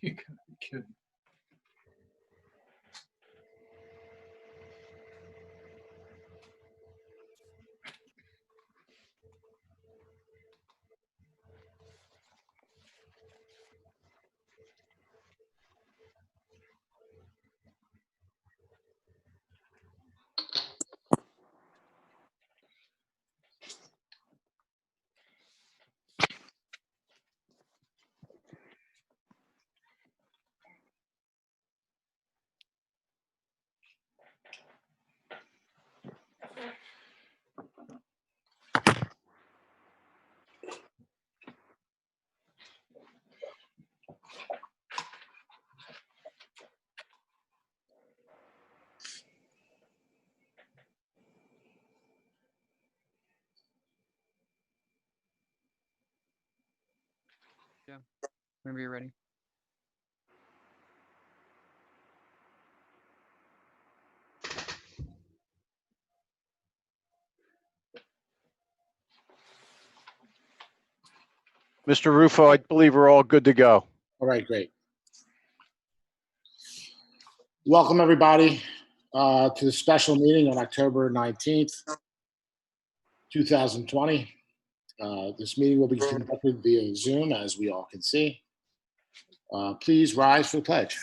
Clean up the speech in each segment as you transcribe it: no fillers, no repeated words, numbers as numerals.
You gotta be kidding. Yeah, whenever you're ready. Mr. Rufo, I believe we're all good to go. All right, great. Welcome, everybody, to the special meeting on October 19th, 2020. This meeting will be conducted via Zoom, as we all can see. Please rise for the pledge.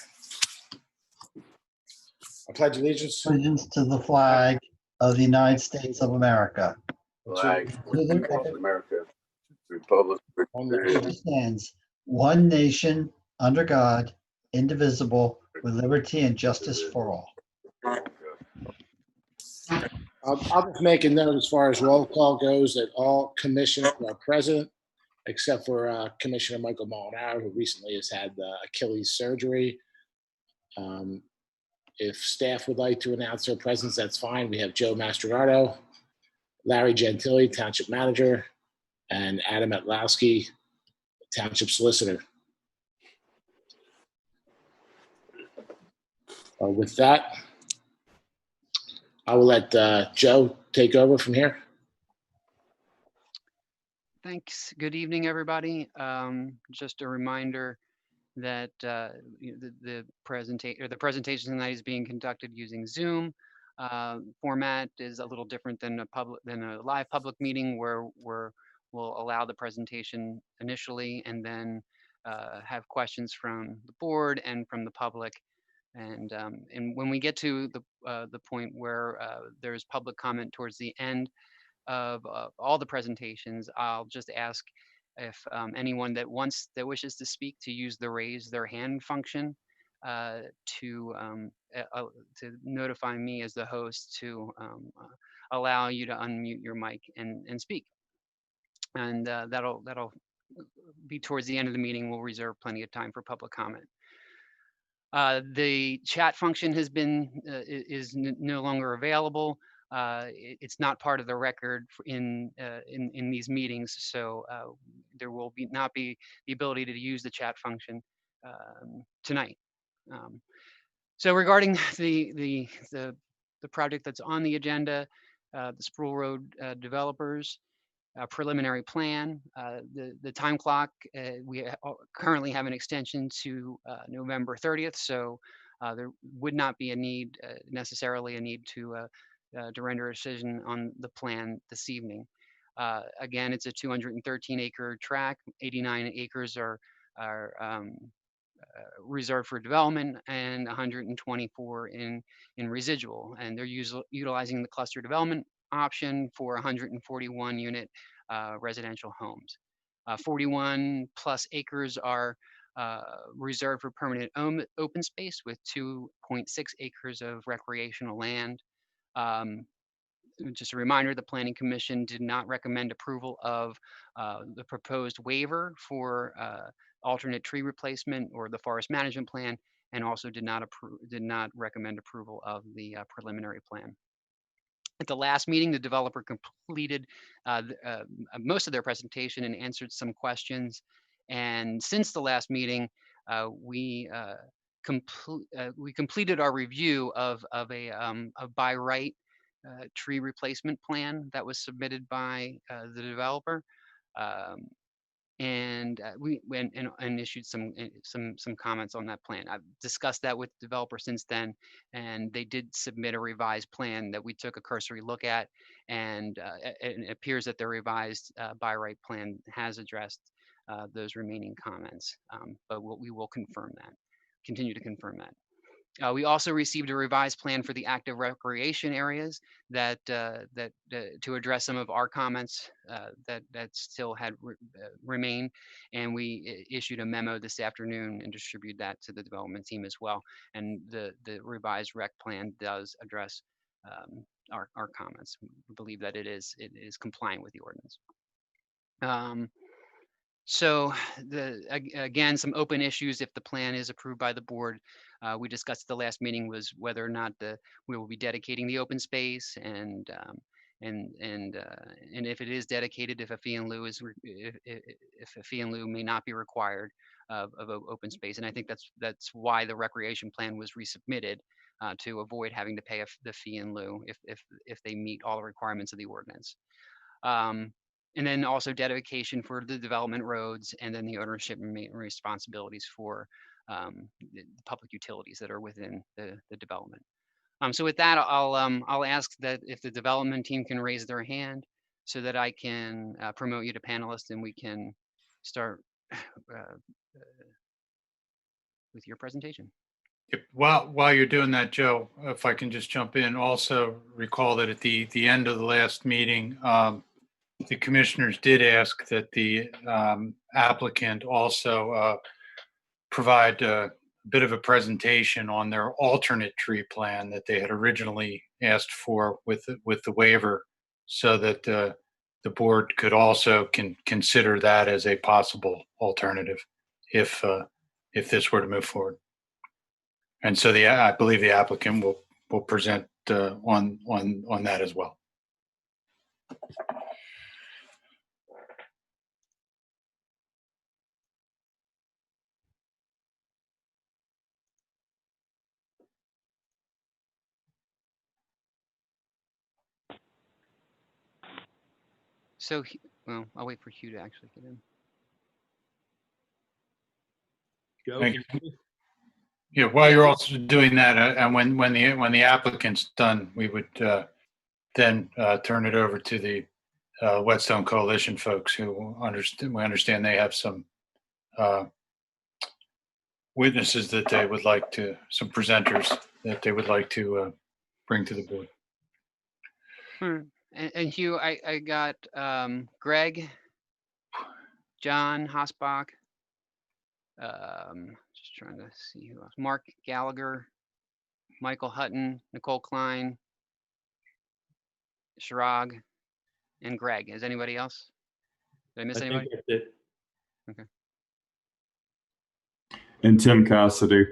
I pledge allegiance Allegiance to the flag of the United States of America. Flag To the of republic America, Republic which stands one nation under God, indivisible, with liberty and justice for all. I'll just make a note as far as roll call goes that all commissioners are present, except for Commissioner Michael Molinaro, who recently has had Achilles surgery. If staff would like to announce their presence, that's fine. We have Joe Mastradato, Larry Gentili, Township Manager, and Adam Etlowski, Township Solicitor. With that, I will let Joe take over from here. Thanks. Good evening, everybody. Just a reminder that the presentation tonight is being conducted using Zoom. Format is a little different than a live public meeting where we'll allow the presentation initially and then have questions from the board and from the public. And when we get to the point where there's public comment towards the end of all the presentations, I'll just ask if anyone that wishes to speak to use the raise their hand function to notify me as the host to allow you to unmute your mic and speak. And that'll be towards the end of the meeting. We'll reserve plenty of time for public comment. The chat function is no longer available. It's not part of the record in these meetings, so there will not be the ability to use the chat function tonight. So regarding the project that's on the agenda, the Sproul Road developers preliminary plan, the time clock, we currently have an extension to November 30th, so there would not be a need, necessarily a need to render a decision on the plan this evening. Again, it's a 213 acre tract, 89 acres are reserved for development and 124 in residual, and they're utilizing the cluster development option for 141 unit residential homes. 41 plus acres are reserved for permanent open space with 2.6 acres of recreational land. Just a reminder, the Planning Commission did not recommend approval of the proposed waiver for alternate tree replacement or the forest management plan, and also did not recommend approval of the preliminary plan. At the last meeting, the developer completed most of their presentation and answered some questions. And since the last meeting, we completed our review of a by right tree replacement plan that was submitted by the developer. and we went and issued some comments on that plan. I've discussed that with the developer since then, and they did submit a revised plan that we took a cursory look at, and it appears that the revised by right plan has addressed those remaining comments, but we will confirm that, continue to confirm that. We also received a revised plan for the active recreation areas that to address some of our comments that still had remained, and we issued a memo this afternoon and distributed that to the development team as well. And the revised rec plan does address our comments. We believe that it is compliant with the ordinance. So again, some open issues if the plan is approved by the board. We discussed at the last meeting was whether or not we will be dedicating the open space, and if it is dedicated, if a fee in lieu if a fee in lieu may not be required of open space. And I think that's why the recreation plan was resubmitted, to avoid having to pay the fee in lieu if they meet all the requirements of the ordinance. And then also dedication for the development roads, and then the ownership and maintenance responsibilities for the public utilities that are within the development. So with that, I'll ask that if the development team can raise their hand so that I can promote you to panelist, and we can start with your presentation. Yep. While you're doing that, Joe, if I can just jump in, also recall that at the end of the last meeting, the commissioners did ask that the applicant also provide a bit of a presentation on their alternate tree plan that they had originally asked for with the waiver, so that the board could also consider that as a possible alternative if this were to move forward. And so I believe the applicant will present on that as well. So, well, I'll wait for Hugh to actually get in. Joe, Thank can you hear me? Yeah, while you're also doing that, and when the applicant's done, we would then turn it over to the Whetstone Coalition folks, who we understand they have some witnesses that they would like to, some presenters that they would like to bring to the board. And Hugh, I got Greg, John Hosbach, just trying to see who else, Mark Gallagher, Michael Hutton, Nicole Klein, Shirag, and Greg. Is anybody else? Did I miss anybody? That's it. Okay. And Tim Cassidy.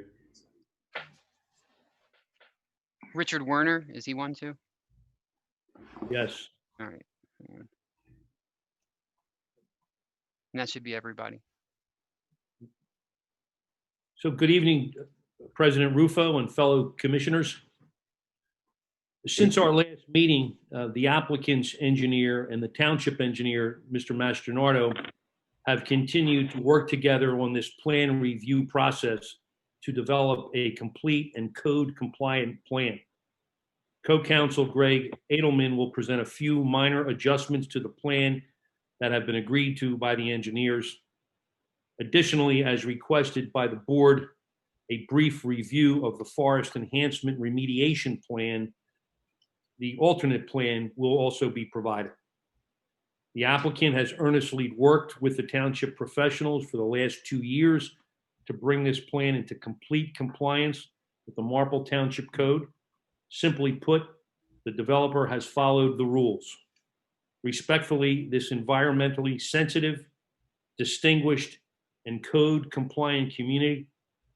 Richard Werner, is he one too? Yes. All right. Hang on. And that should be everybody. So good evening, President Rufo and fellow commissioners. Since our last meeting, the applicant's engineer and the township engineer, Mr. Mastronardo, have continued to work together on this plan review process to develop a complete and code compliant plan. Co-counsel Greg Edelman will present a few minor adjustments to the plan that have been agreed to by the engineers. Additionally, as requested by the board, a brief review of the forest enhancement remediation plan, the alternate plan, will also be provided. The applicant has earnestly worked with the township professionals for the last 2 years to bring this plan into complete compliance with the Marple Township Code. Simply put, the developer has followed the rules. Respectfully, this environmentally sensitive, distinguished, and code compliant community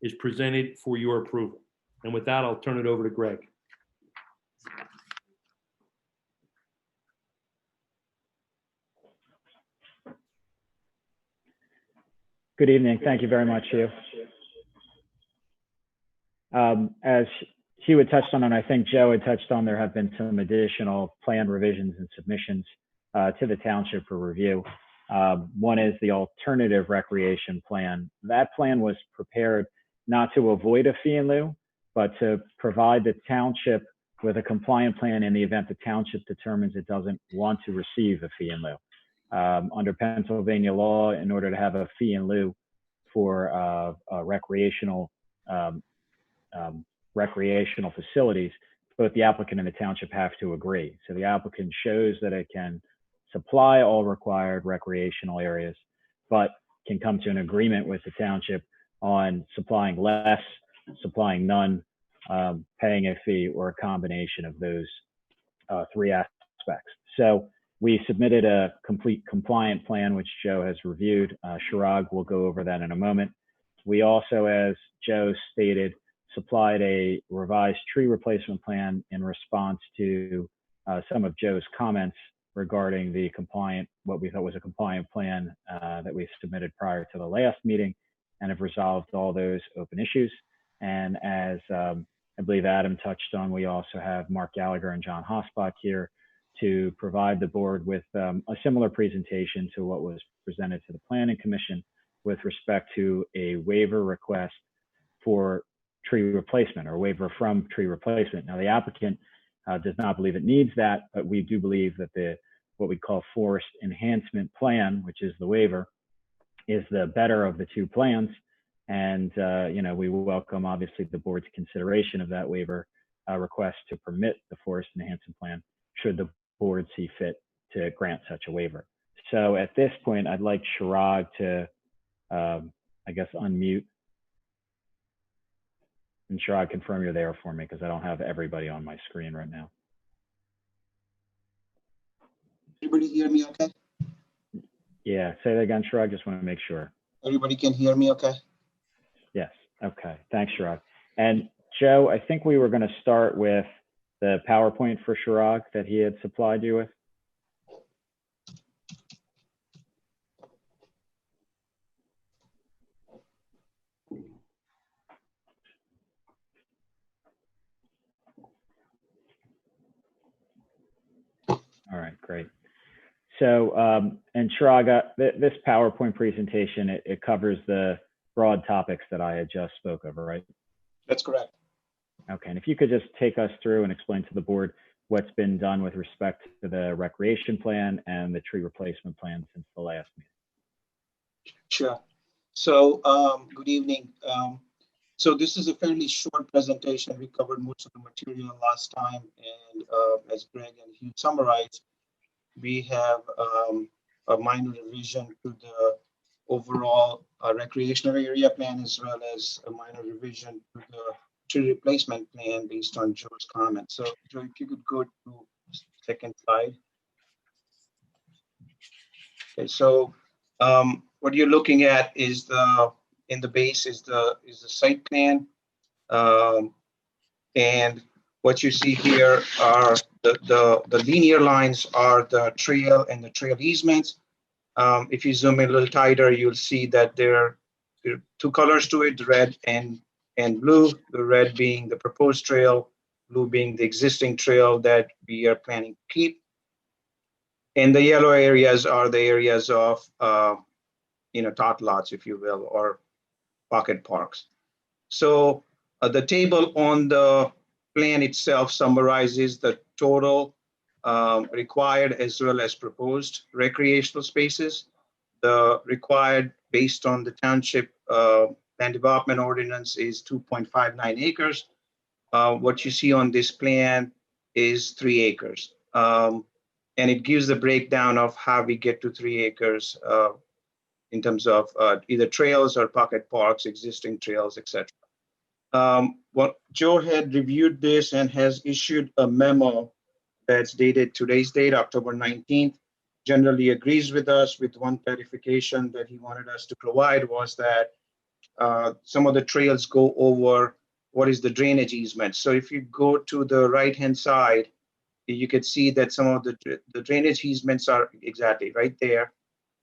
is presented for your approval. And with that, I'll turn it over to Greg. Good evening. Thank you very much, Hugh. As Hugh had touched on, and I think Joe had touched on, there have been some additional plan revisions and submissions to the township for review. One is the alternative recreation plan. That plan was prepared not to avoid a fee in lieu, but to provide the township with a compliant plan in the event the township determines it doesn't want to receive a fee in lieu. Under Pennsylvania law, in order to have a fee in lieu for recreational facilities, both the applicant and the township have to agree. So the applicant shows that it can supply all required recreational areas, but can come to an agreement with the township on supplying less, supplying none, paying a fee, or a combination of those three aspects. So we submitted a complete compliant plan, which Joe has reviewed. Chirag will go over that in a moment. We also, as Joe stated, supplied a revised tree replacement plan in response to some of Joe's comments regarding the what we thought was a compliant plan that we submitted prior to the last meeting, and have resolved all those open issues. And as I believe Adam touched on, we also have Mark Gallagher and John Hossbach here to provide the board with a similar presentation to what was presented to the Planning Commission with respect to a waiver request for tree replacement, or waiver from tree replacement. Now, the applicant does not believe it needs that, but we do believe that what we call forest enhancement plan, which is the waiver, is the better of the two plans. And we welcome, obviously, the board's consideration of that waiver request to permit the forest enhancement plan, should the board see fit to grant such a waiver. So at this point, I'd like Chirag to, unmute. And Chirag, confirm you're there for me, because I don't have everybody on my screen right now. Everybody hear me okay? Yeah, say that again, Chirag. Just want to make sure. Everybody can hear me okay? Yes. Okay. Thanks, Chirag. And Joe, I think we were going to start with the PowerPoint for Chirag that he had supplied you with. All right, great. So, and Chirag, this PowerPoint presentation, it covers the broad topics that I had just spoke of, right? That's correct. Okay, and if you could just take us through and explain to the board what's been done with respect to the recreation plan and the tree replacement plan since the last meeting. Sure. So, good evening. So this is a fairly short presentation. We covered most of the material last time, and as Greg and Hugh summarized, we have a minor revision to the overall recreational area plan, as well as a minor revision to the tree replacement plan based on Joe's comments. So, Joe, if you could go to second slide. Okay, so what you're looking at is in the base is the site plan, and what you see here are the linear lines are the trail and the trail easements. If you zoom in a little tighter, you'll see that there are two colors to it: red and blue. The red being the proposed trail, blue being the existing trail that we are planning to keep. And the yellow areas are the areas of tot lots, if you will, or pocket parks. So the table on the plan itself summarizes the total required as well as proposed recreational spaces. The required based on the township land development ordinance is 2.59 acres. What you see on this plan is 3 acres. And it gives the breakdown of how we get to 3 acres in terms of either trails or pocket parks, existing trails, etc. What Joe had reviewed this and has issued a memo that's dated today's date, October 19th, generally agrees with us, with one clarification that he wanted us to provide was that some of the trails go over what is the drainage easement. So if you go to the right-hand side, you could see that some of the drainage easements are exactly right there.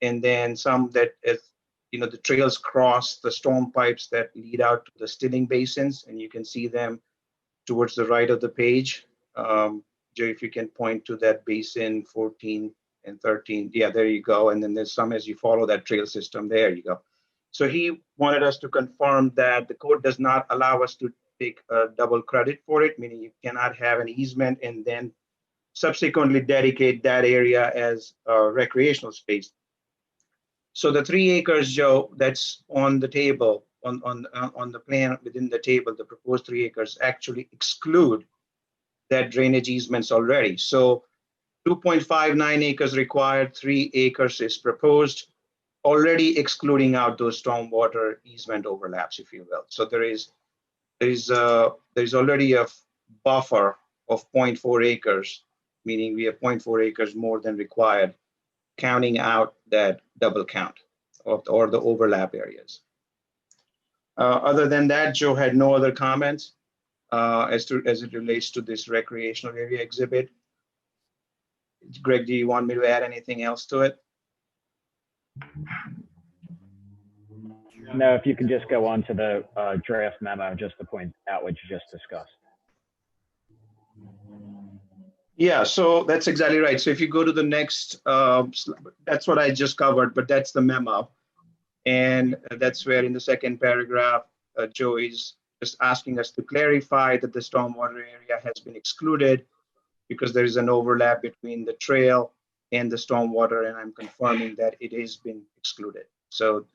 And then some that, the trails cross the storm pipes that lead out to the stilling basins, and you can see them towards the right of the page. Joe, if you can point to that basin 14 and 13. Yeah, there you go. And then there's some as you follow that trail system. There you go. So he wanted us to confirm that the code does not allow us to take double credit for it, meaning you cannot have an easement and then subsequently dedicate that area as a recreational space. So the 3 acres, Joe, that's on the table, on the plan within the table, the proposed 3 acres actually exclude that drainage easements already. So 2.59 acres required, 3 acres is proposed, already excluding out those stormwater easement overlaps, if you will. So there's already a buffer of 0.4 acres, meaning we have 0.4 acres more than required, counting out that double count or the overlap areas. Other than that, Joe had no other comments as it relates to this recreational area exhibit. Greg, do you want me to add anything else to it? No, if you can just go on to the draft memo, just to point out what you just discussed. Yeah, so that's exactly right. So if you go to the next, that's what I just covered, but that's the memo. And that's where in the second paragraph, Joe is just asking us to clarify that the stormwater area has been excluded because there is an overlap between the trail and the stormwater, and I'm confirming that it has been excluded. So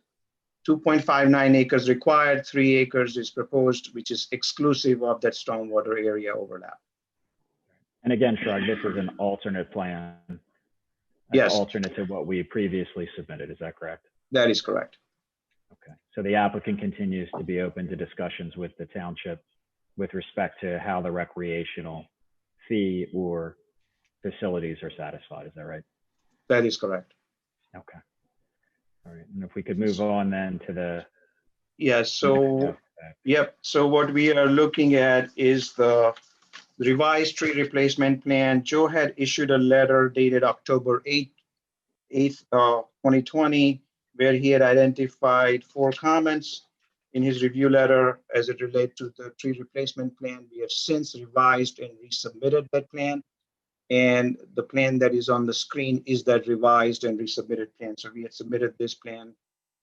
2.59 acres required, 3 acres is proposed, which is exclusive of that stormwater area overlap. And again, Shrug, this is an alternate plan. Yes. Alternate to what we previously submitted, is that correct? That is correct. Okay, so the applicant continues to be open to discussions with the township with respect to how the recreational fee or facilities are satisfied, is that right? That is correct. Okay. All right, and if we could move on then to the. Yeah, so, yep. So what we are looking at is the revised tree replacement plan. Joe had issued a letter dated October 8th, 2020, where he had identified 4 comments in his review letter as it relates to the tree replacement plan. We have since revised and resubmitted that plan. And the plan that is on the screen is that revised and resubmitted plan. So we had submitted this plan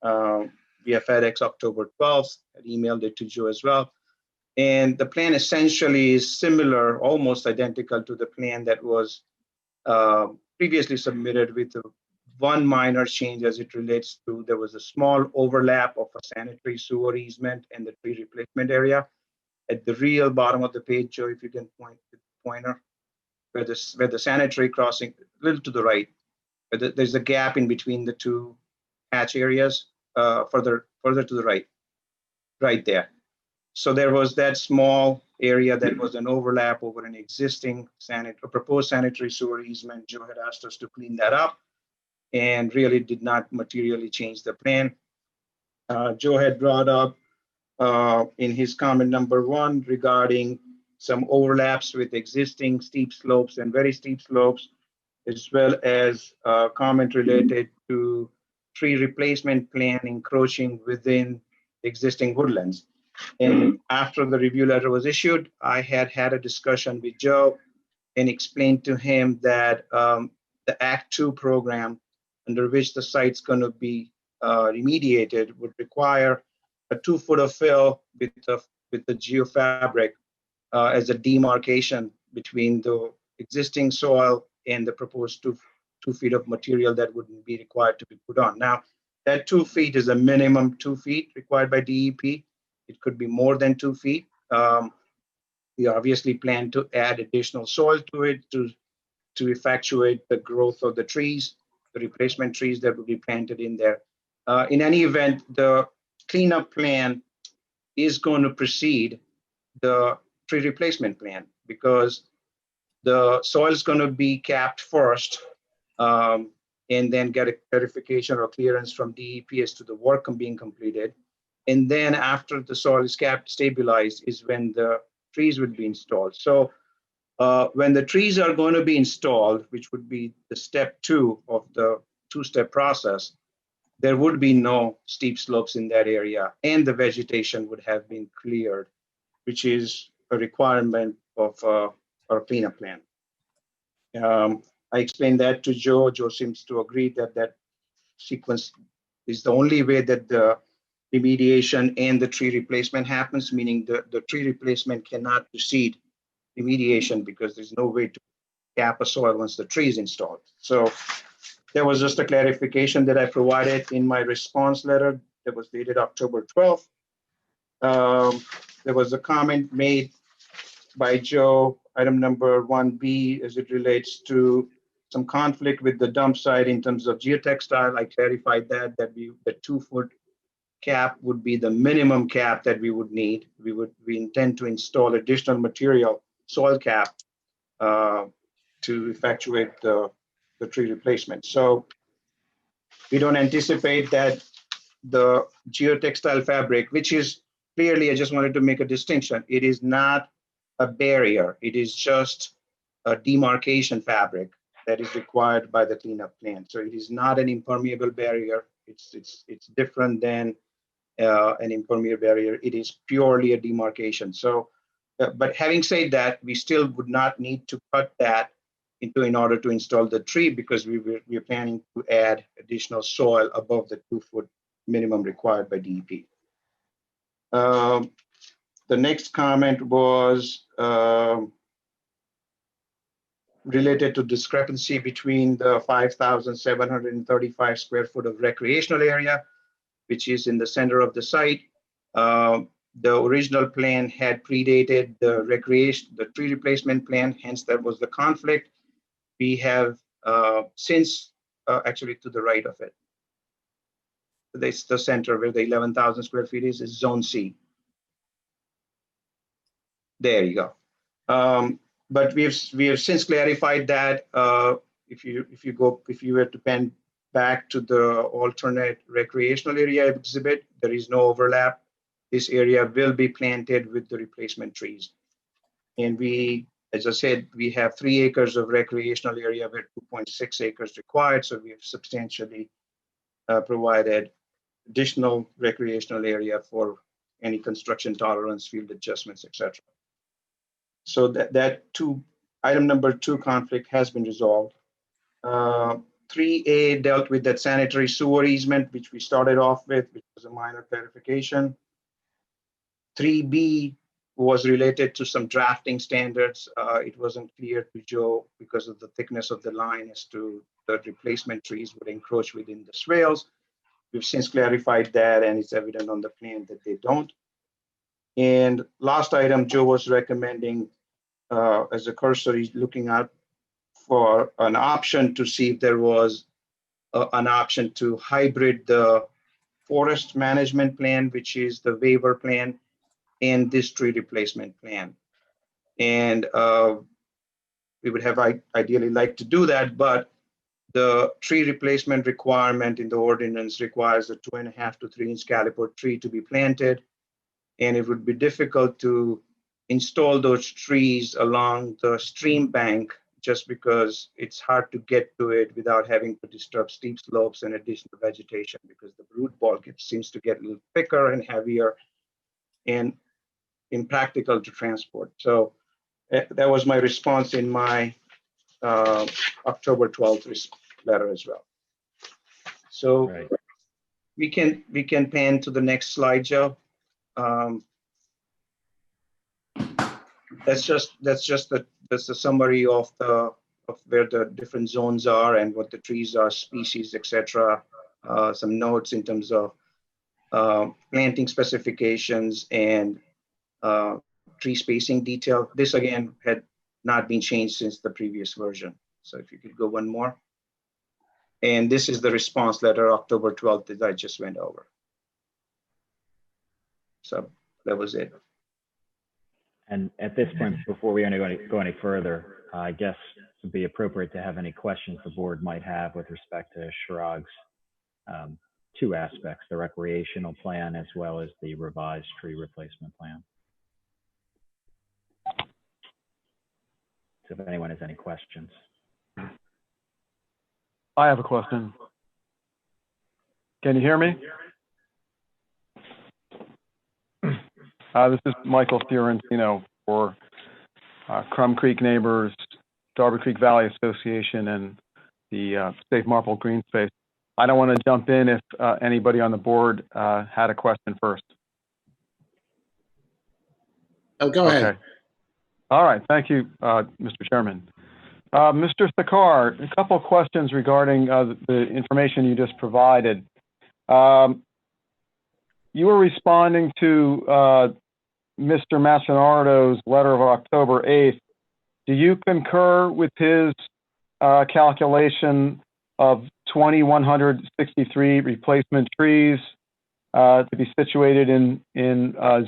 via FedEx October 12th, and emailed it to Joe as well. And the plan essentially is similar, almost identical to the plan that was previously submitted, with one minor change as it relates to, there was a small overlap of a sanitary sewer easement and the tree replacement area. At the real bottom of the page, Joe, if you can point the pointer, where the sanitary crossing, a little to the right, where there's a gap in between the 2 hatch areas, further to the right there. So there was that small area that was an overlap over an existing proposed sanitary sewer easement. Joe had asked us to clean that up and really did not materially change the plan. Joe had brought up in his comment number 1 regarding some overlaps with existing steep slopes and very steep slopes, as well as a comment related to tree replacement plan encroaching within existing woodlands. And after the review letter was issued, I had a discussion with Joe and explained to him that the Act 2 program, under which the site's going to be remediated, would require a 2 foot of fill with the geofabric as a demarcation between the existing soil and the proposed 2 feet of material that wouldn't be required to be put on. Now, that 2 feet is a minimum 2 feet required by DEP. It could be more than 2 feet. We obviously plan to add additional soil to it to effectuate the growth of the trees, the replacement trees that will be planted in there. In any event, the cleanup plan is going to precede the tree replacement plan because the soil is going to be capped first and then get a clarification or clearance from DEP as to the work being completed. And then after the soil is capped, stabilized, is when the trees will be installed. So when the trees are going to be installed, which would be the step 2 of the 2-step process, there would be no steep slopes in that area, and the vegetation would have been cleared, which is a requirement of our cleanup plan. I explained that to Joe. Joe seems to agree that that sequence is the only way that the remediation and the tree replacement happens, meaning the tree replacement cannot precede remediation because there's no way to cap a soil once the tree is installed. So there was just a clarification that I provided in my response letter that was dated October 12th. There was a comment made by Joe, item number 1B, as it relates to some conflict with the dump site in terms of geotextile. I clarified that the 2-foot cap would be the minimum cap that we would need. We intend to install additional material, soil cap, to effectuate the tree replacement. So we don't anticipate that the geotextile fabric, which is clearly, I just wanted to make a distinction. It is not a barrier. It is just a demarcation fabric that is required by the cleanup plan. So it is not an impermeable barrier. It's different than an impermeable barrier. It is purely a demarcation. So, but having said that, we still would not need to cut that in order to install the tree because we're planning to add additional soil above the 2-foot minimum required by DEP. The next comment was related to discrepancy between the 5,735 square foot of recreational area, which is in the center of the site. The original plan had predated the tree replacement plan, hence that was the conflict. We have since, actually to the right of it, this the center where the 11,000 square feet is zone C. There you go. But we have since clarified that if you were to pen back to the alternate recreational area exhibit, there is no overlap. This area will be planted with the replacement trees. And we, as I said, we have 3 acres of recreational area where 2.6 acres required. So we have substantially provided additional recreational area for any construction tolerance, field adjustments, etc. So that item number 2 conflict has been resolved. 3A dealt with that sanitary sewer easement, which we started off with, which was a minor clarification. 3B was related to some drafting standards. It wasn't clear to Joe because of the thickness of the line as to the replacement trees would encroach within the swales. We've since clarified that, and it's evident on the plan that they don't. And last item, Joe was recommending as a cursory looking at for an option to see if there was an option to hybrid the forest management plan, which is the waiver plan, and this tree replacement plan. And we would have ideally like to do that, but the tree replacement requirement in the ordinance requires a 2.5 to 3 inch caliper tree to be planted. And it would be difficult to install those trees along the stream bank just because it's hard to get to it without having to disturb steep slopes and additional vegetation because the root ball seems to get a little thicker and heavier and impractical to transport. So that was my response in my October 12th letter as well. So Right. we can pan to the next slide, Joe. That's a summary of where the different zones are and what the trees are, species, etc. Some notes in terms of planting specifications and tree spacing detail. This again had not been changed since the previous version. So if you could go one more. And this is the response letter, October 12th, that I just went over. So that was it. And at this point, before we go any further, I guess it would be appropriate to have any questions the board might have with respect to Chirag's 2 aspects, the recreational plan as well as the revised tree replacement plan. So if anyone has any questions. I have a question. Can you hear me? This is Michael Fiorentino for Crum Creek Neighbors Darby Creek Valley Association and the Safe Marple Green Space. I don't want to jump in if anybody on the board had a question first. Oh, go ahead. Okay. All right. Thank you, Mr. Chairman. Mr. Thakar, a couple of questions regarding the information you just provided. You were responding to Mr. Massinardo's letter of October 8th. Do you concur with his calculation of 2,163 replacement trees to be situated in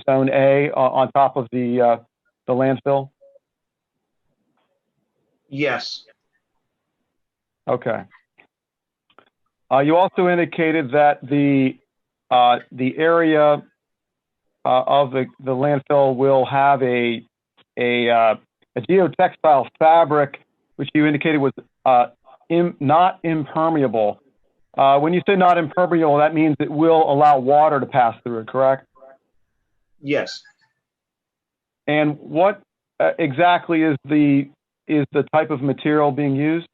Zone A on top of the landfill? Yes. Okay. You also indicated that the area of the landfill will have a geotextile fabric, which you indicated was not impermeable. When you say not impermeable, that means it will allow water to pass through it, correct? Yes. And what exactly is the type of material being used?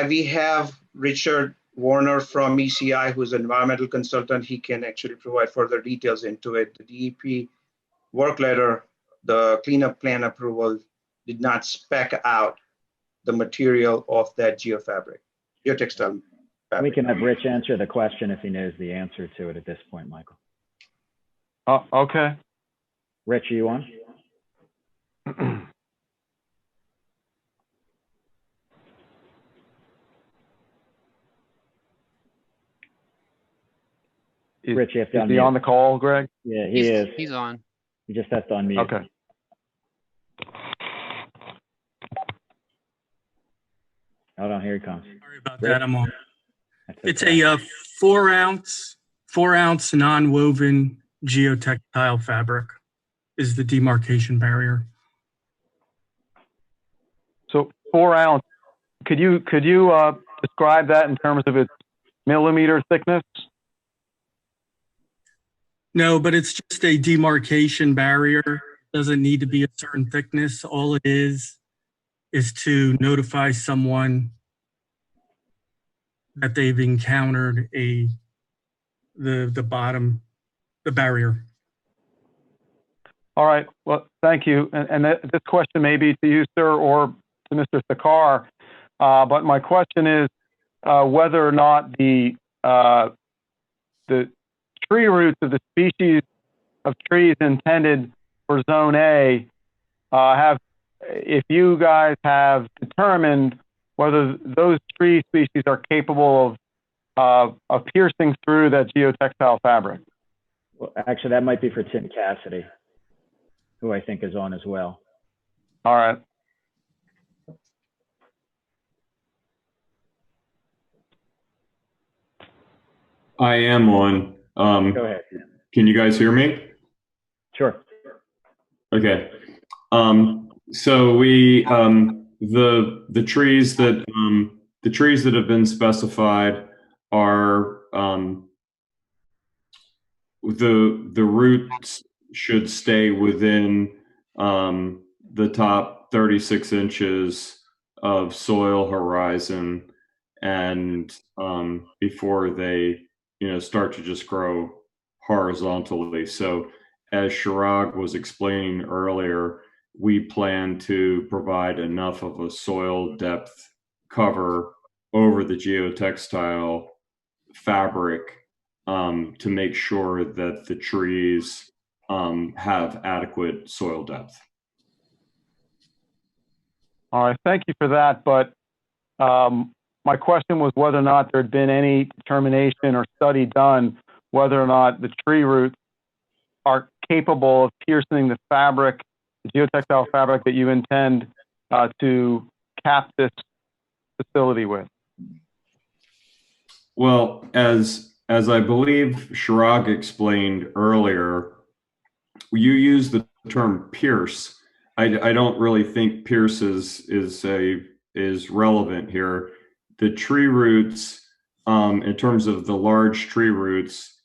We have Richard Warner from ECI, who's an environmental consultant. He can actually provide further details into it. The DEP work letter, the cleanup plan approval did not spec out the material of that geotextile fabric. We can have Rich answer the question if he knows the answer to it at this point, Michael. Okay. Rich, are you on? Rich, you have to Is he on the call, Greg? Yeah, he is. He's on. You just have to unmute. Okay. Hold on, here he comes. Sorry about Rich? that, I'm on. That's It's okay. a 4-ounce non-woven geotextile fabric is the demarcation barrier. So 4 ounce. Could you describe that in terms of its millimeter thickness? No, but it's just a demarcation barrier. Doesn't need to be a certain thickness. All it is to notify someone that they've encountered the barrier. All right. Well, thank you. And this question may be to you, sir, or to Mr. Thakar. But my question is whether or not the tree roots of the species of trees intended for Zone A if you guys have determined whether those tree species are capable of piercing through that geotextile fabric. Well, actually, that might be for Tim Cassidy, who I think is on as well. All right. I am on. Go ahead. Can you guys hear me? Sure. Okay. So we the trees that have been specified are the roots should stay within the top 36 inches of soil horizon, and before they start to just grow horizontally. So as Chirag was explaining earlier, we plan to provide enough of a soil depth cover over the geotextile fabric to make sure that the trees have adequate soil depth. All right, thank you for that. But my question was whether or not there had been any determination or study done whether or not the tree roots are capable of piercing the fabric, the geotextile fabric that you intend to cap this facility with. Well, as I believe Chirag explained earlier, you use the term pierce. I don't really think pierce is relevant here. The tree roots, in terms of the large tree roots,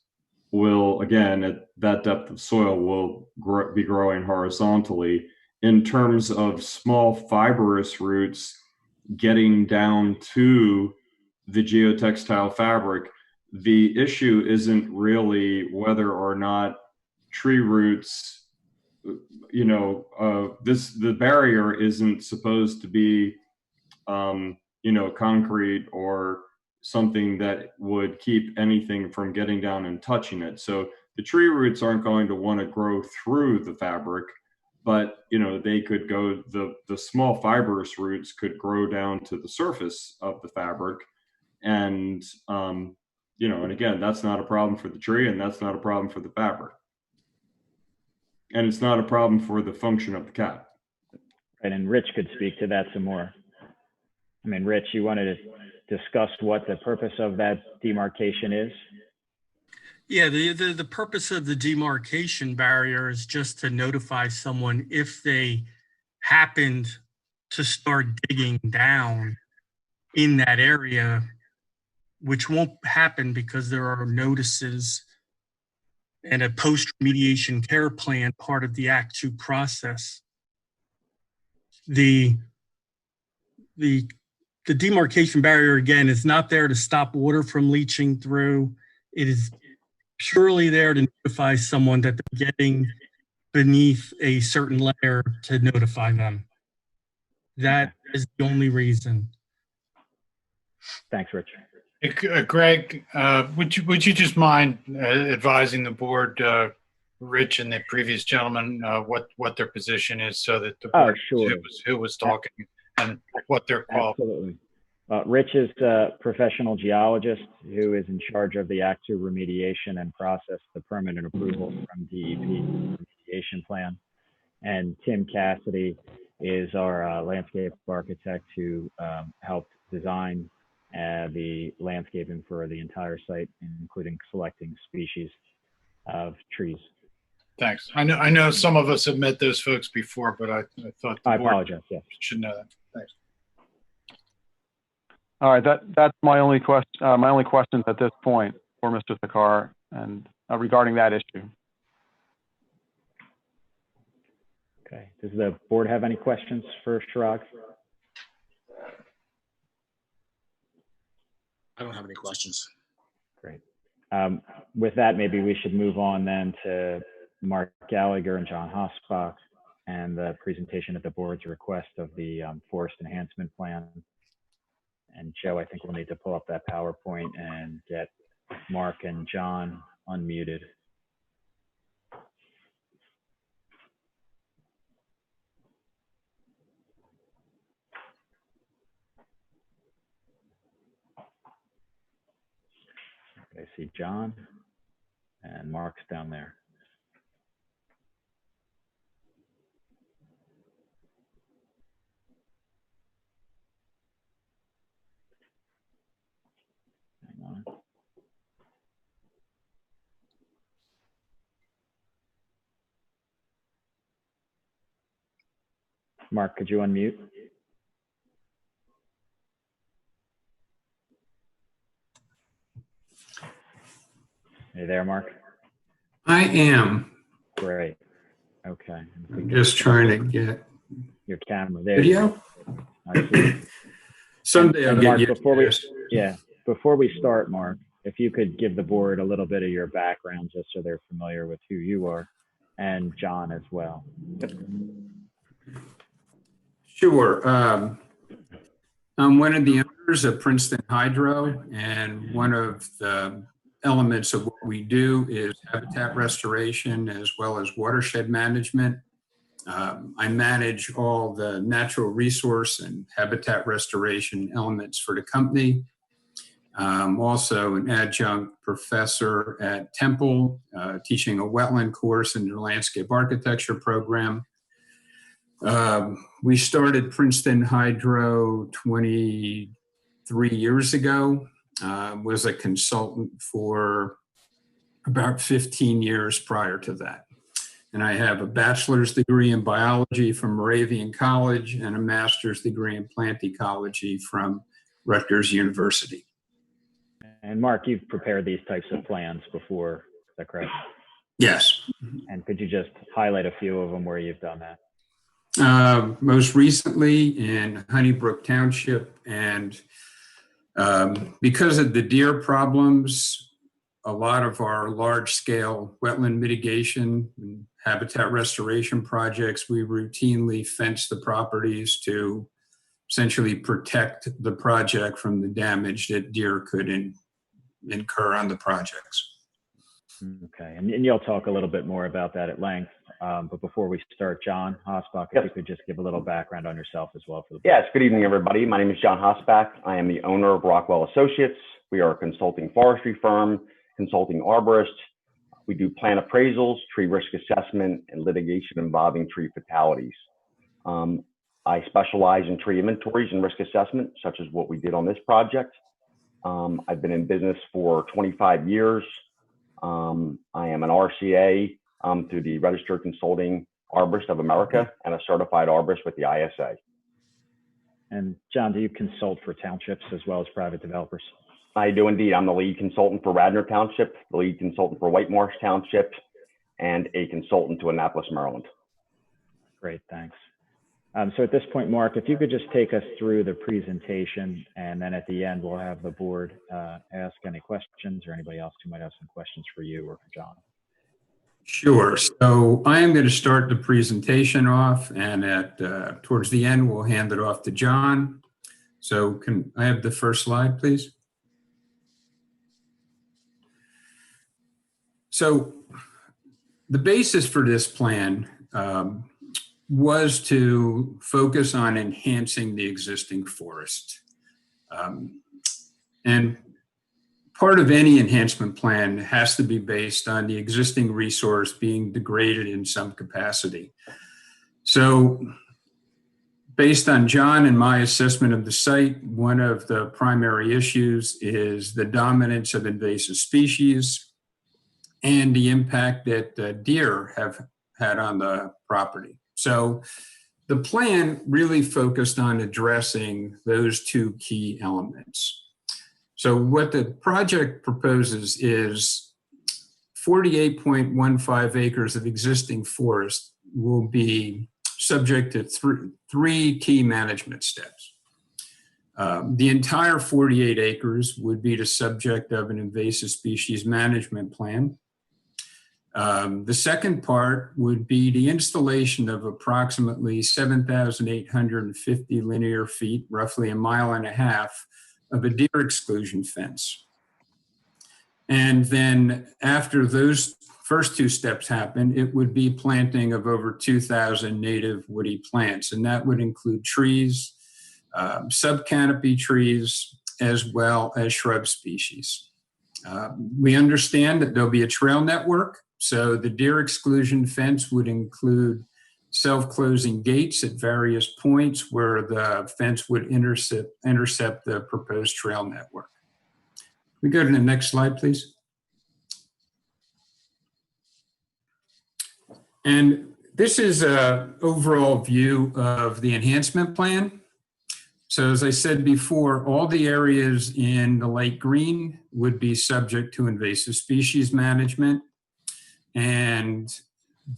will, again, at that depth of soil, will be growing horizontally. in terms of small fibrous roots getting down to the geotextile fabric, the issue isn't really whether or not tree roots, the barrier isn't supposed to be, concrete or something that would keep anything from getting down and touching it. So the tree roots aren't going to want to grow through the fabric, but they could go, the small fibrous roots could grow down to the surface of the fabric. And, and again, that's not a problem for the tree, and that's not a problem for the fabric. And it's not a problem for the function of the cap. Right, and Rich could speak to that some more. I mean, Rich, you wanted to discuss what the purpose of that demarcation is? Yeah, the purpose of the demarcation barrier is just to notify someone if they happened to start digging down in that area, which won't happen because there are notices and a post-remediation care plan part of the Act 2 process. The demarcation barrier, again, is not there to stop water from leaching through. It is purely there to notify someone that they're getting beneath a certain layer to notify them. That is the only reason. Thanks, Rich. Greg, would you just mind advising the board, Rich and the previous gentleman, what their position is, so that the board sure. who was talking and what their call. Absolutely. Rich is a professional geologist who is in charge of the Act 2 remediation and process the permit and approval from DEP remediation plan. And Tim Cassidy is our landscape architect who helped design the landscaping for the entire site, including selecting species of trees. Thanks. I know some of us have met those folks before, but I thought the I board apologize. Yes. should know that. Thanks. All right, that's my only question. My only questions at this point for Mr. Thakar and regarding that issue. Okay. Does the board have any questions for Chirag? I don't have any questions. Great. With that, maybe we should move on then to Mark Gallagher and John Hossbach and the presentation at the board's request of the forest enhancement plan. And Joe, I think we'll need to pull up that PowerPoint and get Mark and John unmuted. I see John and Mark's down there. Hang on. Mark, could you unmute? Are you there, Mark? I am. Great. Okay. I'm just trying to get your camera there. Video? Someday I'll Mark, get before we start, Mark, if you could give the board a little bit of your background just so they're familiar with who you are, and John as well. Sure. I'm one of the owners of Princeton Hydro, and one of the elements of what we do is habitat restoration as well as watershed management. I manage all the natural resource and habitat restoration elements for the company. I'm also an adjunct professor at Temple, teaching a wetland course in the landscape architecture program. We started Princeton Hydro 23 years ago. Was a consultant for about 15 years prior to that. And I have a bachelor's degree in biology from Moravian College and a master's degree in plant ecology from Rutgers University. And Mark, you've prepared these types of plans before, is that correct? Yes. And could you just highlight a few of them where you've done that? most recently in Honeybrook Township. And because of the deer problems, a lot of our large-scale wetland mitigation and habitat restoration projects, we routinely fence the properties to essentially protect the project from the damage that deer could incur on the projects. Okay, and you'll talk a little bit more about that at length. But before we start, John Hosbach, if you could just give a little background on yourself as well. For the Yes, good evening, everybody. My name is John Hosbach. I am the owner of Rockwell Associates. We are a consulting forestry firm, consulting arborist. We do plan appraisals, tree risk assessment, and litigation involving tree fatalities. I specialize in tree inventories and risk assessment, such as what we did on this project. I've been in business for 25 years. I am an RCA through the Registered Consulting Arborist of America and a certified arborist with the ISA. And John, do you consult for townships as well as private developers? I do indeed. I'm the lead consultant for Radnor Township, the lead consultant for White Marsh Township, and a consultant to Annapolis, Maryland. Great, thanks. So at this point, Mark, if you could just take us through the presentation, and then at the end, we'll have the board ask any questions, or anybody else who might have some questions for you or for John. Sure. So I am going to start the presentation off, and towards the end, we'll hand it off to John. So can I have the first slide, please? So the basis for this plan was to focus on enhancing the existing forest. And part of any enhancement plan has to be based on the existing resource being degraded in some capacity. So based on John and my assessment of the site, one of the primary issues is the dominance of invasive species and the impact that deer have had on the property. So the plan really focused on addressing those two key elements. So what the project proposes is 48.15 acres of existing forest will be subject to three key management steps. The entire 48 acres would be the subject of an invasive species management plan. The second part would be the installation of approximately 7,850 linear feet, roughly 1.5 miles, of a deer exclusion fence. And then after those first two steps happen, it would be planting of over 2,000 native woody plants. And that would include trees, subcanopy trees, as well as shrub species. We understand that there'll be a trail network. So the deer exclusion fence would include self-closing gates at various points where the fence would intercept the proposed trail network. We go to the next slide, please. And this is an overall view of the enhancement plan. So as I said before, all the areas in the light green would be subject to invasive species management. And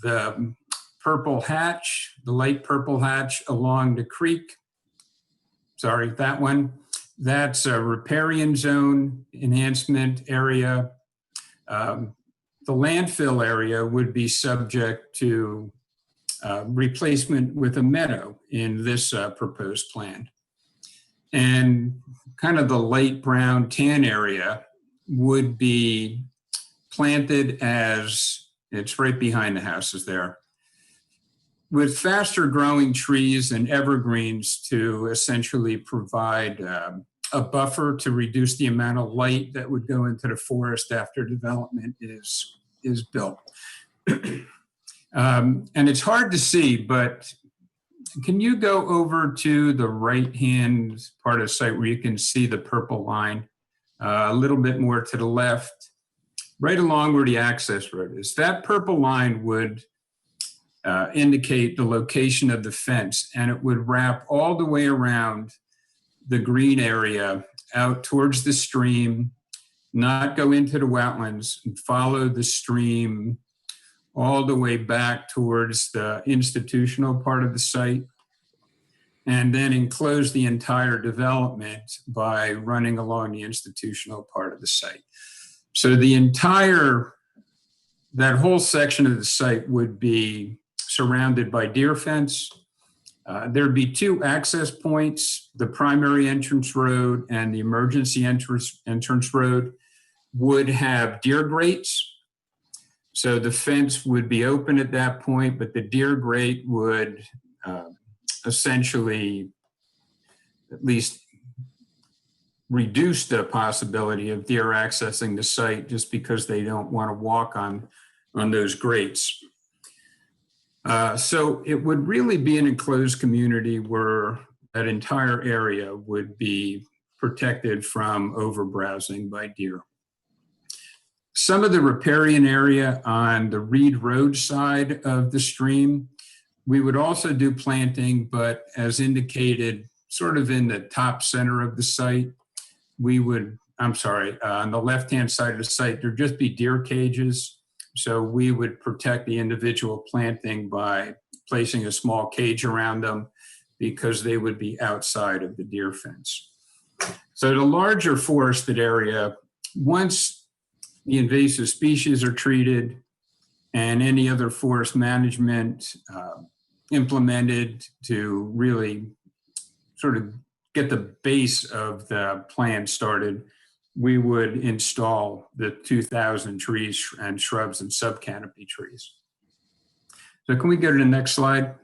the purple hatch, the light purple hatch along the creek, sorry, that one, that's a riparian zone enhancement area. The landfill area would be subject to replacement with a meadow in this proposed plan. And kind of the light brown tan area would be planted as, it's right behind the houses there, with faster growing trees and evergreens to essentially provide a buffer to reduce the amount of light that would go into the forest after development is built. And it's hard to see, but can you go over to the right-hand part of the site where you can see the purple line, a little bit more to the left, right along where the access road is? That purple line would indicate the location of the fence, and it would wrap all the way around the green area out towards the stream, not go into the wetlands, and follow the stream all the way back towards the institutional part of the site, and then enclose the entire development by running along the institutional part of the site. So that whole section of the site would be surrounded by deer fence. There'd be 2 access points. The primary entrance road and the emergency entrance road would have deer grates. So the fence would be open at that point, but the deer grate would essentially at least reduce the possibility of deer accessing the site just because they don't want to walk on those grates. So it would really be an enclosed community where that entire area would be protected from overbrowsing by deer. Some of the riparian area on the Reed Road side of the stream, we would also do planting, but as indicated, sort of in the top center of the site, on the left-hand side of the site, there'd just be deer cages. So we would protect the individual planting by placing a small cage around them because they would be outside of the deer fence. So the larger forested area, once the invasive species are treated and any other forest management implemented to really sort of get the base of the plan started, we would install the 2,000 trees and shrubs and subcanopy trees. So can we go to the next slide?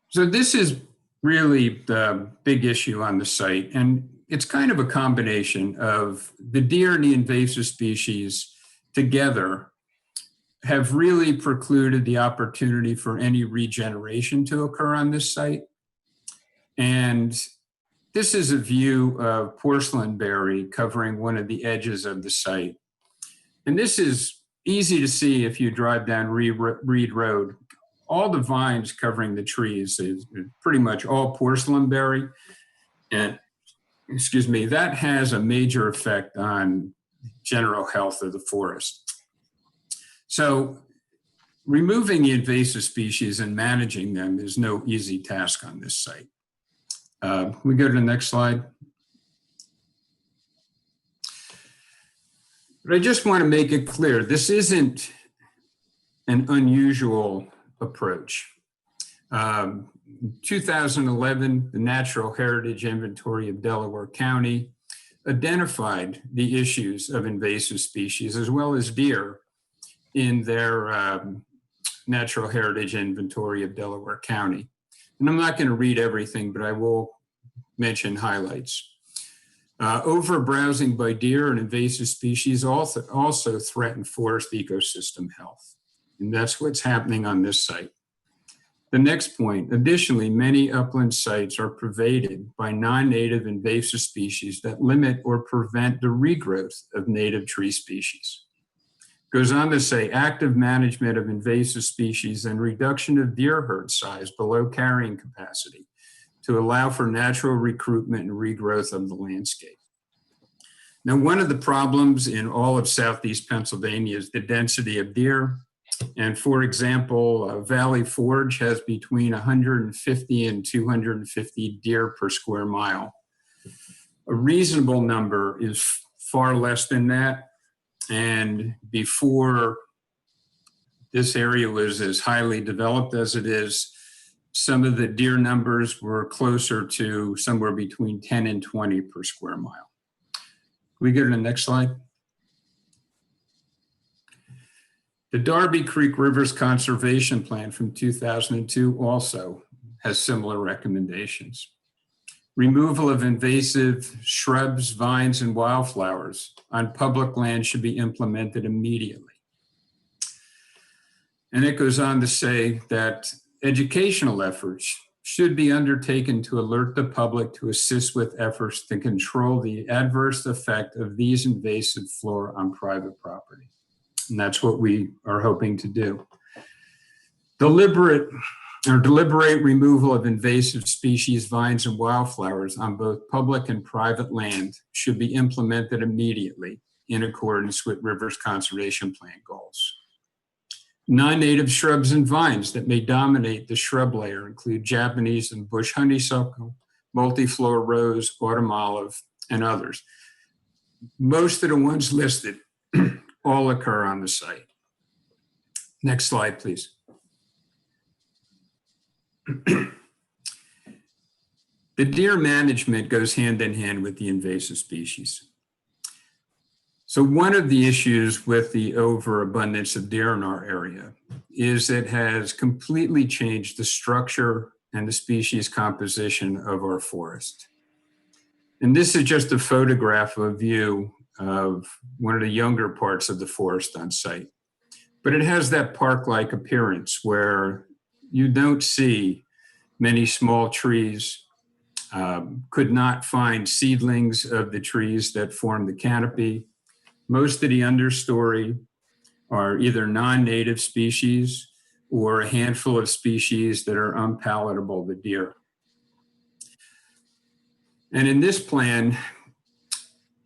So this is really the big issue on the site, and it's kind of a combination of the deer and the invasive species together have really precluded the opportunity for any regeneration to occur on this site. And this is a view of porcelainberry covering one of the edges of the site. And this is easy to see if you drive down Reed Road. All the vines covering the trees is pretty much all porcelainberry. And, excuse me, that has a major effect on general health of the forest. So removing the invasive species and managing them is no easy task on this site. We go to the next slide. But I just want to make it clear, this isn't an unusual approach. 2011, the Natural Heritage Inventory of Delaware County identified the issues of invasive species as well as deer in their Natural Heritage Inventory of Delaware County. And I'm not going to read everything, but I will mention highlights. Overbrowsing by deer and invasive species also threaten forest ecosystem health. And that's what's happening on this site. The next point, additionally, many upland sites are pervaded by non-native invasive species that limit or prevent the regrowth of native tree species. Goes on to say active management of invasive species and reduction of deer herd size below carrying capacity to allow for natural recruitment and regrowth of the landscape. Now, one of the problems in all of Southeast Pennsylvania is the density of deer. And for example, Valley Forge has between 150 and 250 deer per square mile. A reasonable number is far less than that. And before this area was as highly developed as it is, some of the deer numbers were closer to somewhere between 10 and 20 per square mile. Can we go to the next slide? The Darby Creek Rivers Conservation Plan from 2002 also has similar recommendations. Removal of invasive shrubs, vines, and wildflowers on public land should be implemented immediately. And it goes on to say that educational efforts should be undertaken to alert the public to assist with efforts to control the adverse effect of these invasive flora on private property. And that's what we are hoping to do. Deliberate removal of invasive species, vines, and wildflowers on both public and private land should be implemented immediately in accordance with Rivers Conservation Plan goals. Non-native shrubs and vines that may dominate the shrub layer include Japanese and bush honeysuckle, multiflora rose, autumn olive, and others. Most of the ones listed all occur on the site. Next slide, please. The deer management goes hand in hand with the invasive species. So one of the issues with the overabundance of deer in our area is it has completely changed the structure and the species composition of our forest. And this is just a photograph of a view of one of the younger parts of the forest on site. But it has that park-like appearance where you don't see many small trees, could not find seedlings of the trees that form the canopy. Most of the understory are either non-native species or a handful of species that are unpalatable to deer. And in this plan,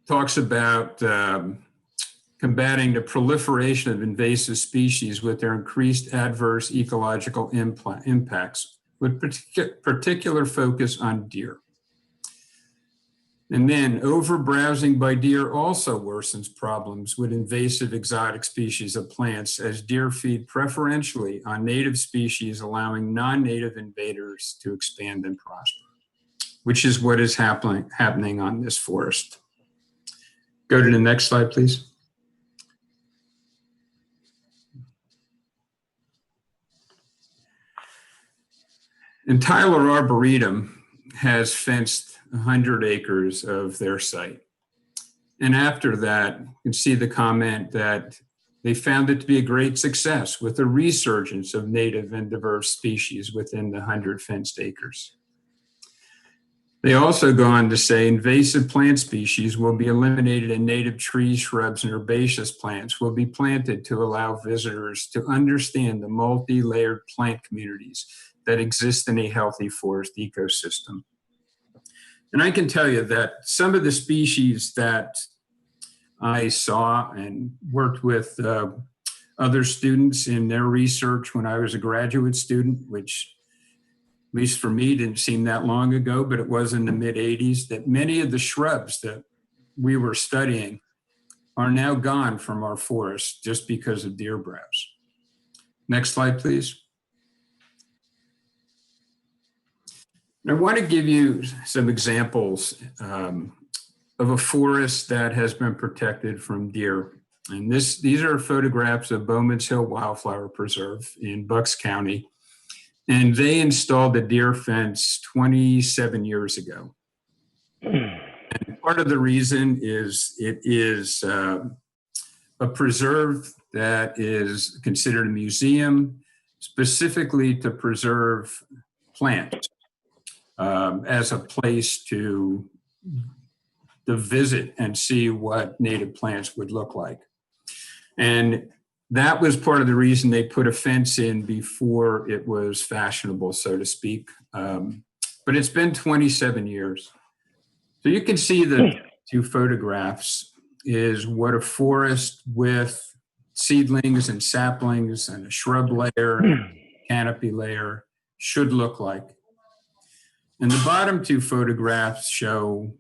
talks about combating the proliferation of invasive species with their increased adverse ecological impacts, with particular focus on deer. And then over-browsing by deer also worsens problems with invasive exotic species of plants, as deer feed preferentially on native species, allowing non-native invaders to expand and prosper, which is what is happening on this forest. Go to the next slide, please. And Tyler Arboretum has fenced 100 acres of their site. And after that, you can see the comment that they found it to be a great success with a resurgence of native and diverse species within the 100 fenced acres. They also go on to say invasive plant species will be eliminated and native trees, shrubs, and herbaceous plants will be planted to allow visitors to understand the multi-layered plant communities that exist in a healthy forest ecosystem. And I can tell you that some of the species that I saw and worked with other students in their research when I was a graduate student, which at least for me didn't seem that long ago, but it was in the mid-'80s, that many of the shrubs that we were studying are now gone from our forests just because of deer browse. Next slide, please. I want to give you some examples of a forest that has been protected from deer. And these are photographs of Bowman's Hill Wildflower Preserve in Bucks County. And they installed a deer fence 27 years ago. And part of the reason is it is a preserve that is considered a museum specifically to preserve plants. As a place to visit and see what native plants would look like. And that was part of the reason they put a fence in before it was fashionable, so to speak. But it's been 27 years. So you can see the two photographs is what a forest with seedlings and saplings and a shrub layer, canopy layer should look like. And the bottom two photographs show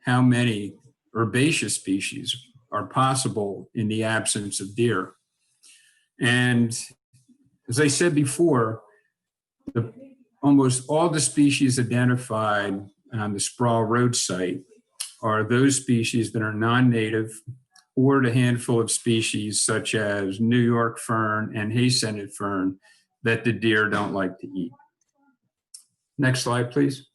how many herbaceous species are possible in the absence of deer. And as I said before, almost all the species identified on the Sprawl Road site are those species that are non-native, or the handful of species such as New York fern and hay-scented fern that the deer don't like to eat. Next slide, please.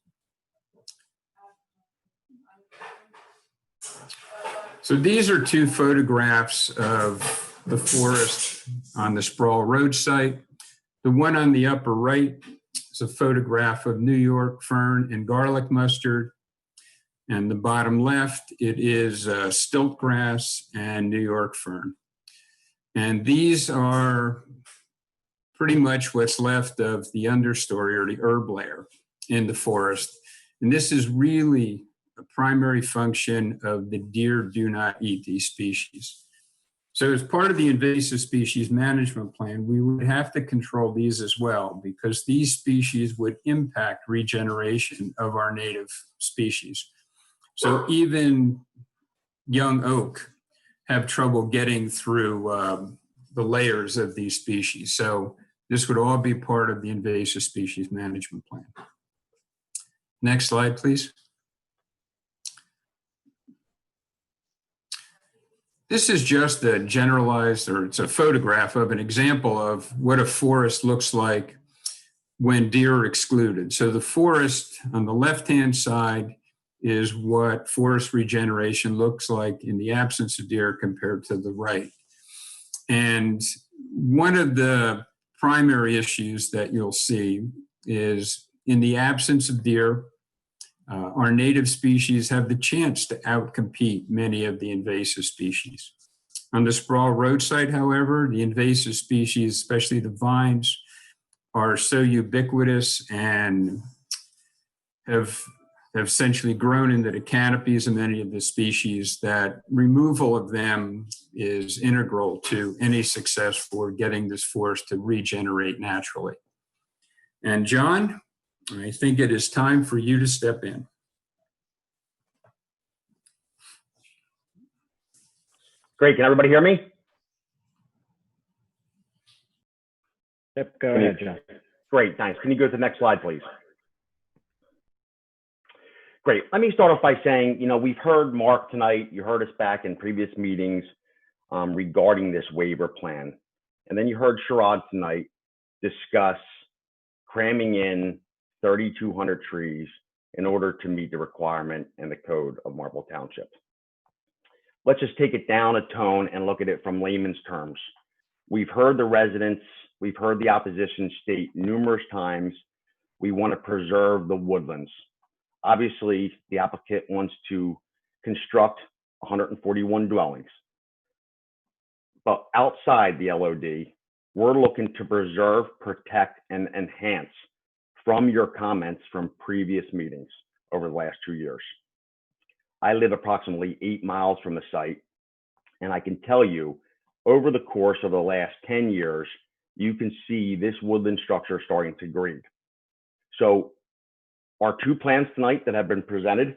So these are two photographs of the forest on the Sprawl Road site. The one on the upper right is a photograph of New York fern and garlic mustard. And the bottom left, it is stilt grass and New York fern. And these are pretty much what's left of the understory or the herb layer in the forest. And this is really the primary function of the deer do not eat these species. So as part of the invasive species management plan, we would have to control these as well, because these species would impact regeneration of our native species. So even young oak have trouble getting through the layers of these species. So this would all be part of the invasive species management plan. Next slide, please. This is just a generalized, or it's a photograph of an example of what a forest looks like when deer are excluded. So the forest on the left-hand side is what forest regeneration looks like in the absence of deer compared to the right. And one of the primary issues that you'll see is in the absence of deer, our native species have the chance to outcompete many of the invasive species. On the sprawl roadside, however, the invasive species, especially the vines, are so ubiquitous and have essentially grown into the canopies of many of the species that removal of them is integral to any success for getting this forest to regenerate naturally. And John, I think it is time for you to step in. Great. Can everybody hear me? Yep, go ahead, John. Great, thanks. Can you go to the next slide, please? Great. Let me start off by saying, we've heard Mark tonight. You heard us back in previous meetings regarding this waiver plan. And then you heard Sharad tonight discuss cramming in 3,200 trees in order to meet the requirement and the code of Marple Township. Let's just take it down a tone and look at it from layman's terms. We've heard the residents, we've heard the opposition state numerous times, we want to preserve the woodlands. Obviously, the applicant wants to construct 141 dwellings. But outside the LOD, we're looking to preserve, protect, and enhance from your comments from previous meetings over the last 2 years. I live approximately 8 miles from the site, and I can tell you, over the course of the last 10 years, you can see this woodland structure starting to grade. So our two plans tonight that have been presented,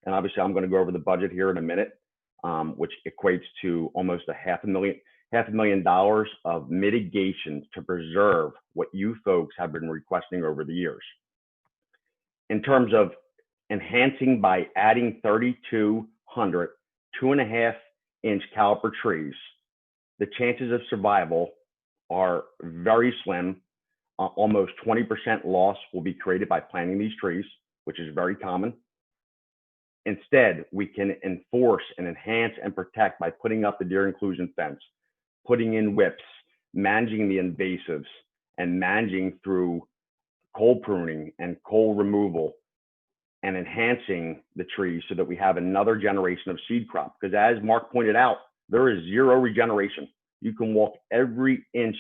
and obviously I'm going to go over the budget here in a minute, which equates to almost $500,000 of mitigation to preserve what you folks have been requesting over the years. In terms of enhancing by adding 3,200 2.5-inch caliper trees, the chances of survival are very slim. Almost 20% loss will be created by planting these trees, which is very common. Instead, we can enforce and enhance and protect by putting up the deer inclusion fence, putting in whips, managing the invasives, and managing through coal pruning and coal removal, and enhancing the trees so that we have another generation of seed crop. Because as Mark pointed out, there is zero regeneration. You can walk every inch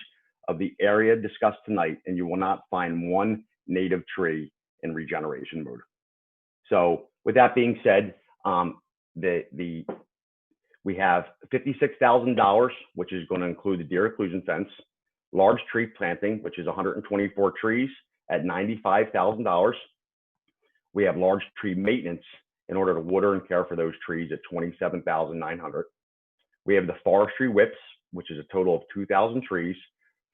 of the area discussed tonight and you will not find one native tree in regeneration mode. So with that being said, we have $56,000, which is going to include the deer inclusion fence, large tree planting, which is 124 trees at $95,000. We have large tree maintenance in order to water and care for those trees at $27,900. We have the forestry whips, which is a total of 2,000 trees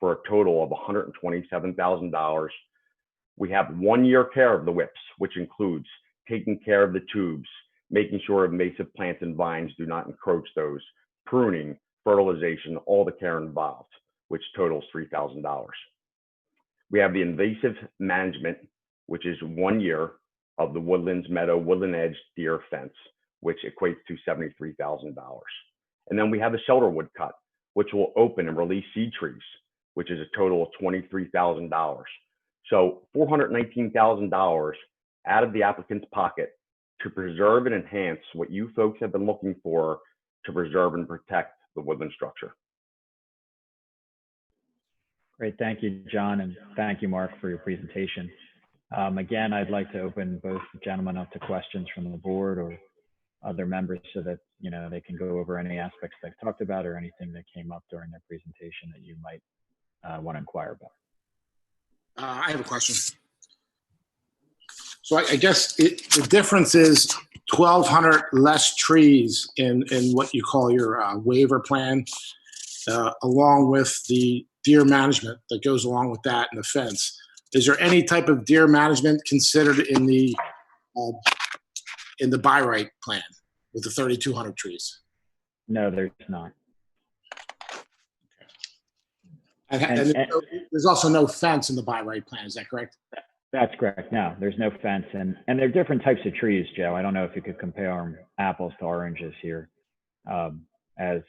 for a total of $127,000. We have 1 year care of the whips, which includes taking care of the tubes, making sure invasive plants and vines do not encroach those, pruning, fertilization, all the care involved, which totals $3,000. We have the invasive management, which is 1 year of the Woodlands Meadow Woodland Edge deer fence, which equates to $73,000. And then we have the shelter wood cut, which will open and release seed trees, which is a total of $23,000. So $419,000 out of the applicant's pocket to preserve and enhance what you folks have been looking for to preserve and protect the woodland structure. Great, thank you, John, and thank you, Mark, for your presentation. Again, I'd like to open both gentlemen up to questions from the board or other members so that, you know, they can go over any aspects they've talked about or anything that came up during their presentation that you might want to inquire about. I have a question. So I guess the difference is 1,200 less trees in what you call your waiver plan, along with the deer management that goes along with that and the fence. Is there any type of deer management considered in the by right plan with the 3,200 trees? No, there's not. And there's also no fence in the by right plan. Is that correct? That's correct. No, there's no fence. And there are different types of trees, Joe. I don't know if you could compare apples to oranges here. As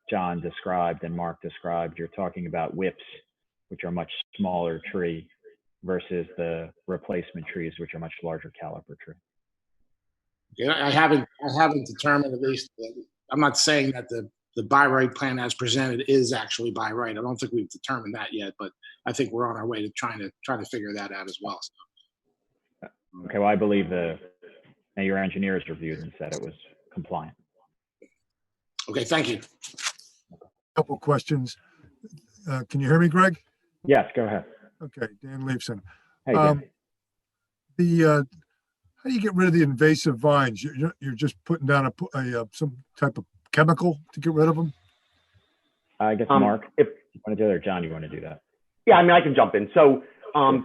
John described and Mark described, you're talking about whips, which are a much smaller tree, versus the replacement trees, which are much larger caliber tree. Yeah, I haven't determined, at least. I'm not saying that the by right plan as presented is actually by right. I don't think we've determined that yet, but I think we're on our way to trying to figure that out as well. So. Okay, well, I believe your engineers reviewed and said it was compliant. Okay, thank you. Couple questions. Can you hear me, Greg? Yes, go ahead. Okay, Dan Leifson. Hey, Dan. How do you get rid of the invasive vines? You're just putting down some type of chemical to get rid of them? I guess Mark, if you want to do it, or John, you want to do that? Yeah, I mean, I can jump in. So,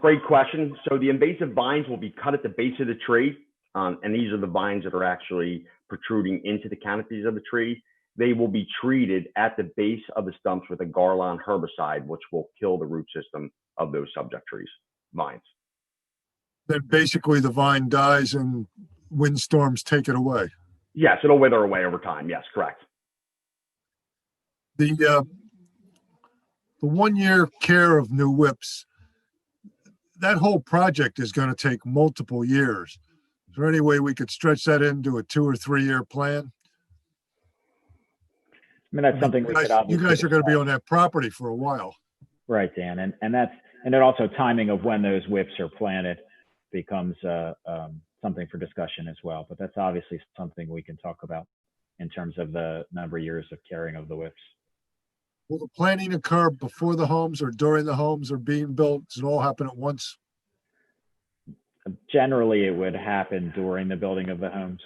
great question. So the invasive vines will be cut at the base of the tree, and these are the vines that are actually protruding into the canopies of the tree. They will be treated at the base of the stumps with a Garlon herbicide, which will kill the root system of those subject trees, vines. Then basically the vine dies and windstorms take it away. Yes, it'll wither away over time. Yes, correct. The 1 year care of new whips, that whole project is going to take multiple years. Is there any way we could stretch that into a 2 or 3 year plan? I mean, that's something we could obviously. You guys are going to be on that property for a while. Right, Dan. And then also timing of when those whips are planted becomes something for discussion as well. But that's obviously something we can talk about in terms of the number of years of caring of the whips. Will the planting occur before the homes or during the homes are being built? Does it all happen at once? Generally, it would happen during the building of the homes.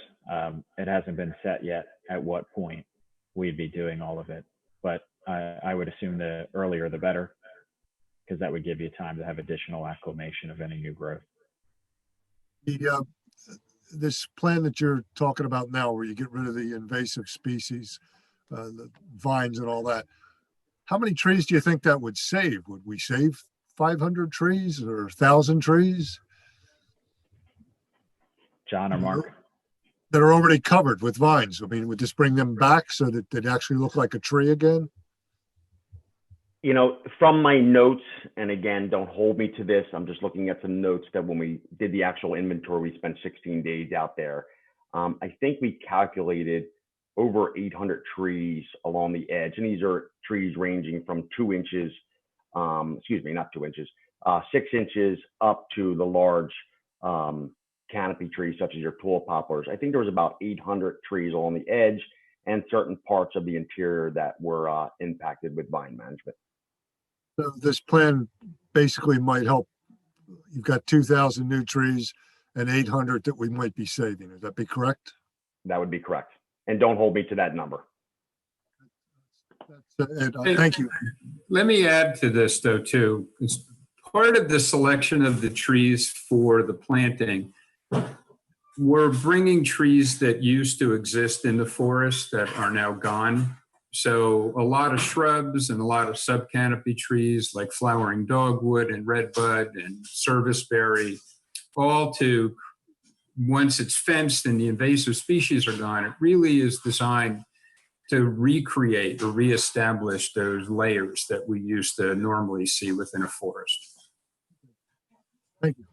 It hasn't been set yet at what point we'd be doing all of it. But I would assume the earlier the better, because that would give you time to have additional acclimation of any new growth. This plan that you're talking about now, where you get rid of the invasive species, the vines and all that, how many trees do you think that would save? Would we save 500 trees or 1,000 trees? John or Mark? That are already covered with vines. I mean, would this bring them back so that they'd actually look like a tree again? You know, from my notes, and again, don't hold me to this, I'm just looking at some notes that when we did the actual inventory, we spent 16 days out there. I think we calculated over 800 trees along the edge. And these are trees ranging from 2 inches, excuse me, not 2 inches, 6 inches up to the large canopy trees, such as your tall poplars. I think there was about 800 trees along the edge and certain parts of the interior that were impacted with vine management. So this plan basically might help. You've got 2,000 new trees and 800 that we might be saving. Would that be correct? That would be correct. And don't hold me to that number. Thank you. Let me add to this, though, too. It's part of the selection of the trees for the planting. We're bringing trees that used to exist in the forest that are now gone. So a lot of shrubs and a lot of subcanopy trees like flowering dogwood and redbud and serviceberry, all to, once it's fenced and the invasive species are gone, it really is designed to recreate or reestablish those layers that we used to normally see within a forest. Thank you.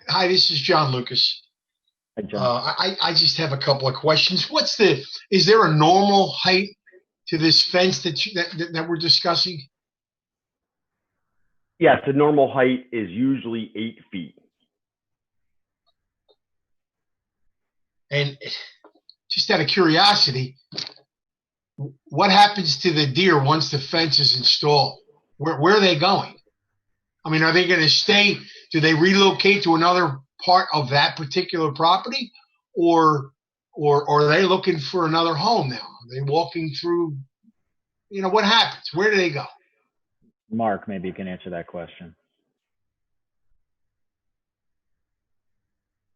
Hi, this is John Lucas. Hi, John. I just have a couple of questions. Is there a normal height to this fence that we're discussing? Yes, the normal height is usually 8 feet. And just out of curiosity, what happens to the deer once the fence is installed? Where are they going? I mean, are they going to stay? Do they relocate to another part of that particular property, or are they looking for another home now? Are they walking through? You know, what happens? Where do they go? Mark, maybe you can answer that question.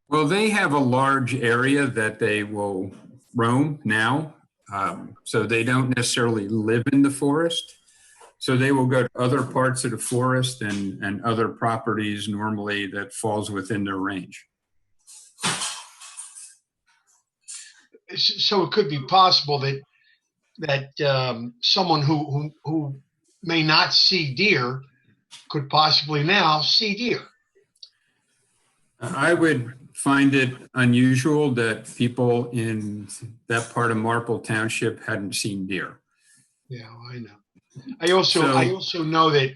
Well, they have a large area that they will roam now. So they don't necessarily live in the forest. So they will go to other parts of the forest and other properties normally that falls within their range. So it could be possible that someone who may not see deer could possibly now see deer. I would find it unusual that people in that part of Marple Township hadn't seen deer. Yeah, I know. I also know that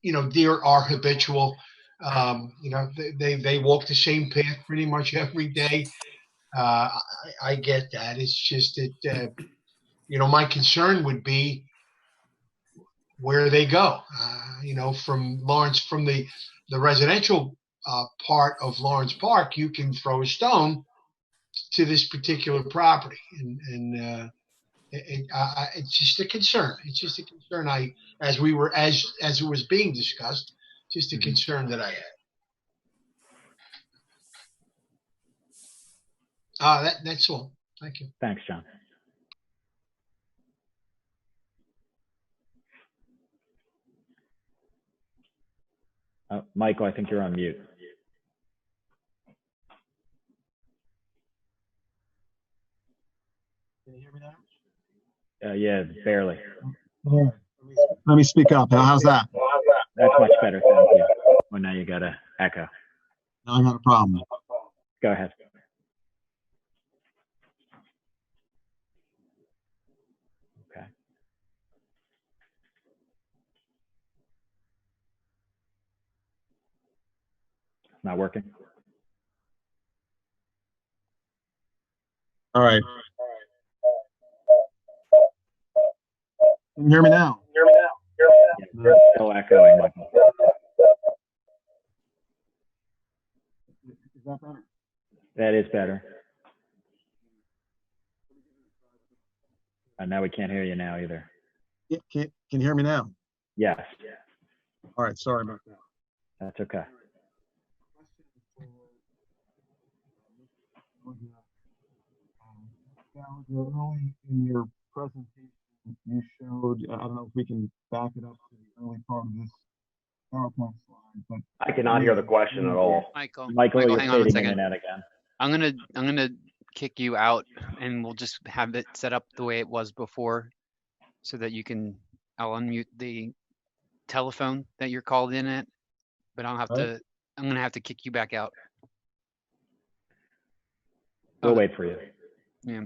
you know, deer are habitual. You know, they walk the same path pretty much every day. I get that. It's just that you know, my concern would be where they go. You know, from Lawrence, from the residential part of Lawrence Park, you can throw a stone to this particular property, and it's just a concern. It's just a concern. As it was being discussed, just a concern that I had. That's all. Thank you. Thanks, John. Michael, I think you're on mute. Can you hear me now? Yeah, barely. Yeah. Let me speak up. How's that? That's much better. Thank you. Well, now you got an echo. Now I got a problem. Go ahead. Okay. It's not working. All right. Can you hear me now? Yeah, still echoing, Michael. Is that better? That is better. And now we can't hear you now either. Yeah, can you hear me now? Yes. All right. Sorry about that. That's okay. Early in your presentation, you showed, I don't know if we can back it up to the early part of this PowerPoint slide, but I cannot hear the question at all. Michael, you're hang on a fading in second. and out again. I'm gonna kick you out, and we'll just have it set up the way it was before, so that you can. I'll unmute the telephone that you're called in at, but I'll have to. I'm gonna have to kick you back out. We'll wait for you. Yeah.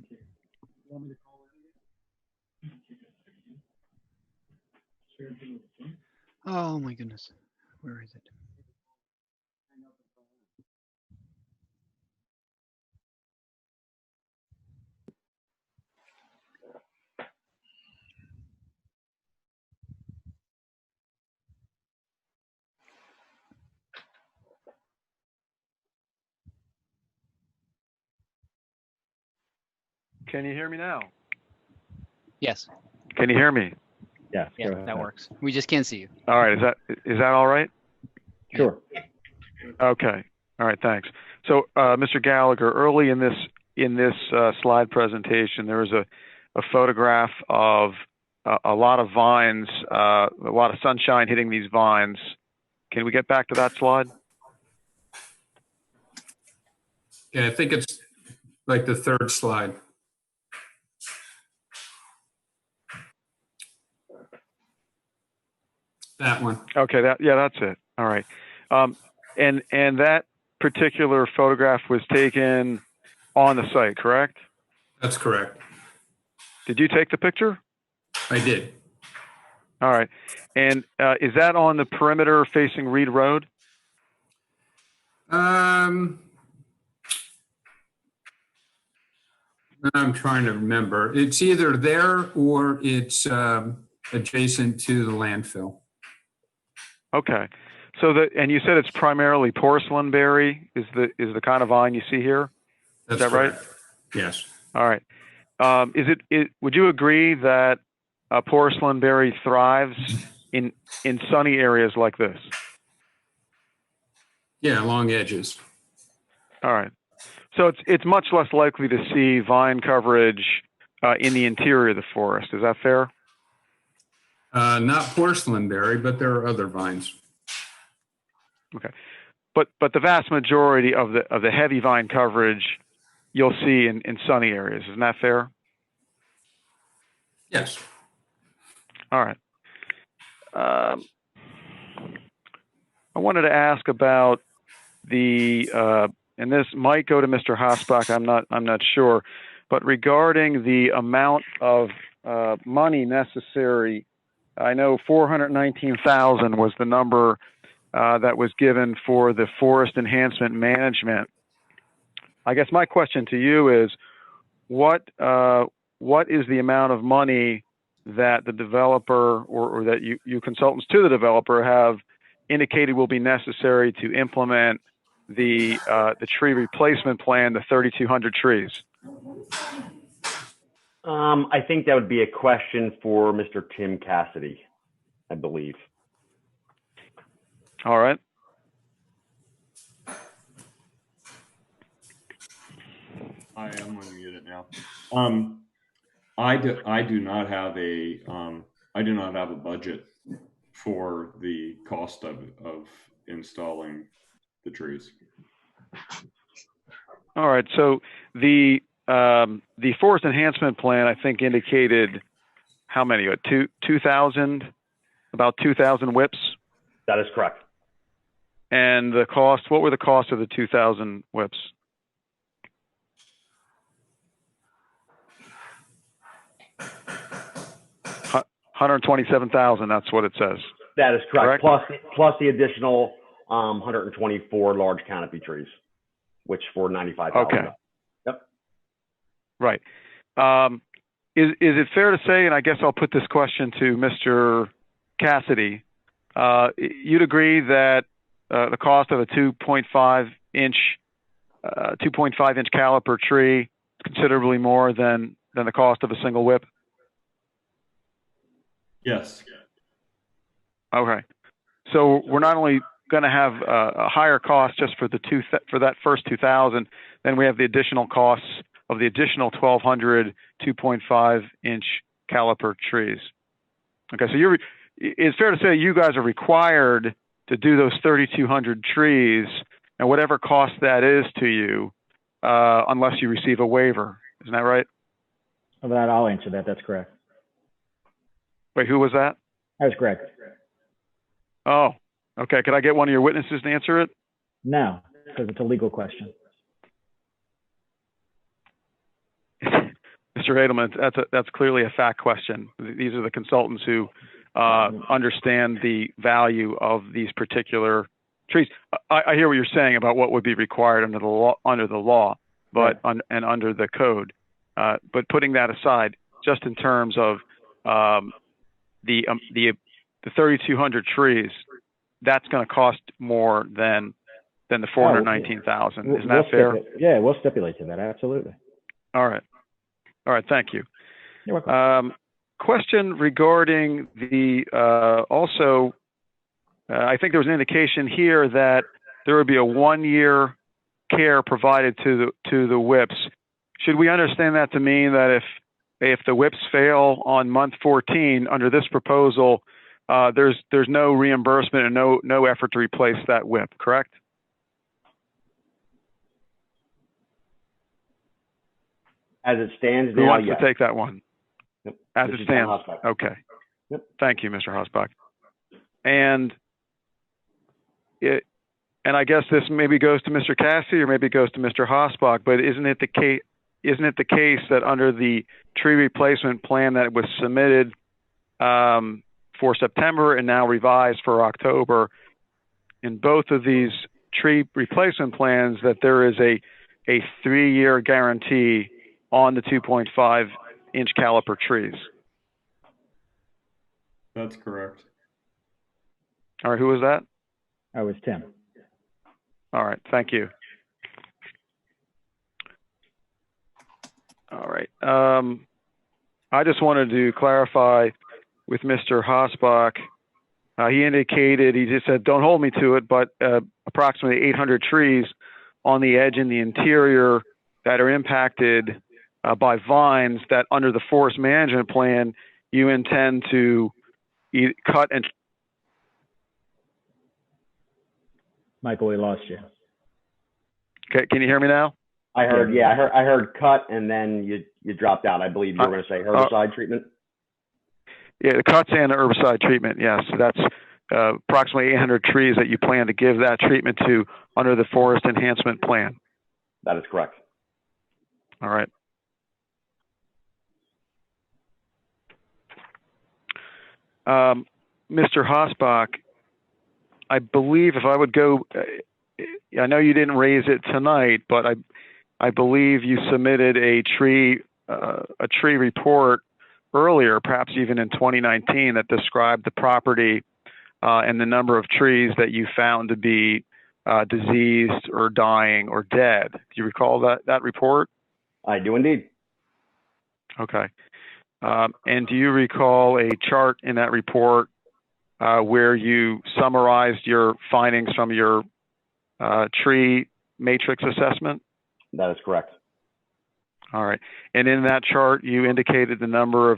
Oh my goodness, where is it? Can you hear me now? Yes. Can you hear me? Yeah. Yeah, that works. We just can't see you. All right. Is that all right? Sure. Okay. All right. Thanks. So, Mr. Gallagher, early in this slide presentation, there was a photograph of a lot of vines, a lot of sunshine hitting these vines. Can we get back to that slide? Yeah, I think it's like the third slide. That one. Okay, that's it. All right. And that particular photograph was taken on the site, correct? That's correct. Did you take the picture? I did. All right. And is that on the perimeter facing Reed Road? I'm trying to remember. It's either there or it's adjacent to the landfill. Okay. So and you said it's primarily porcelain berry is the kind of vine you see here? That's is that correct. right? Yes. All right. Would you agree that porcelain berry thrives in sunny areas like this? Yeah, long edges. All right. So it's much less likely to see vine coverage in the interior of the forest. Is that fair? Not porcelain berry, but there are other vines. Okay. But the vast majority of the heavy vine coverage you'll see in sunny areas. Isn't that fair? Yes. All right. I wanted to ask about and this might go to Mr. Hosbach. I'm not sure, but regarding the amount of money necessary, I know 419,000 was the number that was given for the forest enhancement management. I guess my question to you is, what is the amount of money that the developer or that you consultants to the developer have indicated will be necessary to implement the tree replacement plan, the 3,200 trees? I think that would be a question for Mr. Tim Cassidy, I believe. All right. I am going to mute it now. I do not have a budget for the cost of installing the trees. All right. So the forest enhancement plan, I think, indicated how many? 2,000, about 2,000 whips. That is correct. And the cost, what were the costs of the 2,000 whips? $127,000. That's what it says. That is correct. Plus the additional 124 large canopy trees, which for $95,000. Okay. Yep. Right. Is it fair to say, and I guess I'll put this question to Mr. Cassidy, you'd agree that the cost of a 2.5 inch caliper tree is considerably more than the cost of a single whip? Yes. Okay. So we're not only going to have a higher cost just for for that first 2,000, then we have the additional costs of the additional 1,200 2.5 inch caliper trees. Okay. So it's fair to say you guys are required to do those 3,200 trees, and whatever cost that is to you, unless you receive a waiver. Isn't that right? Well, that I'll answer that. That's correct. Wait, who was that? That was Greg. Oh, okay. Could I get one of your witnesses to answer it? No, because it's a legal question. Mr. Edelman, that's clearly a fact question. These are the consultants who understand the value of these particular trees. I hear what you're saying about what would be required under the law, but right. and under the code. But putting that aside, just in terms of the 3,200 trees, that's going to cost more than the 419,000. Isn't that fair? Yeah, we'll stipulate to that. Absolutely. All right. Thank you. You're welcome. Question regarding also, I think there was an indication here that there would be a 1-year care provided to the whips. Should we understand that to mean that if the whips fail on month 14 under this proposal, there's no reimbursement and no effort to replace that whip, correct? As it stands now, Who wants yes. to take that one? Yep. As This it is Don stands. Hosbach. Okay. Yep. Thank you, Mr. Hosbach. And I guess this maybe goes to Mr. Cassidy or maybe goes to Mr. Hosbach, but isn't it the case that under the tree replacement plan that was submitted for September and now revised for October. In both of these tree replacement plans, that there is a 3-year guarantee on the 2.5-inch caliper trees. That's correct. All right, who was that? That was Tim. All right, thank you. All right. I just wanted to clarify with Mr. Hosbach. He indicated, he just said, don't hold me to it, but approximately 800 trees on the edge in the interior that are impacted by vines that under the forest management plan, you intend to cut and... Michael, we lost you. Okay, can you hear me now? I heard cut, and then you dropped out. I believe you were going to say herbicide treatment. Yeah, the cuts and the herbicide treatment. Yes, that's approximately 800 trees that you plan to give that treatment to under the forest enhancement plan. That is correct. All right. Mr. Hosbach, I believe if I would go, I know you didn't raise it tonight, but I believe you submitted a tree report earlier, perhaps even in 2019, that described the property and the number of trees that you found to be diseased or dying or dead. Do you recall that report? I do indeed. Okay. And do you recall a chart in that report where you summarized your findings from your tree matrix assessment? That is correct. All right. And in that chart, you indicated the number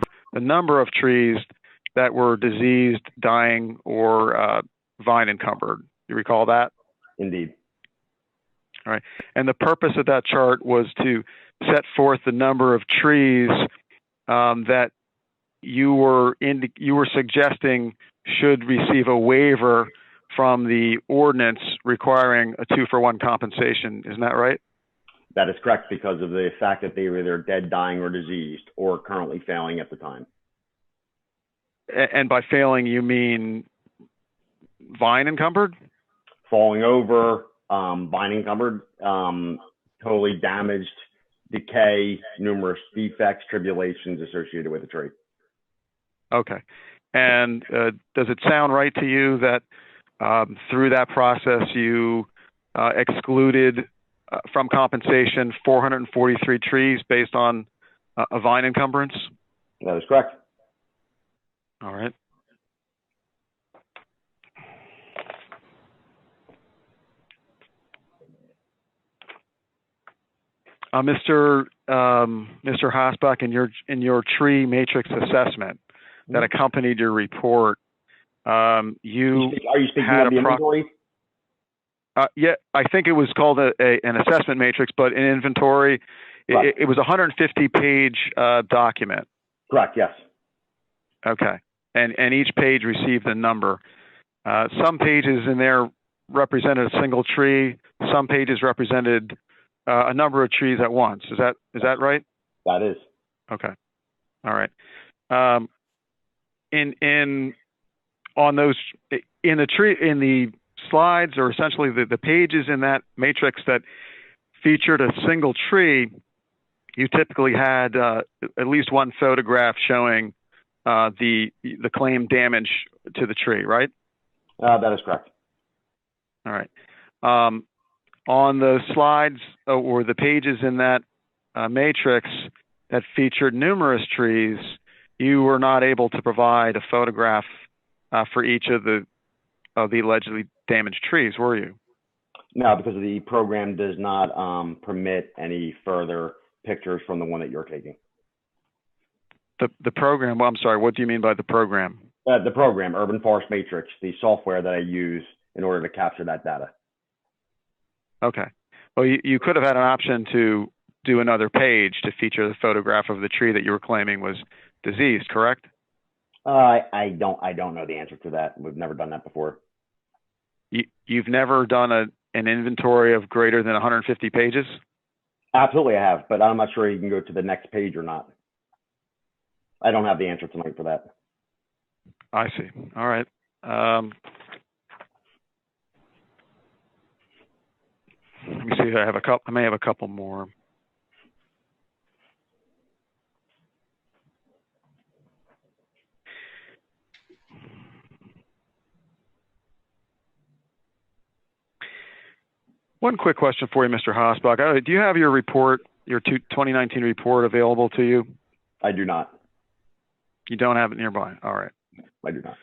of trees that were diseased, dying, or vine encumbered. You recall that? Indeed. All right. And the purpose of that chart was to set forth the number of trees that you were suggesting should receive a waiver from the ordinance requiring a 2-for-1 compensation. Isn't that right? That is correct, because of the fact that they were either dead, dying, or diseased, or currently failing at the time. And by failing, you mean vine encumbered? Falling over, vine encumbered, totally damaged, decay, numerous defects, tribulations associated with the tree. Okay. And does it sound right to you that through that process you excluded from compensation 443 trees based on a vine encumbrance? That is correct. All right. Mr. Hosbach, in your tree matrix assessment that accompanied your report, you are you speaking had of the inventory? Yeah, I think it was called an assessment matrix, but in inventory, it was a 150-page document. Correct. Yes. Okay, and each page received a number. Some pages in there represented a single tree. Some pages represented a number of trees at once. Is that right? That is. Okay. All right. In the slides, or essentially the pages in that matrix that featured a single tree, you typically had at least one photograph showing the claimed damage to the tree, right? That is correct. All right. On the slides or the pages in that matrix that featured numerous trees, you were not able to provide a photograph for each of the allegedly damaged trees, were you? No, because the program does not permit any further pictures from the one that you're taking. The program, well, I'm sorry, what do you mean by the program? The program, Urban Forest Matrix, the software that I use in order to capture that data. Okay. Well, you could have had an option to do another page to feature the photograph of the tree that you were claiming was diseased, correct? I don't know the answer to that. We've never done that before. You've never done an inventory of greater than 150 pages? Absolutely, I have, but I'm not sure you can go to the next page or not. I don't have the answer tonight for that. I see. All right. Let me see. I may have a couple more. One quick question for you, Mr. Hosbach. Do you have your report, your 2019 report available to you? I do not. You don't have it nearby? All right. I do not.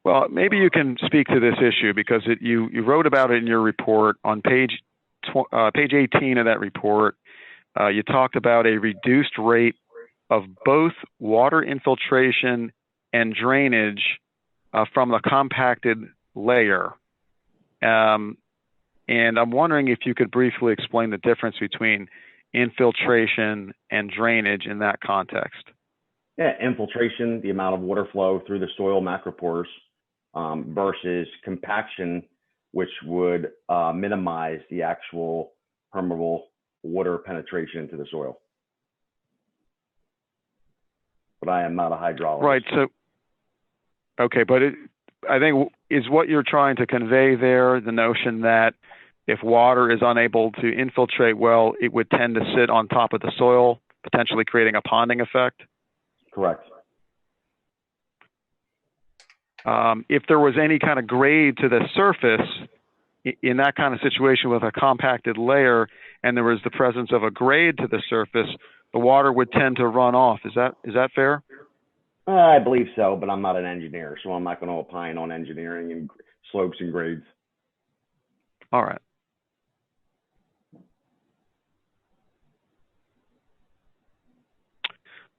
Well, maybe you can speak to this issue because you wrote about it in your report on page 18 of that report. You talked about a reduced rate of both water infiltration and drainage from the compacted layer. And I'm wondering if you could briefly explain the difference between infiltration and drainage in that context. Yeah, infiltration, the amount of water flow through the soil macropores, versus compaction, which would minimize the actual permeable water penetration into the soil. But I am not a hydrologist. Right. So, okay, but I think is what you're trying to convey there the notion that if water is unable to infiltrate well, it would tend to sit on top of the soil, potentially creating a ponding effect? Correct. If there was any kind of grade to the surface in that kind of situation with a compacted layer, and there was the presence of a grade to the surface, the water would tend to run off. Is that fair? I believe so, but I'm not an engineer, so I'm not going to opine on engineering and slopes and grades. All right.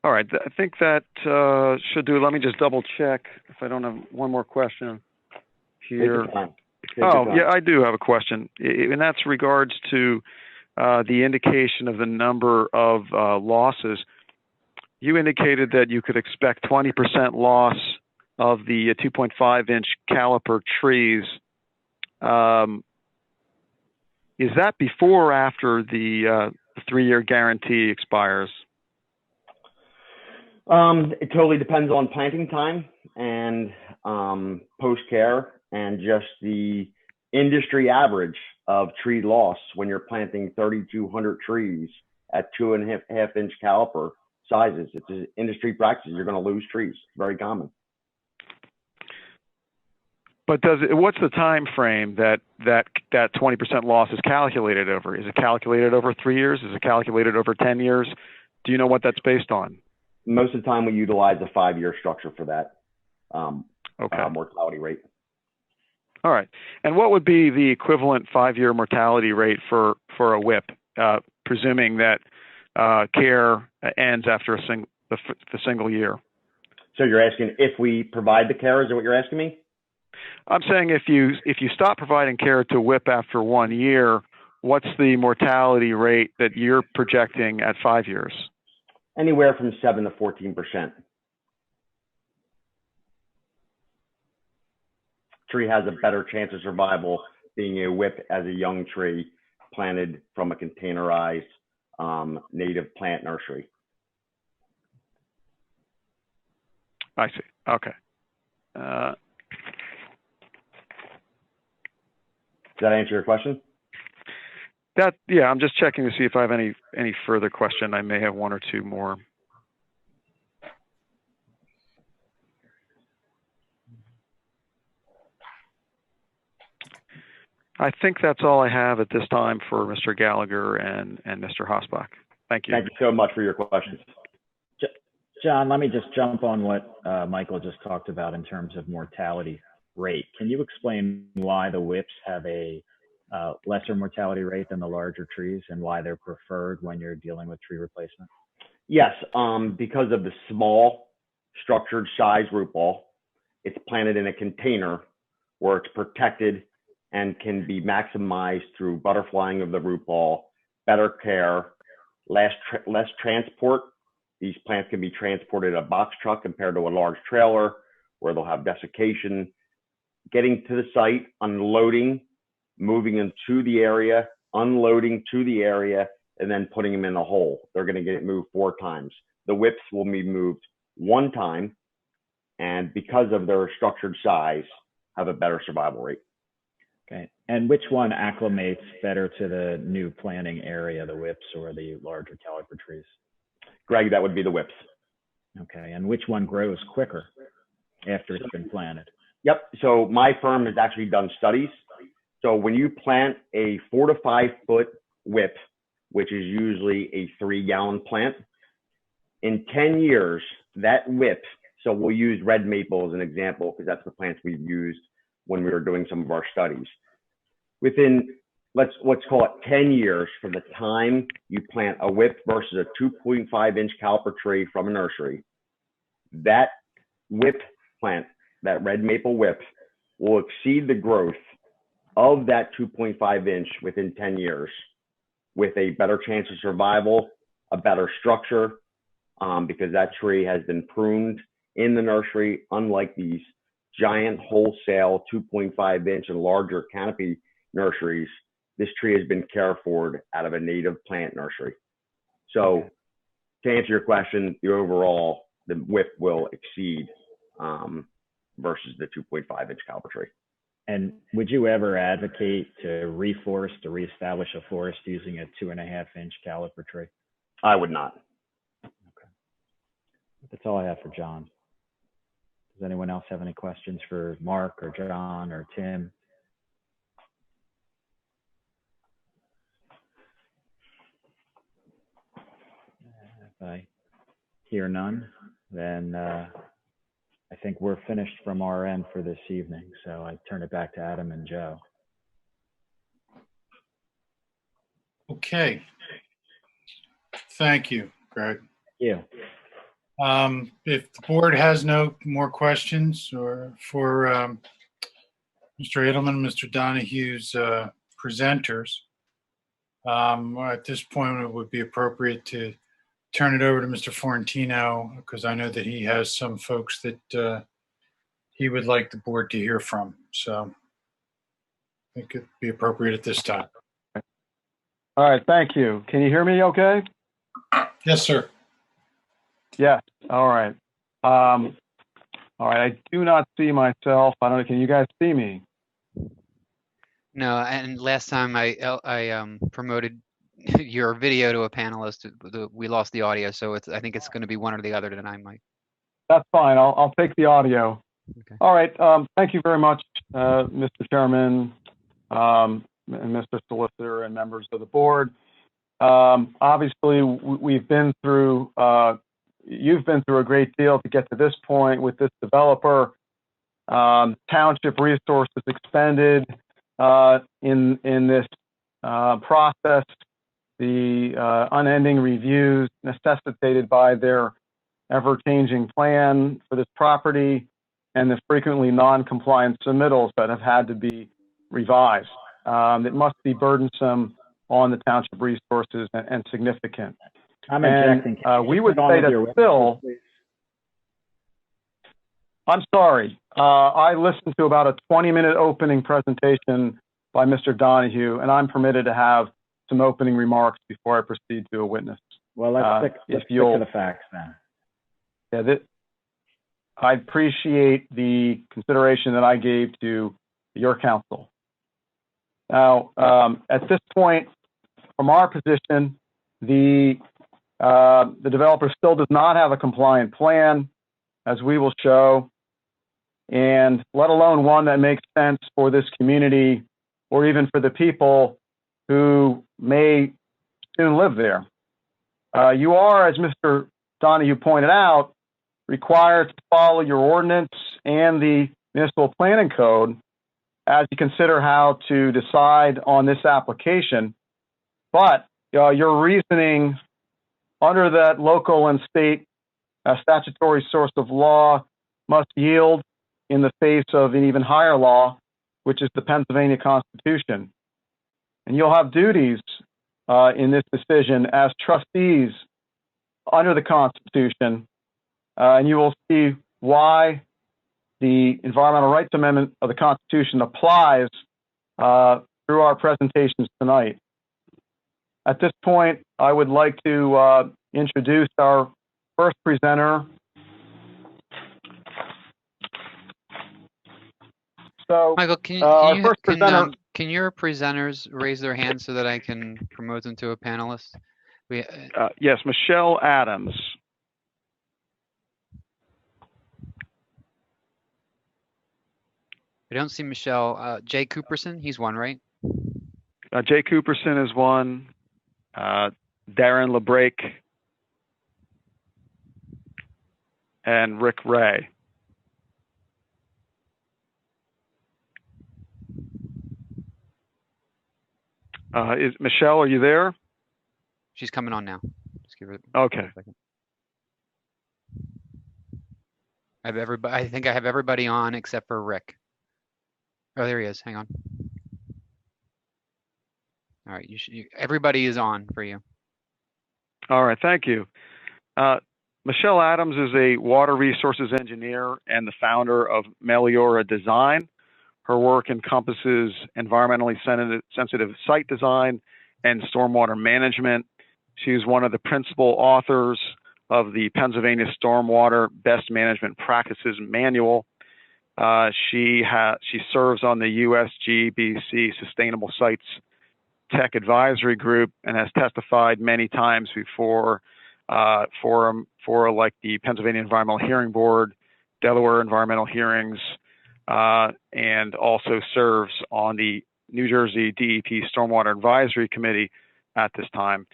All right, I think that should do. Let me just double check if I don't have one more question here. Oh, yeah, I do have a question, and that's regards to the indication of the number of losses. You indicated that you could expect 20% loss of the 2.5-inch caliper trees. Is that before or after the 3-year guarantee expires? It totally depends on planting time and post-care and just the industry average of tree loss when you're planting 3,200 trees at 2.5-inch caliper sizes. It's an industry practice. You're going to lose trees. It's very common. But what's the time frame that 20% loss is calculated over? Is it calculated over 3 years? Is it calculated over 10 years? Do you know what that's based on? Most of the time we utilize a 5-year structure for that mortality rate. All right. And what would be the equivalent 5-year mortality rate for a WIP, presuming that care ends after the single year? So you're asking if we provide the care? Is that what you're asking me? I'm saying if you stop providing care to WIP after 1 year, what's the mortality rate that you're projecting at 5 years? Anywhere from 7 to 14%. Tree has a better chance of survival being a WIP as a young tree planted from a containerized native plant nursery. I see. Okay. Does that answer your question? Yeah, I'm just checking to see if I have any further question. I may have one or two more. I think that's all I have at this time for Mr. Gallagher and Mr. Hosbach. Thank you. Thank you so much for your questions. John, let me just jump on what Michael just talked about in terms of mortality rate. Can you explain why the WIPs have a lesser mortality rate than the larger trees and why they're preferred when you're dealing with tree replacement? Yes, because of the small structured size root ball, it's planted in a container where it's protected and can be maximized through butterflying of the root ball, better care, less transport. These plants can be transported in a box truck compared to a large trailer where they'll have desiccation. Getting to the site, unloading, moving into the area, unloading to the area, and then putting them in a hole. They're going to get it moved 4 times. The whips will be moved 1 time, and because of their structured size, have a better survival rate. Okay. And which one acclimates better to the new planting area, the whips or the larger caliper trees? Greg, that would be the whips. Okay. And which one grows quicker after it's been planted? Yep. So my firm has actually done studies. So when you plant a 4 to 5 foot whip, which is usually a 3-gallon plant, in 10 years, that whip, so we'll use red maple as an example because that's the plants we've used when we were doing some of our studies. Within, let's call it 10 years from the time you plant a whip versus a 2.5 inch caliper tree from a nursery, that whip plant, that red maple whip, will exceed the growth of that 2.5 inch within 10 years with a better chance of survival, a better structure, because that tree has been pruned in the nursery, unlike these giant wholesale 2.5 inch and larger canopy nurseries. This tree has been cared for out of a native plant nursery. So to answer your question, the whip will exceed versus the 2.5 inch caliper tree. And would you ever advocate to reforest, to reestablish a forest using a 2.5 inch caliper tree? I would not. Okay. That's all I have for John. Does anyone else have any questions for Mark or John or Tim? If I hear none, then I think we're finished from our end for this evening. So I turn it back to Adam and Joe. Okay. Thank you, Greg. Thank you. If the board has no more questions or for Mr. Edelman, Mr. Donahue's presenters, at this point it would be appropriate to turn it over to Mr. Forentino, because I know that he has some folks that he would like the board to hear from. So I think it'd be appropriate at this time. All right, thank you. Can you hear me okay? Yes, sir. Yes, all right. All right, I do not see myself. I don't know, can you guys see me? No, and last time I promoted your video to a panelist, we lost the audio, so I think it's going to be one or the other tonight, Mike. That's fine. I'll take the audio. Okay. All right. Thank you very much, Mr. Chairman, and Mr. Solicitor, and members of the board. Obviously, you've been through a great deal to get to this point with this developer. Township resources expended in this process. The unending reviews necessitated by their ever-changing plan for this property, and the frequently non-compliant submittals that have had to be revised. It must be burdensome on the township resources and significant. I'm objecting. We would say that still, I'm sorry, I listened to about a 20-minute opening presentation by Mr. Donahue, and I'm permitted to have some opening remarks before I proceed to a witness. Well, let's stick to the facts then. Yeah, I appreciate the consideration that I gave to your counsel. Now, at this point, from our position, the developer still does not have a compliant plan, as we will show, and let alone one that makes sense for this community or even for the people who may soon live there. You are, as Mr. Donahue pointed out, required to follow your ordinance and the municipal planning code as you consider how to decide on this application. But your reasoning under that local and state statutory source of law must yield in the face of an even higher law, which is the Pennsylvania Constitution. And you'll have duties in this decision as trustees under the Constitution, and you will see why the Environmental Rights Amendment of the Constitution applies through our presentations tonight. At this point, I would like to introduce our first presenter. So, Michael, can our first presenter. can your presenters raise their hands so that I can promote them to a panelist? Yes, Michelle Adams. I don't see Michelle. Jay Cooperson, he's one, right? Jay Cooperson is one. Darren LeBrake. And Rick Ray. Is Michelle, are you there? She's coming on now. Just give her Okay. a second. I have everybody. I think I have everybody on except for Rick. Oh, there he is. Hang on. All right, everybody is on for you. All right, thank you. Michelle Adams is a water resources engineer and the founder of Meliora Design. Her work encompasses environmentally sensitive site design and stormwater management. She's one of the principal authors of the Pennsylvania Stormwater Best Management Practices Manual. She serves on the USGBC Sustainable Sites Tech Advisory Group and has testified many times before for like the Pennsylvania Environmental Hearing Board, Delaware Environmental Hearings, and also serves on the New Jersey DEP Stormwater Advisory Committee at this time.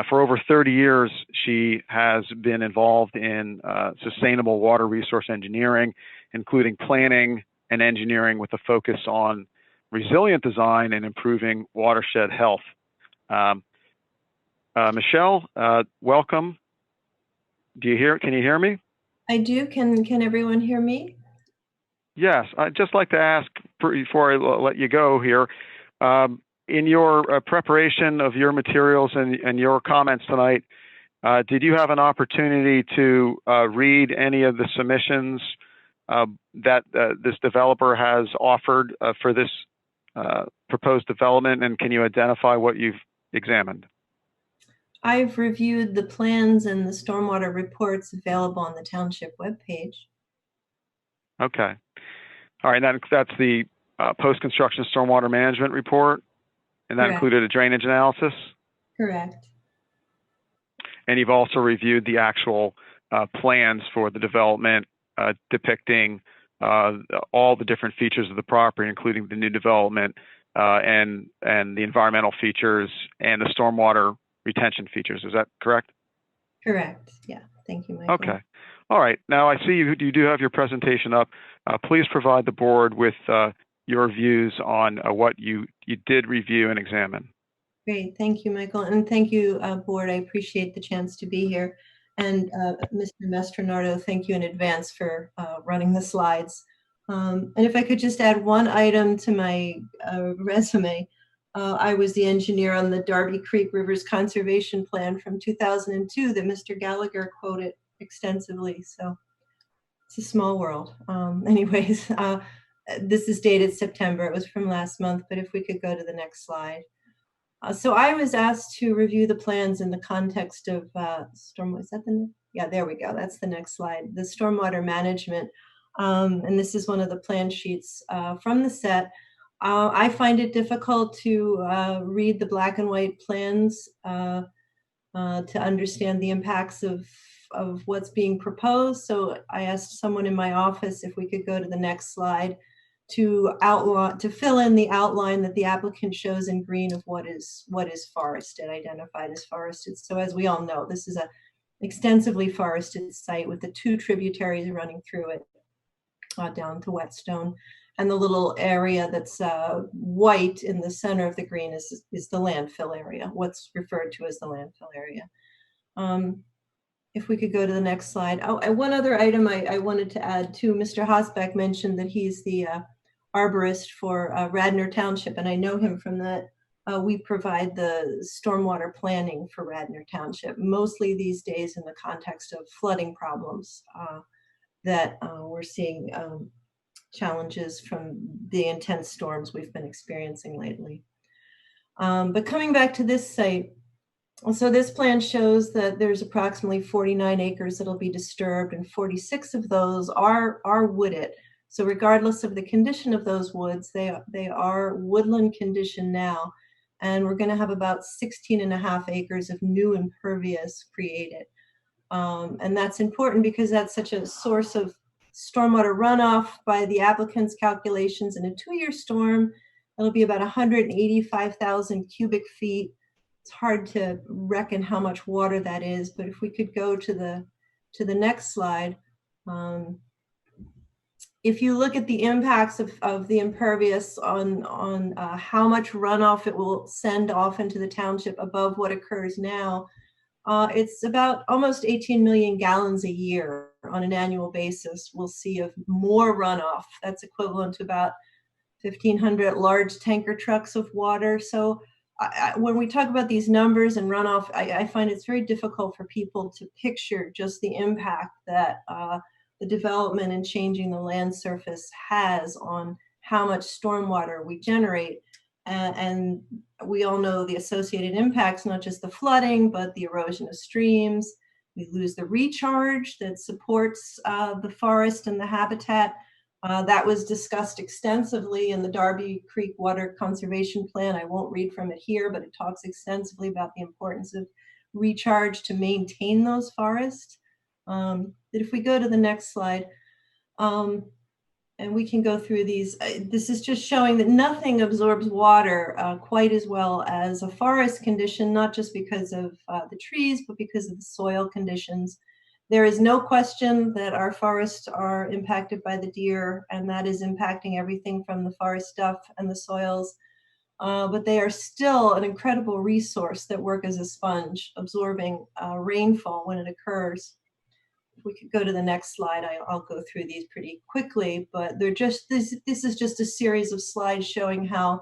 For over 30 years, she has been involved in sustainable water resource engineering, including planning and engineering with a focus on resilient design and improving watershed health. Michelle, welcome. Can you hear me? I do. Can everyone hear me? Yes. I'd just like to ask before I let you go here, in your preparation of your materials and your comments tonight, did you have an opportunity to read any of the submissions that this developer has offered for this proposed development, and can you identify what you've examined? I've reviewed the plans and the stormwater reports available on the township webpage. Okay. All right. That's the post-construction stormwater management report, and that Correct. included a drainage analysis. Correct. And you've also reviewed the actual plans for the development depicting all the different features of the property, including the new development and the environmental features and the stormwater retention features. Is that correct? Correct. Yeah. Thank you, Michael. Okay. All right. Now I see you do have your presentation up. Please provide the board with your views on what you did review and examine. Great. Thank you, Michael. And thank you, board. I appreciate the chance to be here. And Mr. Mastronardo, thank you in advance for running the slides. And if I could just add one item to my resume. I was the engineer on the Darby Creek Rivers Conservation Plan from 2002 that Mr. Gallagher quoted extensively. So it's a small world. Anyways, this is dated September. It was from last month, but if we could go to the next slide. So I was asked to review the plans in the context of storm. Is that the? Yeah, there we go. That's the next slide. The stormwater management, and this is one of the plan sheets from the set. I find it difficult to read the black and white plans to understand the impacts of what's being proposed. So I asked someone in my office if we could go to the next slide to fill in the outline that the applicant shows in green of what is forested, identified as forested. So as we all know, this is a extensively forested site with the 2 tributaries running through it down to Whetstone. And the little area that's white in the center of the green is the landfill area, what's referred to as the landfill area. If we could go to the next slide. Oh, and one other item I wanted to add too. Mr. Hosbeck mentioned that he's the arborist for Radnor Township, and I know him from that. We provide the stormwater planning for Radnor Township, mostly these days in the context of flooding problems that we're seeing challenges from the intense storms we've been experiencing lately. But coming back to this site, So this plan shows that there's approximately 49 acres that'll be disturbed, and 46 of those are wooded. So regardless of the condition of those woods, they are woodland condition now. And we're going to have about 16.5 acres of new impervious created. And that's important because that's such a source of stormwater runoff by the applicant's calculations. In a 2-year storm, it'll be about 185,000 cubic feet. It's hard to reckon how much water that is, but if we could go to the next slide. If you look at the impacts of the impervious on how much runoff it will send off into the township above what occurs now, it's about almost 18 million gallons a year on an annual basis. We'll see of more runoff. That's equivalent to about 1,500 large tanker trucks of water. So when we talk about these numbers and runoff, I find it's very difficult for people to picture just the impact that the development and changing the land surface has on how much stormwater we generate. And we all know the associated impacts, not just the flooding, but the erosion of streams. We lose the recharge that supports the forest and the habitat. That was discussed extensively in the Darby Creek Water Conservation Plan. I won't read from it here, but it talks extensively about the importance of recharge to maintain those forests. But if we go to the next slide, and we can go through these, this is just showing that nothing absorbs water quite as well as a forest condition, not just because of the trees, but because of the soil conditions. There is no question that our forests are impacted by the deer, and that is impacting everything from the forest stuff and the soils. But they are still an incredible resource that work as a sponge, absorbing rainfall when it occurs. If we could go to the next slide, I'll go through these pretty quickly, but they're just, this is just a series of slides showing how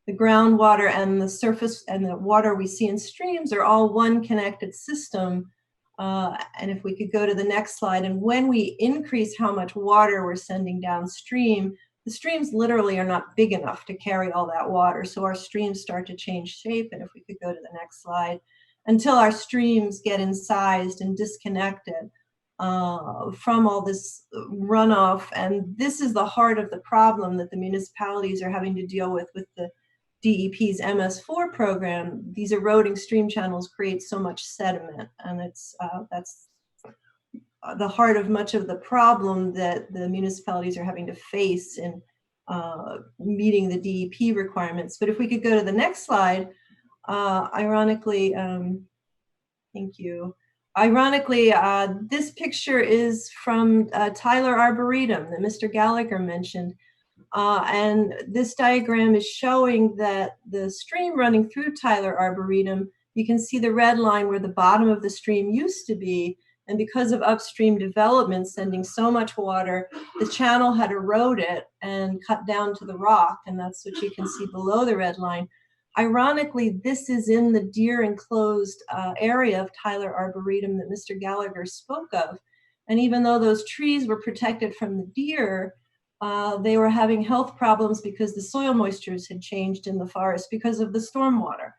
the groundwater and the surface and the water we see in streams are all one connected system. And if we could go to the next slide, and when we increase how much water we're sending downstream, the streams literally are not big enough to carry all that water. So our streams start to change shape. And if we could go to the next slide, until our streams get incised and disconnected from all this runoff. And this is the heart of the problem that the municipalities are having to deal with the DEP's MS4 program. These eroding stream channels create so much sediment, and that's the heart of much of the problem that the municipalities are having to face in meeting the DEP requirements. But if we could go to the next slide, ironically, thank you. Ironically, this picture is from Tyler Arboretum that Mr. Gallagher mentioned. And this diagram is showing that the stream running through Tyler Arboretum, you can see the red line where the bottom of the stream used to be. And because of upstream development sending so much water, the channel had eroded and cut down to the rock. And that's what you can see below the red line. Ironically, this is in the deer enclosed area of Tyler Arboretum that Mr. Gallagher spoke of. And even though those trees were protected from the deer, they were having health problems because the soil moistures had changed in the forest because of the stormwater.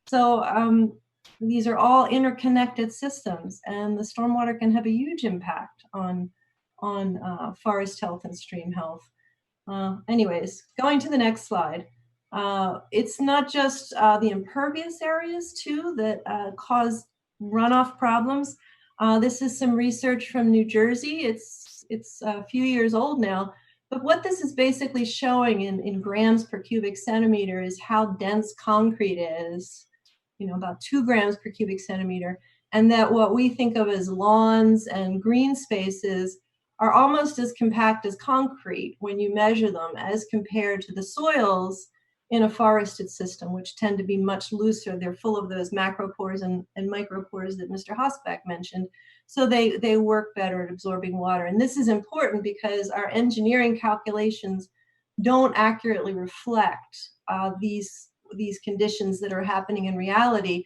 So these are all interconnected systems, and the stormwater can have a huge impact on forest health and stream health. Anyways, going to the next slide. It's not just the impervious areas too that cause runoff problems. This is some research from New Jersey. It's a few years old now, but what this is basically showing in grams per cubic centimeter is how dense concrete is, about 2 grams per cubic centimeter, and that what we think of as lawns and green spaces are almost as compact as concrete when you measure them as compared to the soils in a forested system, which tend to be much looser. They're full of those macropores and micropores that Mr. Hosbach mentioned. So they work better at absorbing water. And this is important because our engineering calculations don't accurately reflect these conditions that are happening in reality,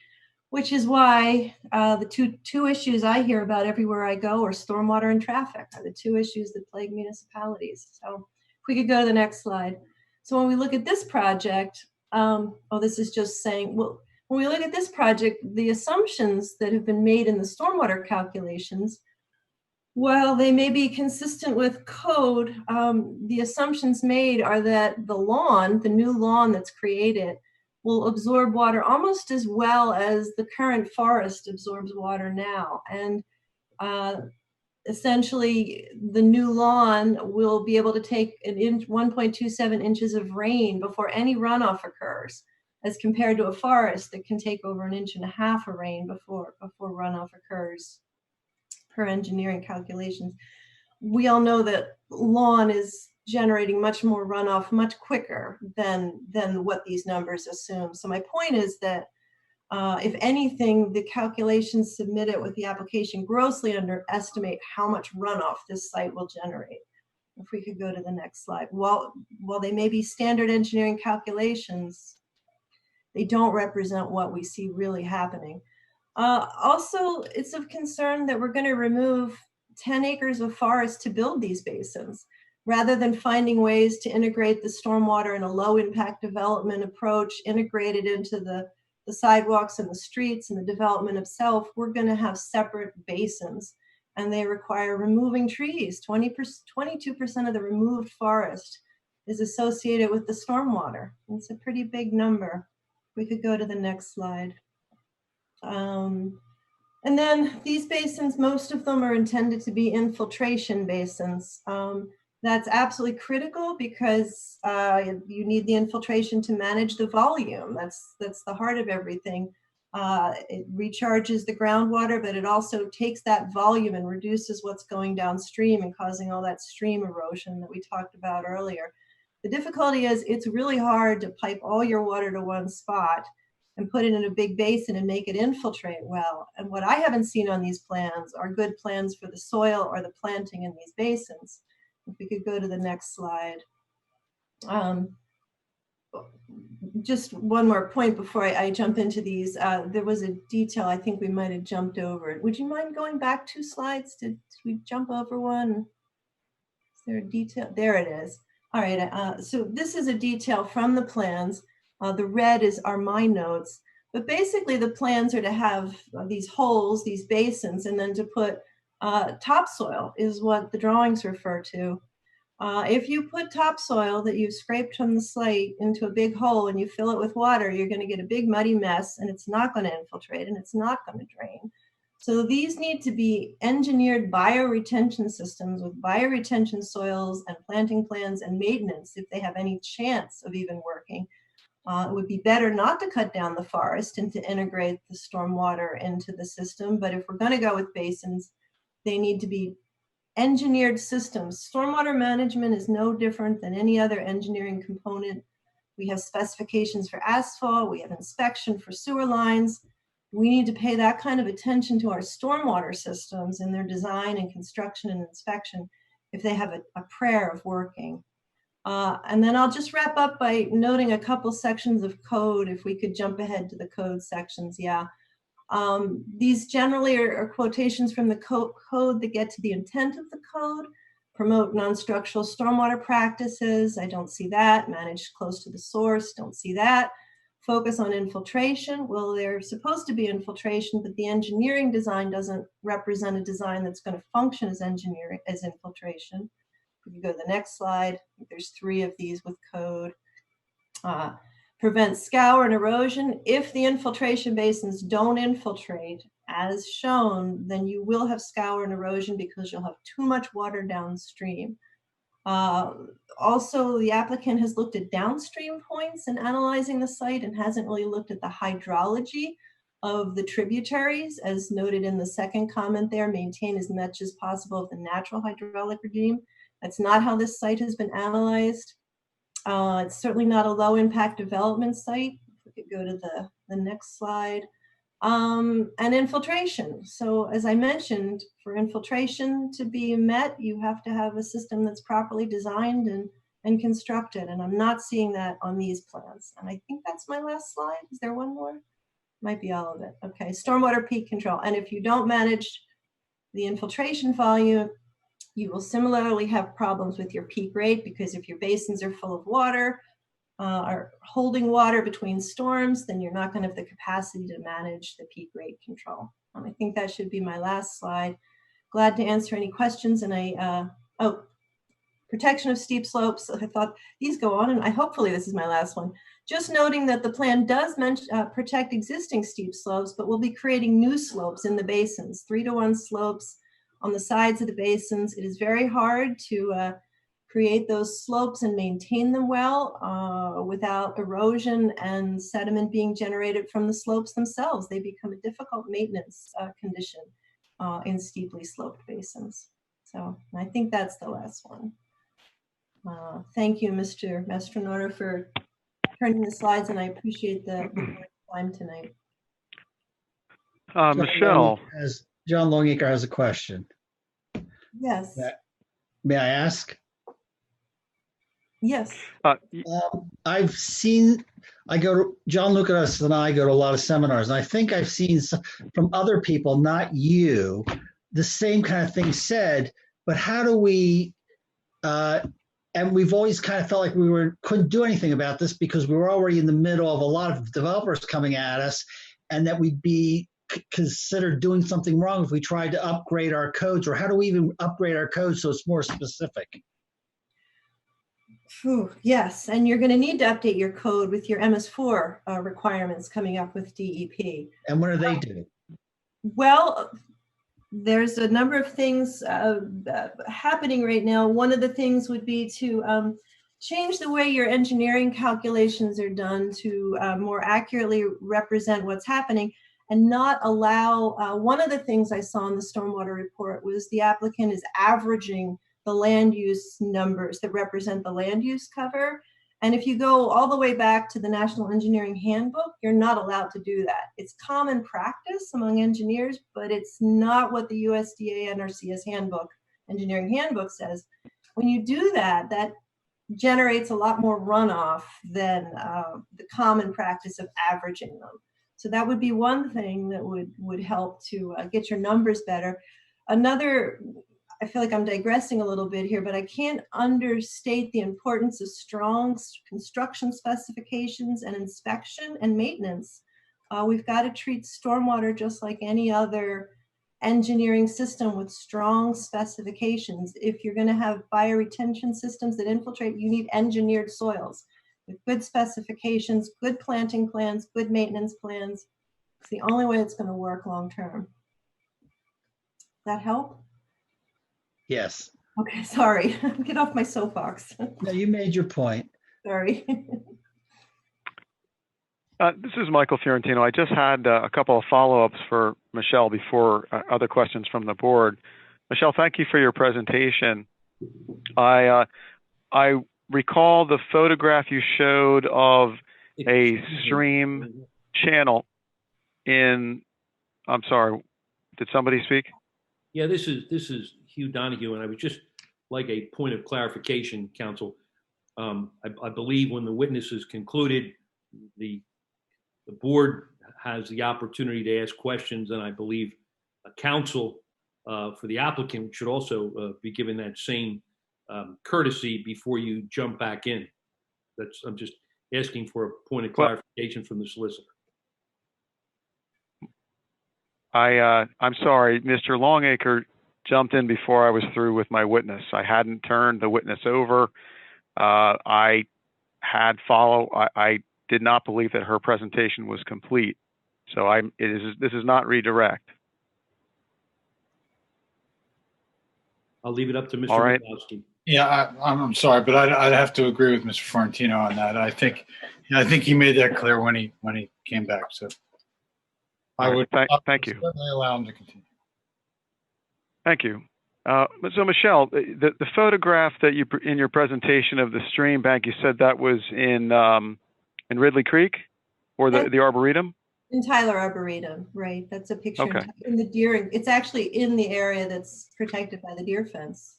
which is why the two issues I hear about everywhere I go are stormwater and traffic, are the 2 issues that plague municipalities. So if we could go to the next slide. So when we look at this project, this is just saying, well, when we look at this project, the assumptions that have been made in the stormwater calculations, while they may be consistent with code, the assumptions made are that the lawn, the new lawn that's created, will absorb water almost as well as the current forest absorbs water now. And essentially, the new lawn will be able to take 1.27 inches of rain before any runoff occurs, as compared to a forest that can take over 1.5 inches of rain before runoff occurs, per engineering calculations. We all know that lawn is generating much more runoff much quicker than what these numbers assume. So my point is that if anything, the calculations submitted with the application grossly underestimate how much runoff this site will generate. If we could go to the next slide. While they may be standard engineering calculations, they don't represent what we see really happening. Also, it's of concern that we're going to remove 10 acres of forest to build these basins, rather than finding ways to integrate the stormwater in a low impact development approach, integrated into the sidewalks and the streets and the development itself. We're going to have separate basins, and they require removing trees. 22% of the removed forest is associated with the stormwater. It's a pretty big number. We could go to the next slide. And then these basins, most of them are intended to be infiltration basins. That's absolutely critical because you need the infiltration to manage the volume. That's the heart of everything. It recharges the groundwater, but it also takes that volume and reduces what's going downstream and causing all that stream erosion that we talked about earlier. The difficulty is it's really hard to pipe all your water to one spot and put it in a big basin and make it infiltrate well. And what I haven't seen on these plans are good plans for the soil or the planting in these basins. If we could go to the next slide. Just one more point before I jump into these. There was a detail I think we might have jumped over. Would you mind going back 2 slides? Did we jump over one? Is there a detail? There it is. All right, so this is a detail from the plans. The red are my notes, but basically the plans are to have these holes, these basins, and then to put topsoil is what the drawings refer to. If you put topsoil that you've scraped from the slate into a big hole and you fill it with water, you're going to get a big muddy mess, and it's not going to infiltrate and it's not going to drain. So these need to be engineered bioretention systems with bioretention soils and planting plans and maintenance if they have any chance of even working. It would be better not to cut down the forest and to integrate the stormwater into the system. But if we're going to go with basins, they need to be engineered systems. Stormwater management is no different than any other engineering component. We have specifications for asphalt. We have inspection for sewer lines. We need to pay that kind of attention to our stormwater systems in their design and construction and inspection if they have a prayer of working. And then I'll just wrap up by noting a couple sections of code, if we could jump ahead to the code sections. Yeah. These generally are quotations from the code that get to the intent of the code. Promote non-structural stormwater practices. I don't see that. Manage close to the source. Don't see that. Focus on infiltration. Well, there's supposed to be infiltration, but the engineering design doesn't represent a design that's going to function as infiltration. If you go to the next slide, there's 3 of these with code. Prevent scour and erosion. If the infiltration basins don't infiltrate as shown, then you will have scour and erosion because you'll have too much water downstream. Also, the applicant has looked at downstream points in analyzing the site and hasn't really looked at the hydrology of the tributaries, as noted in the second comment there. Maintain as much as possible of the natural hydraulic regime. That's not how this site has been analyzed. It's certainly not a low impact development site. If we could go to the next slide. And infiltration. So as I mentioned, for infiltration to be met, you have to have a system that's properly designed and constructed. And I'm not seeing that on these plans. And I think that's my last slide. Is there one more? Might be all of it. Okay, stormwater peak control. And if you don't manage the infiltration volume, you will similarly have problems with your peak rate, because if your basins are full of water, are holding water between storms, then you're not going to have the capacity to manage the peak rate control. I think that should be my last slide. Glad to answer any questions. And oh, protection of steep slopes. I thought these go on, and hopefully this is my last one. Just noting that the plan does protect existing steep slopes, but we'll be creating new slopes in the basins, 3-to-1 slopes on the sides of the basins. It is very hard to create those slopes and maintain them well without erosion and sediment being generated from the slopes themselves. They become a difficult maintenance condition in steeply sloped basins. So I think that's the last one. Thank you, Mr. Mastronardo, for turning the slides, and I appreciate the time tonight. Michelle. John Longacre has a question. Yes. May I ask? Yes. I've seen, John Lucas and I go to a lot of seminars, and I think I've seen from other people, not you, the same kind of thing said, but how do we, and we've always kind of felt like we couldn't do anything about this because we were already in the middle of a lot of developers coming at us, and that we'd be considered doing something wrong if we tried to upgrade our codes, or how do we even upgrade our codes so it's more specific? Yes, and you're going to need to update your code with your MS4 requirements coming up with DEP. And what are they doing? Well, there's a number of things happening right now. One of the things would be to change the way your engineering calculations are done to more accurately represent what's happening, and not allow, one of the things I saw in the stormwater report was the applicant is averaging the land use numbers that represent the land use cover. And if you go all the way back to the National Engineering Handbook, you're not allowed to do that. It's common practice among engineers, but it's not what the USDA NRCS handbook, engineering handbook says. When you do that, that generates a lot more runoff than the common practice of averaging them. So that would be one thing that would help to get your numbers better. Another, I feel like I'm digressing a little bit here, but I can't understate the importance of strong construction specifications and inspection and maintenance. We've got to treat stormwater just like any other engineering system with strong specifications. If you're going to have bioretention systems that infiltrate, you need engineered soils with good specifications, good planting plans, good maintenance plans. It's the only way it's going to work long term. Does that help? Yes. Okay, sorry. Get off my soapbox. No, you made your point. Sorry. This is Michael Fiorentino. I just had a couple of follow-ups for Michelle before other questions from the board. Michelle, thank you for your presentation. I recall the photograph you showed of a stream channel in, I'm sorry, did somebody speak? Yeah, this is Hugh Donahue, and I would just like a point of clarification, counsel. I believe when the witness is concluded, the board has the opportunity to ask questions, and I believe a counsel for the applicant should also be given that same courtesy before you jump back in. I'm just asking for a point of clarification from the solicitor. I'm sorry, Mr. Longacre jumped in before I was through with my witness. I hadn't turned the witness over. I did not believe that her presentation was complete. So this is not redirect. I'll leave it up to Mr. All right. Mikowski. Yeah, I'm sorry, but I'd have to agree with Mr. Fiorentino on that. I think he made that clear when he came back. So I would thank you. Certainly allow him to continue. Thank you. So Michelle, the photograph that you in your presentation of the stream bank, you said that was in Ridley Creek, or the Arboretum? In Tyler Arboretum, right? That's a picture Okay. in the deer. It's actually in the area that's protected by the deer fence.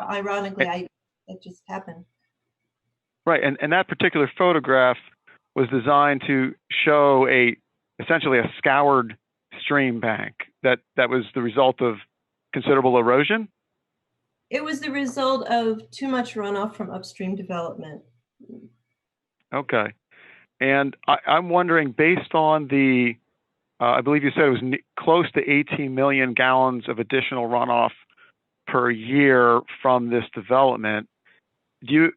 Ironically, that just happened. Right, and that particular photograph was designed to show essentially a scoured stream bank that was the result of considerable erosion? It was the result of too much runoff from upstream development. Okay. And I'm wondering, based on the, I believe you said it was close to 18 million gallons of additional runoff per year from this development. Do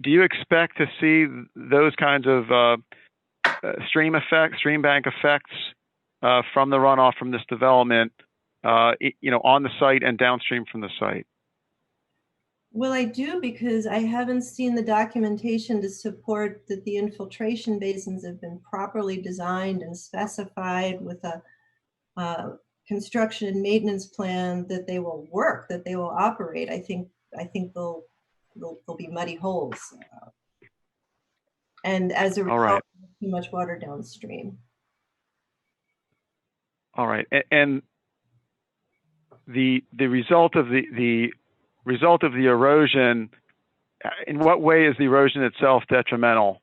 you expect to see those kinds of stream bank effects from the runoff from this development, on the site and downstream from the site? Well, I do, because I haven't seen the documentation to support that the infiltration basins have been properly designed and specified with a construction and maintenance plan that they will work, that they will operate. I think they'll be muddy holes, and as a result, too much water downstream. All right, and the result of the erosion, in what way is the erosion itself detrimental?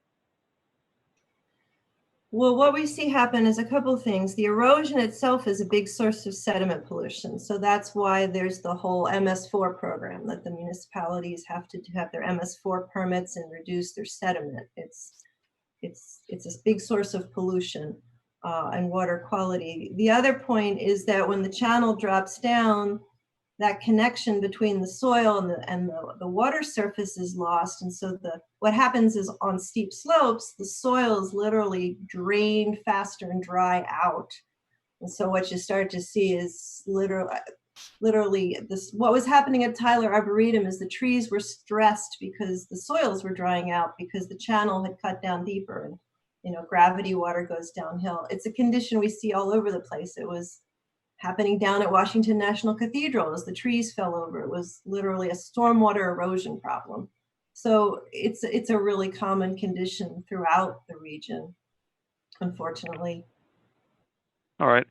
Well, what we see happen is a couple of things. The erosion itself is a big source of sediment pollution. So that's why there's the whole MS4 program, that the municipalities have to have their MS4 permits and reduce their sediment. It's a big source of pollution and water quality. The other point is that when the channel drops down, that connection between the soil and the water surface is lost. And so what happens is, on steep slopes, the soil is literally drained faster and dry out. And so what you start to see is literally this, what was happening at Tyler Arboretum is the trees were stressed because the soils were drying out because the channel had cut down deeper, and gravity water goes downhill. It's a condition we see all over the place. It was happening down at Washington National Cathedral as the trees fell over. It was literally a stormwater erosion problem. So it's a really common condition throughout the region, unfortunately. All right.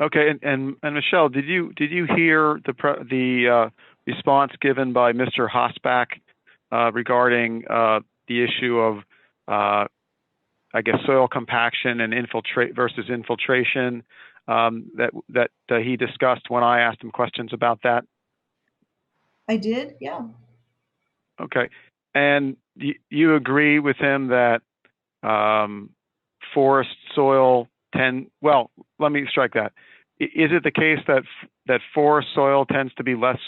Okay, and Michelle, did you hear the response given by Mr. Hosbach regarding the issue of I guess soil compaction and infiltration that he discussed when I asked him questions about that? I did, yeah. Okay, and you agree with him that forest soil well, let me strike that. Is it the case that forest soil tends to be less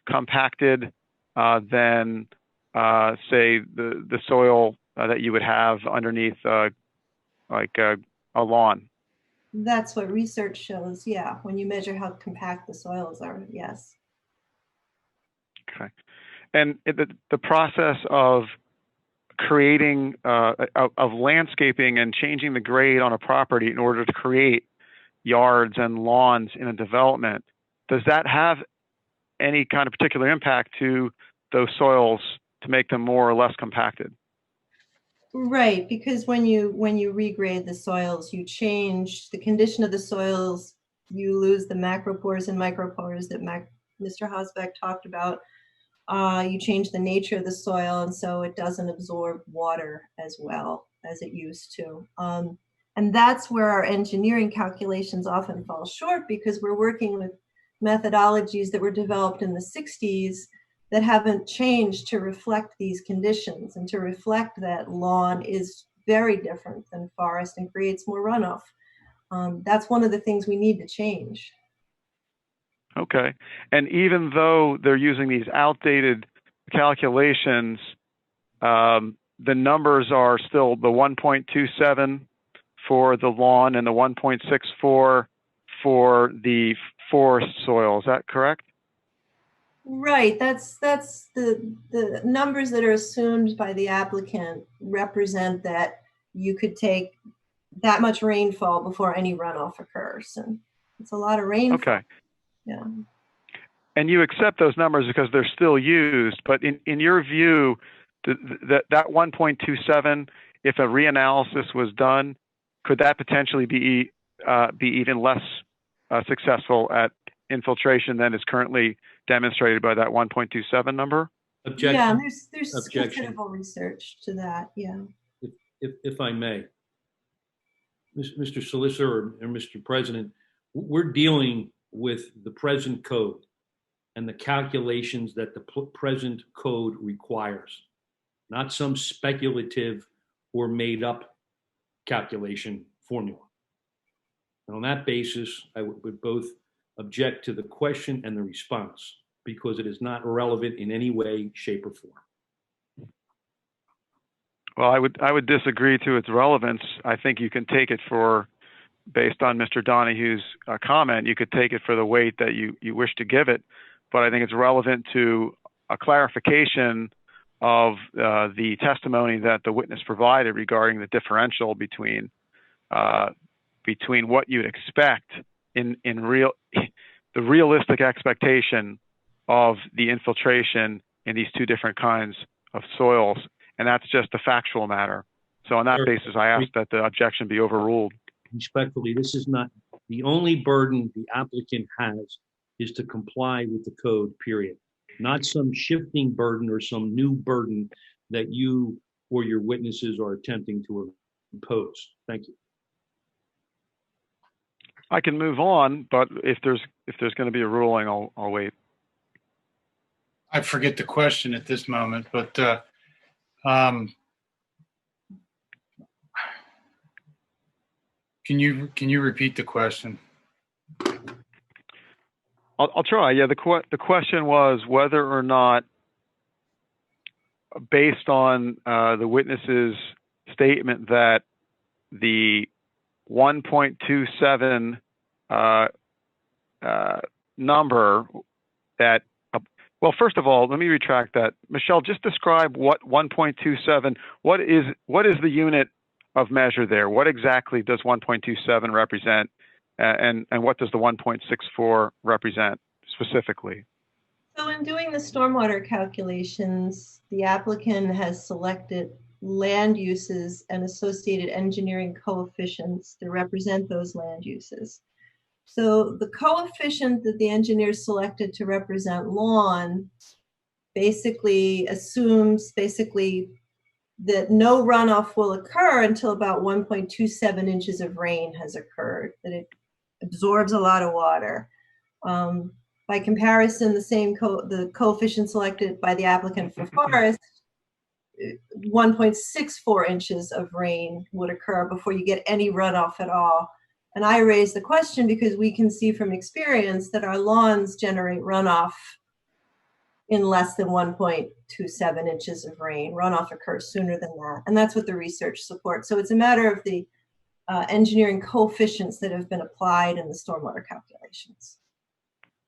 compacted than, say, the soil that you would have underneath like a lawn? That's what research shows, yeah. When you measure how compact the soils are, yes. Okay. And the process of creating, of landscaping and changing the grade on a property in order to create yards and lawns in a development, does that have any kind of particular impact to those soils to make them more or less compacted? Right, because when you regrade the soils, you change the condition of the soils, you lose the macropores and micropores that Mr. Hosbach talked about. You change the nature of the soil, and so it doesn't absorb water as well as it used to. And that's where our engineering calculations often fall short, because we're working with methodologies that were developed in the 60s that haven't changed to reflect these conditions and to reflect that lawn is very different than forest and creates more runoff. That's one of the things we need to change. Okay. And even though they're using these outdated calculations, the numbers are still the 1.27 for the lawn and the 1.64 for the forest soil. Is that correct? Right. That's the numbers that are assumed by the applicant represent that you could take that much rainfall before any runoff occurs. And it's a lot of rainfall. Okay. Yeah. And you accept those numbers because they're still used, but in your view, that 1.27, if a reanalysis was done, could that potentially be even less successful at infiltration than is currently demonstrated by that 1.27 number? Objection. Yeah, there's Objection. considerable research to that. Yeah. If I may, Mr. Solicitor or Mr. President, we're dealing with the present code and the calculations that the present code requires. not some speculative or made up calculation formula. And on that basis, I would both object to the question and the response because it is not relevant in any way, shape, or form. Well, I would disagree to its relevance. I think you can take it for, based on Mr. Donahue's comment, you could take it for the weight that you wish to give it. But I think it's relevant to a clarification of the testimony that the witness provided regarding the differential between what you'd expect in the realistic expectation of the infiltration in these two different kinds of soils. And that's just a factual matter. So on that basis, I ask that the objection be overruled. Respectfully, this is not the only burden the applicant has is to comply with the code, period. Not some shifting burden or some new burden that you or your witnesses are attempting to impose. Thank you. I can move on, but if there's going to be a ruling, I'll wait. I forget the question at this moment, but can you repeat the question? I'll try. Yeah, the question was whether or not, based on the witness's statement that the 1.27 number that, well, first of all, let me retract that. Michelle, just describe what 1.27, what is the unit of measure there? What exactly does 1.27 represent? And what does the 1.64 represent specifically? So in doing the stormwater calculations, the applicant has selected land uses and associated engineering coefficients to represent those land uses. So the coefficient that the engineer selected to represent lawn basically assumes that no runoff will occur until about 1.27 inches of rain has occurred, that it absorbs a lot of water. By comparison, the coefficient selected by the applicant for forest, 1.64 inches of rain would occur before you get any runoff at all. And I raise the question because we can see from experience that our lawns generate runoff in less than 1.27 inches of rain. Runoff occurs sooner than that. And that's what the research supports. So it's a matter of the engineering coefficients that have been applied in the stormwater calculations.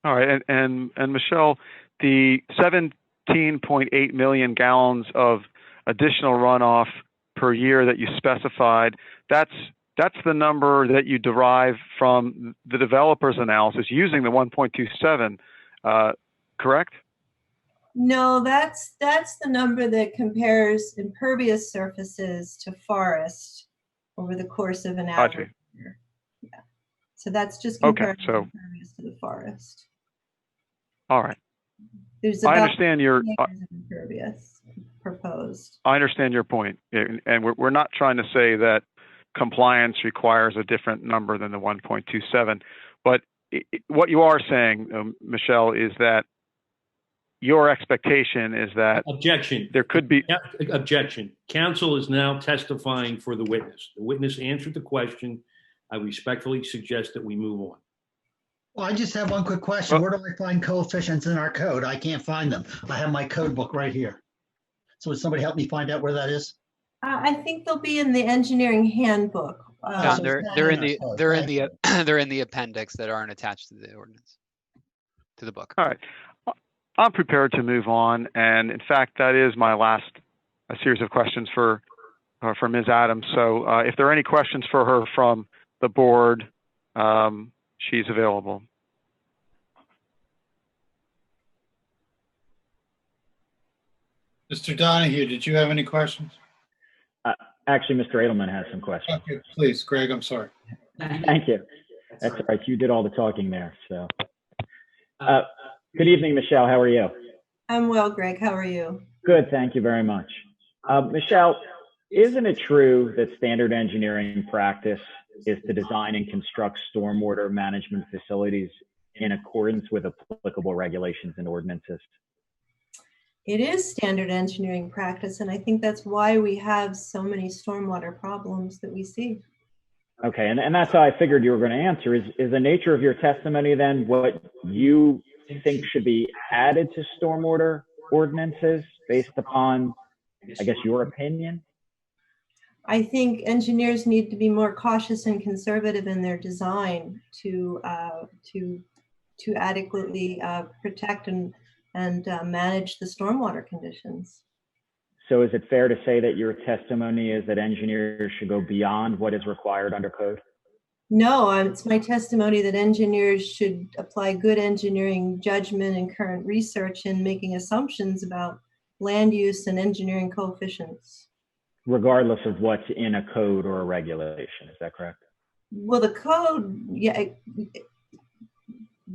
All right, and Michelle, the 17.8 million gallons of additional runoff per year that you specified, that's the number that you derive from the developer's analysis using the 1.27, correct? No, that's the number that compares impervious surfaces to forest over the course of an average year. Yeah. So that's just comparing impervious to the forest. All right. There's I about understand your impervious proposed. I understand your point, and we're not trying to say that compliance requires a different number than the 1.27, but what you are saying, Michelle, is that your expectation is that there could be objection. Counsel is now testifying for the witness. The witness answered the question. I respectfully suggest that we move on. Well, I just have one quick question. Where do I find coefficients in our code? I can't find them. I have my code book right here. So would somebody help me find out where that is? I think they'll be in the engineering handbook. They're in the appendix that aren't attached to the ordinance, to the book. All right. I'm prepared to move on, and in fact, that is my last series of questions for Ms. Adams. So if there are any questions for her from the board, she's available. Mr. Donahue, did you have any questions? Actually, Mr. Edelman has some questions. Okay, please, Greg, I'm sorry. Thank you. That's all right. You did all the talking there. So, good evening, Michelle. How are you? I'm well, Greg. How are you? Good. Thank you very much. Michelle, isn't it true that standard engineering practice is to design and construct stormwater management facilities in accordance with applicable regulations and ordinances? It is standard engineering practice, and I think that's why we have so many stormwater problems that we see. Okay, and that's how I figured you were going to answer. Is the nature of your testimony then what you think should be added to stormwater ordinances based upon, I guess, your opinion? I think engineers need to be more cautious and conservative in their design to adequately protect and manage the stormwater conditions. So is it fair to say that your testimony is that engineers should go beyond what is required under code? No, it's my testimony that engineers should apply good engineering judgment and current research in making assumptions about land use and engineering coefficients. Regardless of what's in a code or a regulation, is that correct? Well, the code, yeah,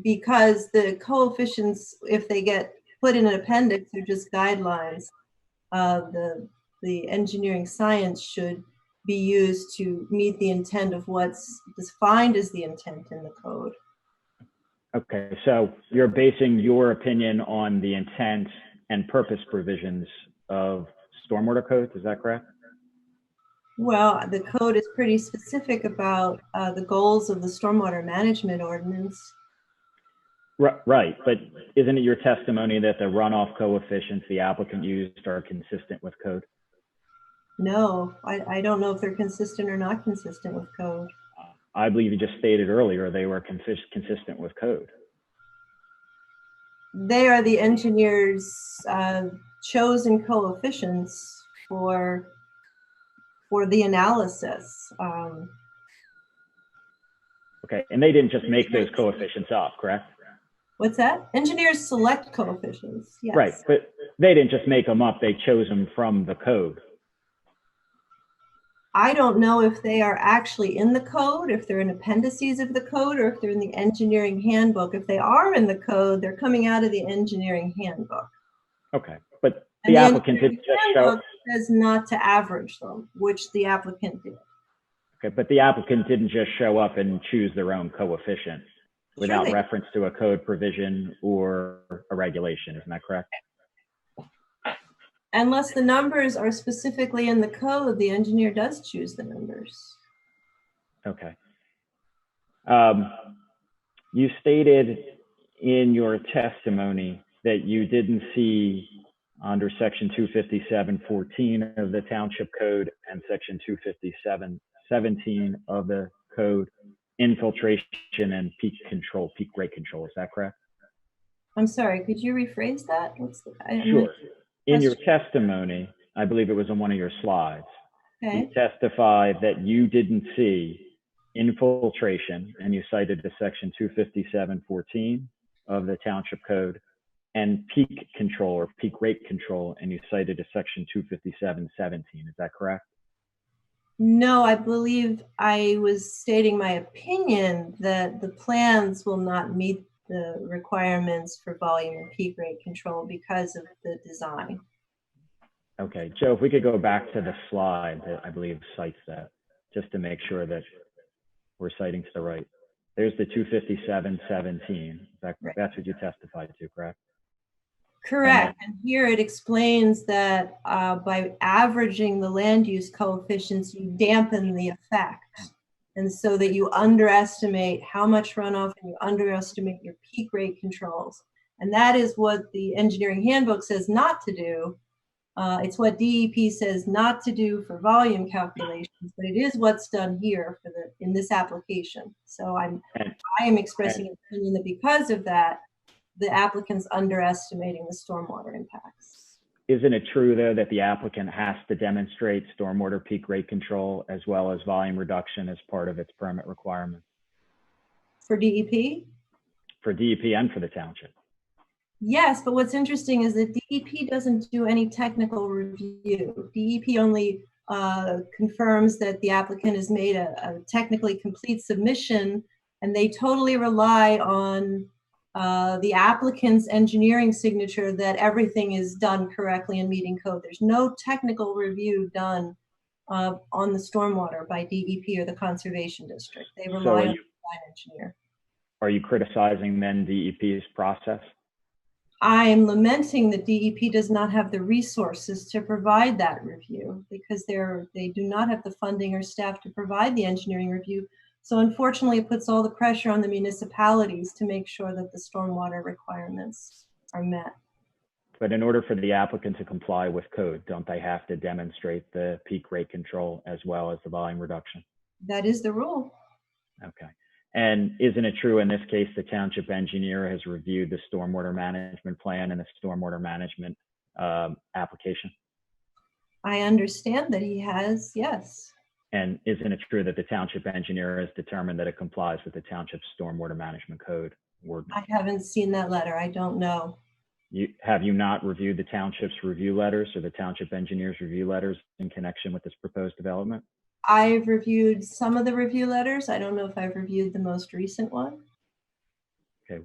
because the coefficients, if they get put in an appendix, are just guidelines. The engineering science should be used to meet the intent of what's defined as the intent in the code. Okay, so you're basing your opinion on the intent and purpose provisions of stormwater codes, is that correct? Well, the code is pretty specific about the goals of the stormwater management ordinance. Right, but isn't it your testimony that the runoff coefficients the applicant used are consistent with code? No, I don't know if they're consistent or not consistent with code. I believe you just stated earlier they were consistent with code. They are the engineers' chosen coefficients for the analysis. Okay, and they didn't just make those coefficients up, correct? What's that? Engineers select coefficients, yes. Right, but they didn't just make them up, they chose them from the code. I don't know if they are actually in the code, if they're in appendices of the code, or if they're in the engineering handbook. If they are in the code, they're coming out of the engineering handbook. Okay, but And the applicant didn't just show. handbook says not to average them, which the applicant did. Okay, but the applicant didn't just show up and choose their own coefficient without Sure reference to a code provision or a regulation, isn't that correct? Unless the numbers are specifically in the code, the engineer does choose the numbers. Okay. You stated in your testimony that you didn't see under section 257.14 of the Township Code and section 257.17 of the code infiltration and peak rate control. Is that correct? I'm sorry, could you rephrase that? Sure. In your testimony, I believe it was on one of your slides, Okay. you testified that you didn't see infiltration, and you cited the section 257.14 of the Township Code, and peak control or peak rate control, and you cited a section 257.17. Is that correct? No, I believe I was stating my opinion that the plans will not meet the requirements for volume and peak rate control because of the design. Okay, Joe, if we could go back to the slide that I believe cites that, just to make sure that we're citing to the right. There's the 257.17. That's what you testified to, correct? Correct. And here it explains that by averaging the land use coefficients, you dampen the effect. And so that you underestimate how much runoff and you underestimate your peak rate controls. And that is what the engineering handbook says not to do. It's what DEP says not to do for volume calculations, but it is what's done here for in this application. So I am expressing an opinion that because of that, the applicant's underestimating the stormwater impacts. Isn't it true, though, that the applicant has to demonstrate stormwater peak rate control as well as volume reduction as part of its permit requirements? For DEP? For DEP and for the township. Yes, but what's interesting is that DEP doesn't do any technical review. DEP only confirms that the applicant has made a technically complete submission, and they totally rely on the applicant's engineering signature that everything is done correctly and meeting code. There's no technical review done on the stormwater by DEP or the Conservation District. They rely on the design engineer. Are you criticizing then DEP's process? I am lamenting that DEP does not have the resources to provide that review because they do not have the funding or staff to provide the engineering review. So unfortunately, it puts all the pressure on the municipalities to make sure that the stormwater requirements are met. But in order for the applicant to comply with code, don't they have to demonstrate the peak rate control as well as the volume reduction? That is the rule. Okay. And isn't it true in this case, the township engineer has reviewed the stormwater management plan and the stormwater management application? I understand that he has, yes. And isn't it true that the township engineer has determined that it complies with the township stormwater management code ordinance? I haven't seen that letter. I don't know. Have you not reviewed the township's review letters or the township engineer's review letters in connection with this proposed development? I've reviewed some of the review letters. I don't know if I've reviewed the most recent one. Okay.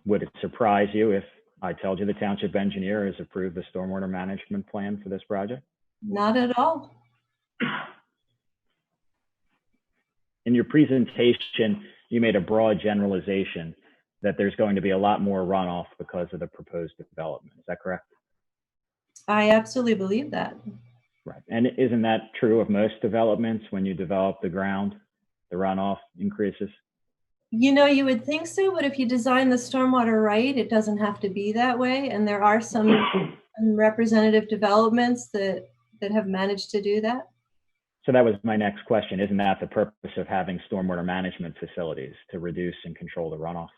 Would it surprise you if I told you the township engineer has approved the stormwater management plan for this project? Not at all. In your presentation, you made a broad generalization that there's going to be a lot more runoff because of the proposed development. Is that correct? I absolutely believe that. Right. And isn't that true of most developments? When you develop the ground, the runoff increases? You know, you would think so, but if you design the stormwater right, it doesn't have to be that way. And there are some representative developments that have managed to do that. So that was my next question. Isn't that the purpose of having stormwater management facilities, to reduce and control the runoff?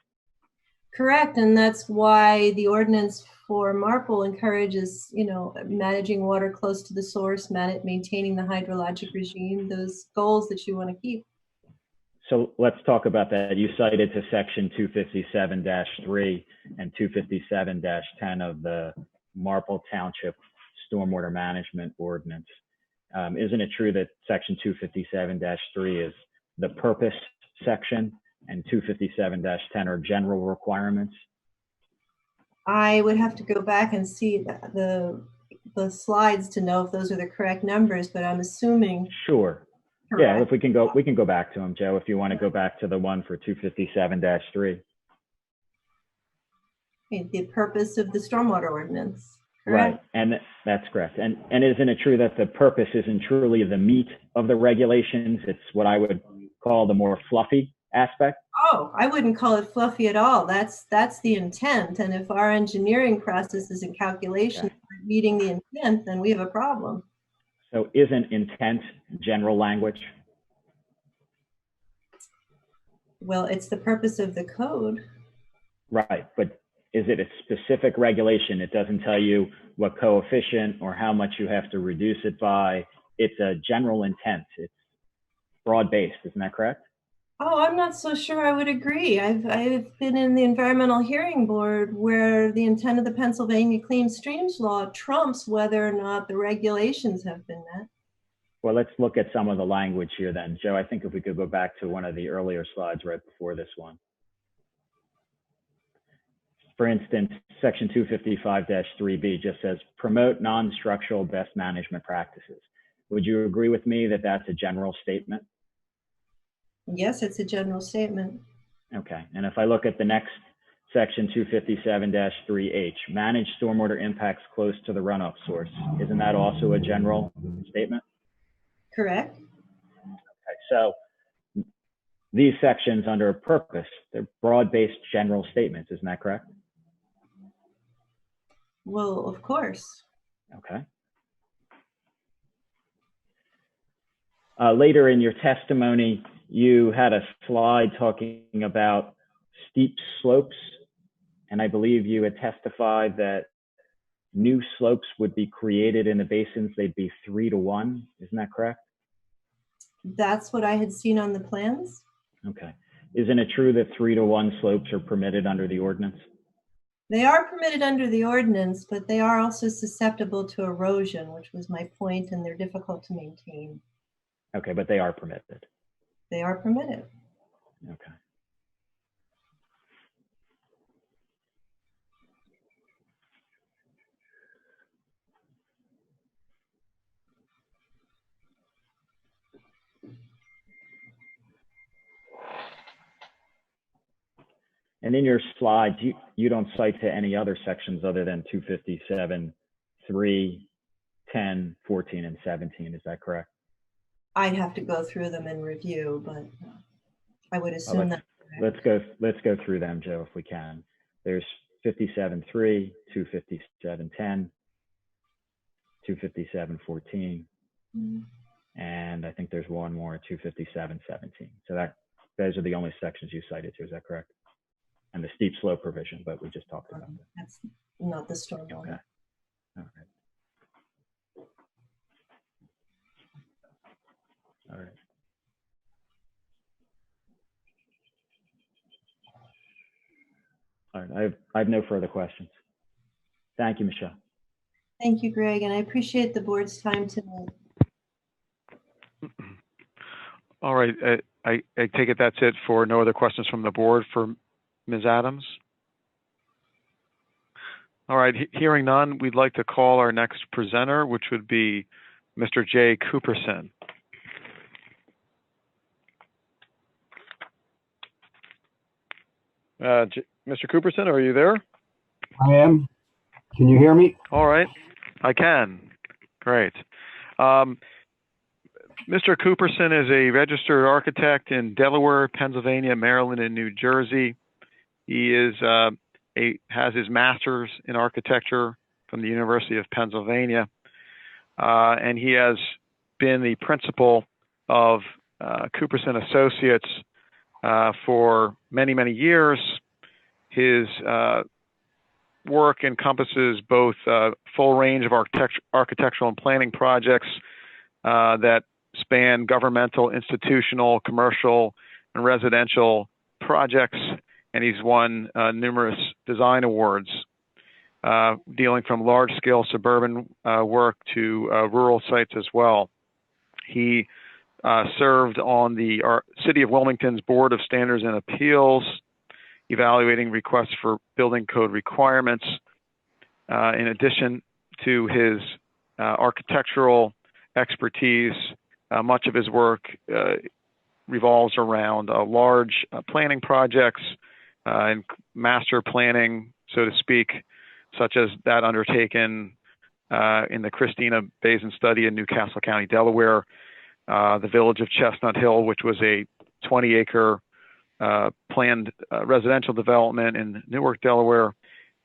Correct, and that's why the ordinance for Marple encourages, you know, managing water close to the source, maintaining the hydrologic regime, those goals that you want to keep. So let's talk about that. You cited to section 257-3 and 257-10 of the Marple Township Stormwater Management Ordinance. Isn't it true that section 257-3 is the purpose section and 257-10 are general requirements? I would have to go back and see the slides to know if those are the correct numbers, but I'm assuming. Sure. Correct. Yeah, if we can go back to them, Joe, if you want to go back to the one for 257-3. The purpose of the stormwater ordinance. Correct? Right, and that's correct. And isn't it true that the purpose isn't truly the meat of the regulations? It's what I would call the more fluffy aspect? Oh, I wouldn't call it fluffy at all. That's the intent. And if our engineering processes and calculations aren't meeting the intent, then we have a problem. So isn't intent general language? Well, it's the purpose of the code. Right, but is it a specific regulation? It doesn't tell you what coefficient or how much you have to reduce it by. It's a general intent. It's broad-based, isn't that correct? Oh, I'm not so sure I would agree. I've been in the Environmental Hearing Board where the intent of the Pennsylvania Clean Streams Law trumps whether or not the regulations have been met. Well, let's look at some of the language here then. Joe, I think if we could go back to one of the earlier slides right before this one. For instance, section 255-3B just says, promote non-structural best management practices. Would you agree with me that that's a general statement? Yes, it's a general statement. Okay, and if I look at the next section 257-3H, manage stormwater impacts close to the runoff source. Isn't that also a general statement? Correct. Okay, so these sections under a purpose, they're broad-based general statements, isn't that correct? Well, of course. Okay. Later in your testimony, you had a slide talking about steep slopes, and I believe you had testified that new slopes would be created in the basins. They'd be 3-to-1. Isn't that correct? That's what I had seen on the plans. Okay. Isn't it true that 3-to-1 slopes are permitted under the ordinance? They are permitted under the ordinance, but they are also susceptible to erosion, which was my point, and they're difficult to maintain. Okay, but they are permitted. They are permitted. Okay. And in your slides, you don't cite to any other sections other than 257, 3, 10, 14, and 17. Is that correct? I'd have to go through them and review, but I would assume that. Let's go through them, Joe, if we can. There's 57.3, 257.10, 257.14, and I think there's one more, 257.17. So those are the only sections you cited to. Is that correct? And the steep slope provision, but we just talked about that. That's not the stormwater. Okay. All right. All right. All right. I have no further questions. Thank you, Michelle. Thank you, Greg, and I appreciate the board's time tonight. All right. I take it that's it for no other questions from the board for Ms. Adams. All right. Hearing none, we'd like to call our next presenter, which would be Mr. Jay Cooperson. Mr. Cooperson, are you there? I am. Can you hear me? All right. I can. Great. Mr. Cooperson is a registered architect in Delaware, Pennsylvania, Maryland, and New Jersey. He is has his master's in architecture from the University of Pennsylvania, and he has been the principal of Cooperson Associates for many, many years. His work encompasses both full range of architectural and planning projects that span governmental, institutional, commercial, and residential projects, and he's won numerous design awards, dealing from large-scale suburban work to rural sites as well. He served on the City of Wilmington's Board of Standards and Appeals, evaluating requests for building code requirements. In addition to his architectural expertise, much of his work revolves around large planning projects and master planning, so to speak, such as that undertaken in the Christina Basin study in Newcastle County, Delaware, the village of Chestnut Hill, which was a 20-acre planned residential development in Newark, Delaware,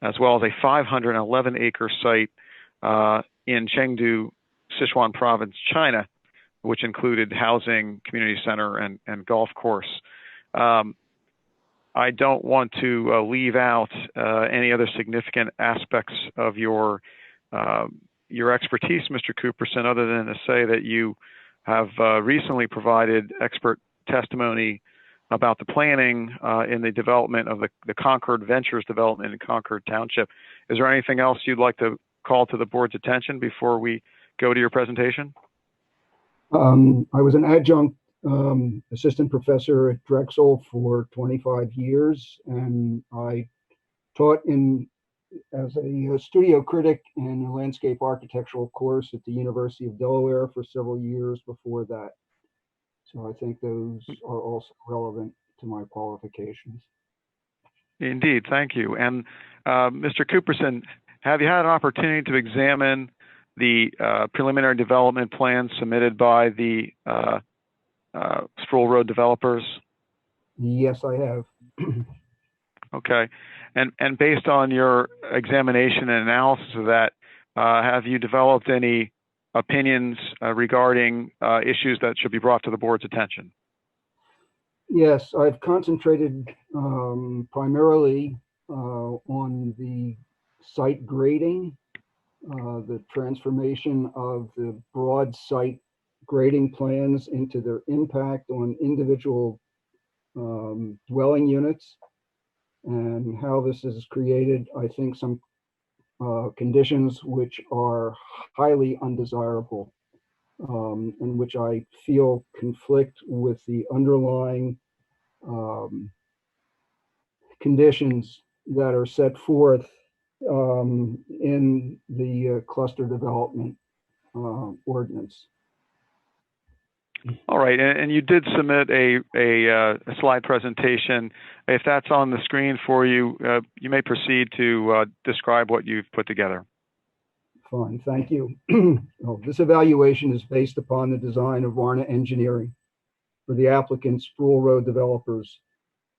as well as a 511-acre site in Chengdu, Sichuan Province, China, which included housing, community center, and golf course. I don't want to leave out any other significant aspects of your expertise, Mr. Cooperson, other than to say that you have recently provided expert testimony about the planning in the development of the Concord Ventures development in Concord Township. Is there anything else you'd like to call to the board's attention before we go to your presentation? I was an adjunct assistant professor at Drexel for 25 years, and I taught as a studio critic in a landscape architectural course at the University of Delaware for several years before that. So I think those are also relevant to my qualifications. Indeed, thank you. And Mr. Cooperson, have you had an opportunity to examine the preliminary development plans submitted by the Sproul Road developers? Yes, I have. Okay. And based on your examination and analysis of that, have you developed any opinions regarding issues that should be brought to the board's attention? Yes, I've concentrated primarily on the site grading, the transformation of the broad site grading plans into their impact on individual dwelling units, and how this has created, I think, some conditions which are highly undesirable, and which I feel conflict with the underlying conditions that are set forth in the cluster development ordinance. All right, and you did submit a slide presentation. If that's on the screen for you, you may proceed to describe what you've put together. Fine, thank you. This evaluation is based upon the design of Varna Engineering for the applicant Sproul Road developers.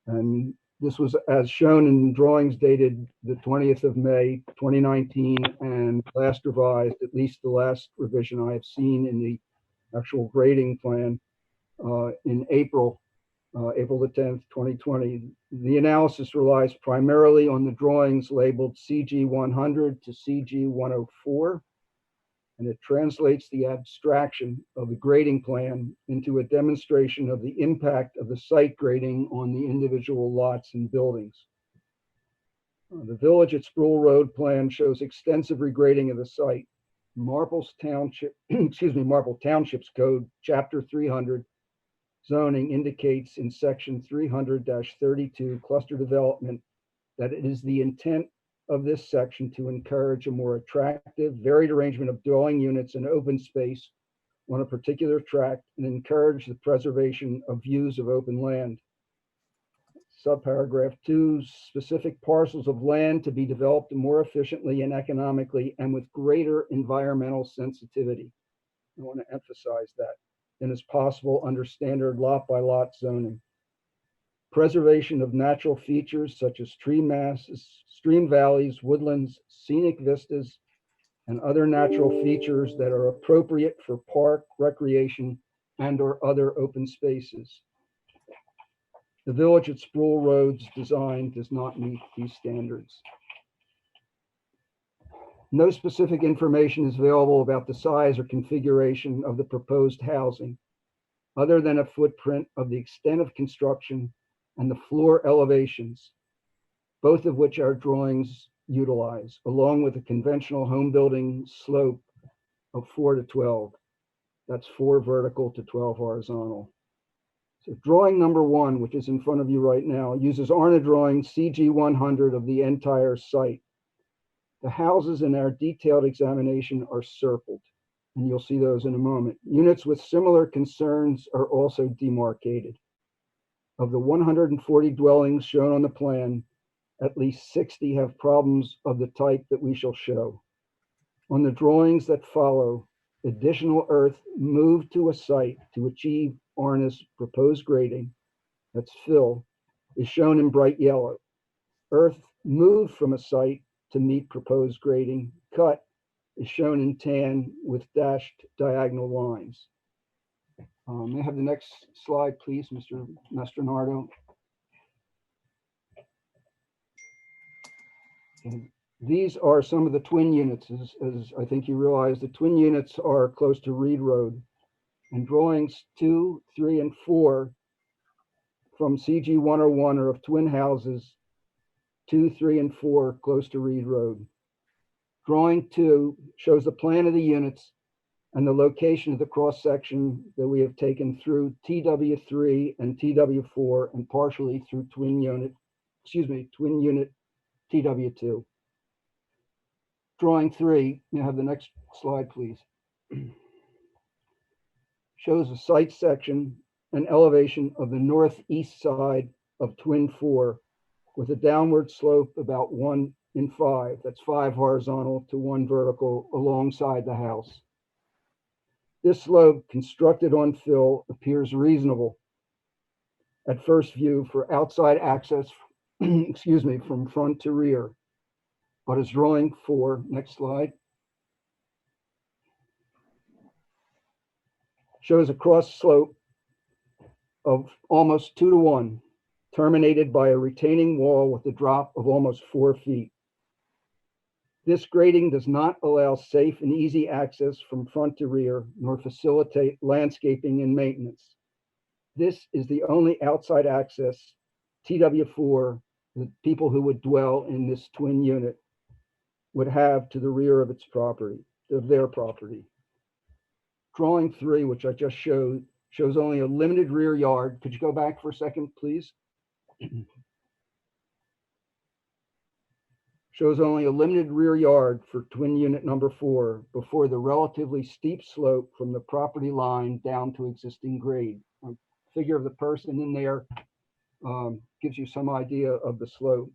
And this was as shown in drawings dated the 20th of May, 2019, and last revised, at least the last revision I have seen in the actual grading plan in April the 10th, 2020. The analysis relies primarily on the drawings labeled CG 100 to CG 104, and it translates the abstraction of the grading plan into a demonstration of the impact of the site grading on the individual lots and buildings. The Village at Sproul Road plan shows extensive regrading of the site. Marple's Township, Marple Township's Code, Chapter 300, zoning indicates in section 300-32 cluster development that it is the intent of this section to encourage a more attractive, varied arrangement of dwelling units and open space on a particular tract and encourage the preservation of views of open land. Subparagraph 2, specific parcels of land to be developed more efficiently and economically and with greater environmental sensitivity. I want to emphasize that. Than is possible under standard lot-by-lot zoning. Preservation of natural features such as tree masses, stream valleys, woodlands, scenic vistas, and other natural features that are appropriate for park, recreation, and/or other open spaces. The Village at Sproul Road's design does not meet these standards. No specific information is available about the size or configuration of the proposed housing, other than a footprint of the extent of construction and the floor elevations, both of which our drawings utilize, along with a conventional home building slope of 4 to 12. That's 4 vertical to 12 horizontal. So drawing number 1, which is in front of you right now, uses ARNA drawing CG 100 of the entire site. The houses in our detailed examination are circled, and you'll see those in a moment. Units with similar concerns are also demarcated. Of the 140 dwellings shown on the plan, at least 60 have problems of the type that we shall show. On the drawings that follow, additional earth moved to a site to achieve ARNA's proposed grading, that's fill, is shown in bright yellow. Earth moved from a site to meet proposed grading, cut, is shown in tan with dashed diagonal lines. May I have the next slide, please, Mr. Mastronardo? And these are some of the twin units. As I think you realize, the twin units are close to Reed Road. And drawings 2, 3, and 4 from CG 101 are of twin houses 2, 3, and 4 close to Reed Road. Drawing 2 shows the plan of the units and the location of the cross section that we have taken through TW3 and TW4 and partially through twin unit TW2. Drawing 3, you have the next slide, please. Shows a site section and elevation of the northeast side of twin 4 with a downward slope about 1 in 5. That's 5 horizontal to 1 vertical alongside the house. This slope, constructed on fill, appears reasonable at first view for outside access, from front to rear. But as drawing 4, next slide, shows a cross slope of almost 2 to 1, terminated by a retaining wall with a drop of almost 4 feet. This grading does not allow safe and easy access from front to rear, nor facilitate landscaping and maintenance. This is the only outside access TW4, the people who would dwell in this twin unit, would have to the rear of its property, of their property. Drawing 3, which I just showed, shows only a limited rear yard. Could you go back for a second, please? shows only a limited rear yard for twin unit number 4 before the relatively steep slope from the property line down to existing grade. A figure of the person in there gives you some idea of the slope.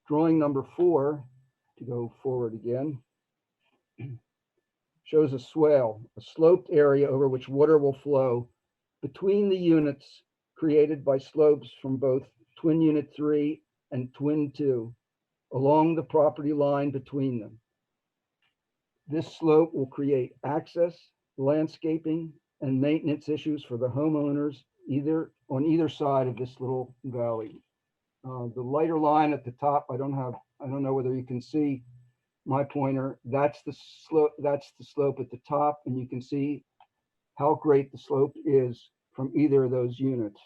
Drawing number 4, to go forward again, shows a swale, a sloped area over which water will flow between the units created by slopes from both twin unit 3 and twin 2 along the property line between them. This slope will create access, landscaping, and maintenance issues for the homeowners on either side of this little valley. The lighter line at the top, I don't know whether you can see my pointer. That's the slope at the top, and you can see how great the slope is from either of those units.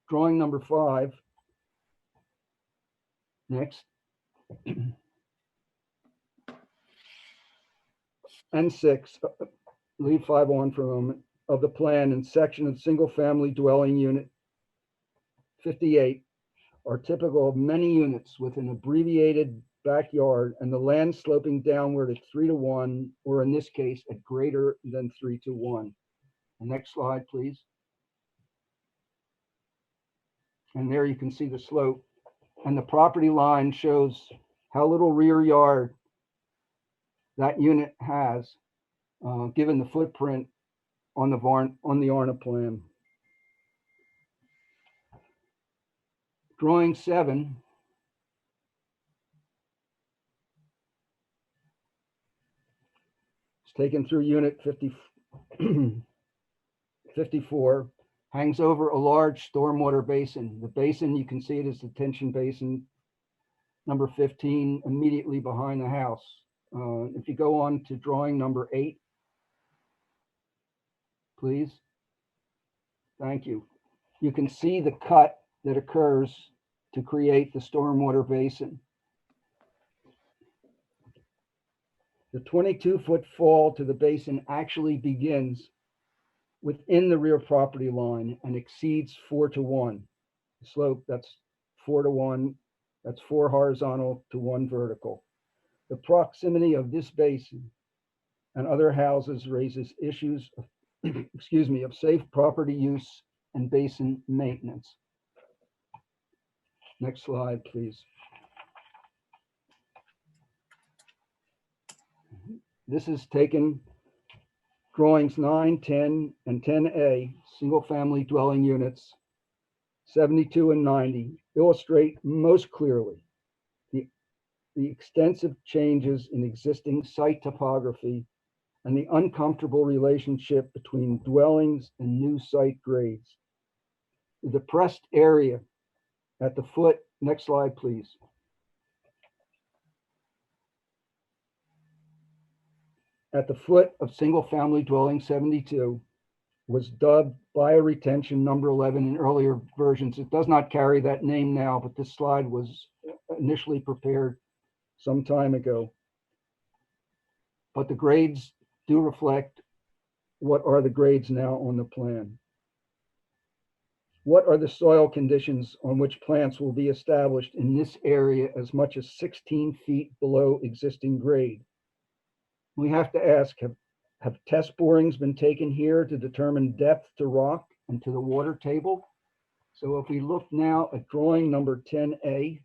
Drawing number 5. Next. And 6, leave 5 on for a moment, of the plan and section of single-family dwelling unit 58 are typical of many units with an abbreviated backyard and the land sloping downward at 3:1, or in this case, at greater than 3:1. The next slide, please. And there you can see the slope. And the property line shows how little rear yard that unit has, given the footprint on the ARNA plan. Drawing 7 is taken through unit 54, hangs over a large stormwater basin. The basin, you can see it as detention basin number 15, immediately behind the house. If you go on to drawing number 8, please. Thank you. You can see the cut that occurs to create the stormwater basin. The 22-foot fall to the basin actually begins within the rear property line and exceeds 4:1. The slope, that's 4:1. That's 4 horizontal to 1 vertical. The proximity of this basin and other houses raises issues of, of safe property use and basin maintenance. Next slide, please. This is taken drawings 9, 10, and 10A, single-family dwelling units, 72 and 90, illustrate most clearly the extensive changes in existing site topography and the uncomfortable relationship between dwellings and new site grades. The depressed area at the foot, next slide, please. At the foot of single-family dwelling 72 was dubbed bioretention number 11 in earlier versions. It does not carry that name now, but this slide was initially prepared some time ago. But the grades do reflect what are the grades now on the plan. What are the soil conditions on which plants will be established in this area as much as 16 feet below existing grade? We have to ask, have test borings been taken here to determine depth to rock and to the water table? So if we look now at drawing number 10A,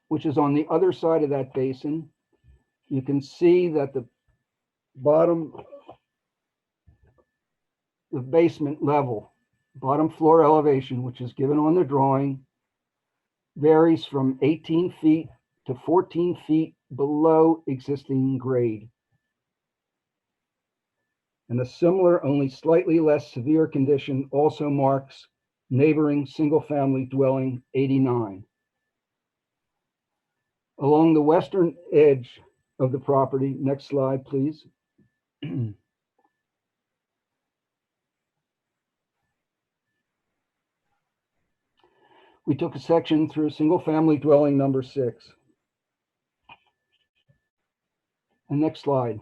which is on the other side of that basin, you can see that the bottom, the basement level, bottom floor elevation, which is given on the drawing, varies from 18 feet to 14 feet below existing grade. And a similar, only slightly less severe condition also marks neighboring single-family dwelling 89. Along the western edge of the property, next slide, please. We took a section through single-family dwelling number 6. And next slide.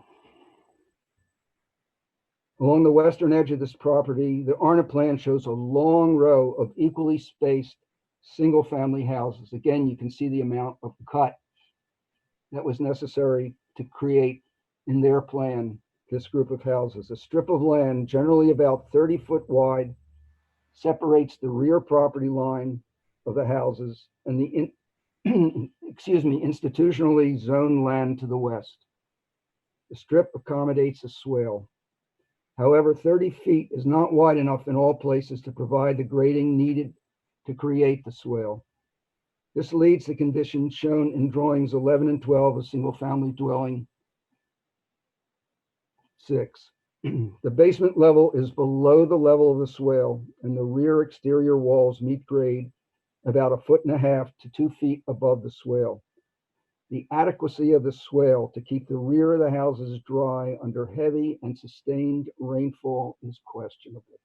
Along the western edge of this property, the ARNA plan shows a long row of equally spaced single-family houses. Again, you can see the amount of cut that was necessary to create in their plan this group of houses. A strip of land, generally about 30 foot wide, separates the rear property line of the houses and the institutionally zoned land to the west. The strip accommodates a swale. However, 30 feet is not wide enough in all places to provide the grading needed to create the swale. This leads to conditions shown in drawings 11 and 12 of single-family dwelling 6. The basement level is below the level of the swale, and the rear exterior walls meet grade about 1.5 feet to 2 feet above the swale. The adequacy of the swale to keep the rear of the houses dry under heavy and sustained rainfall is questionable.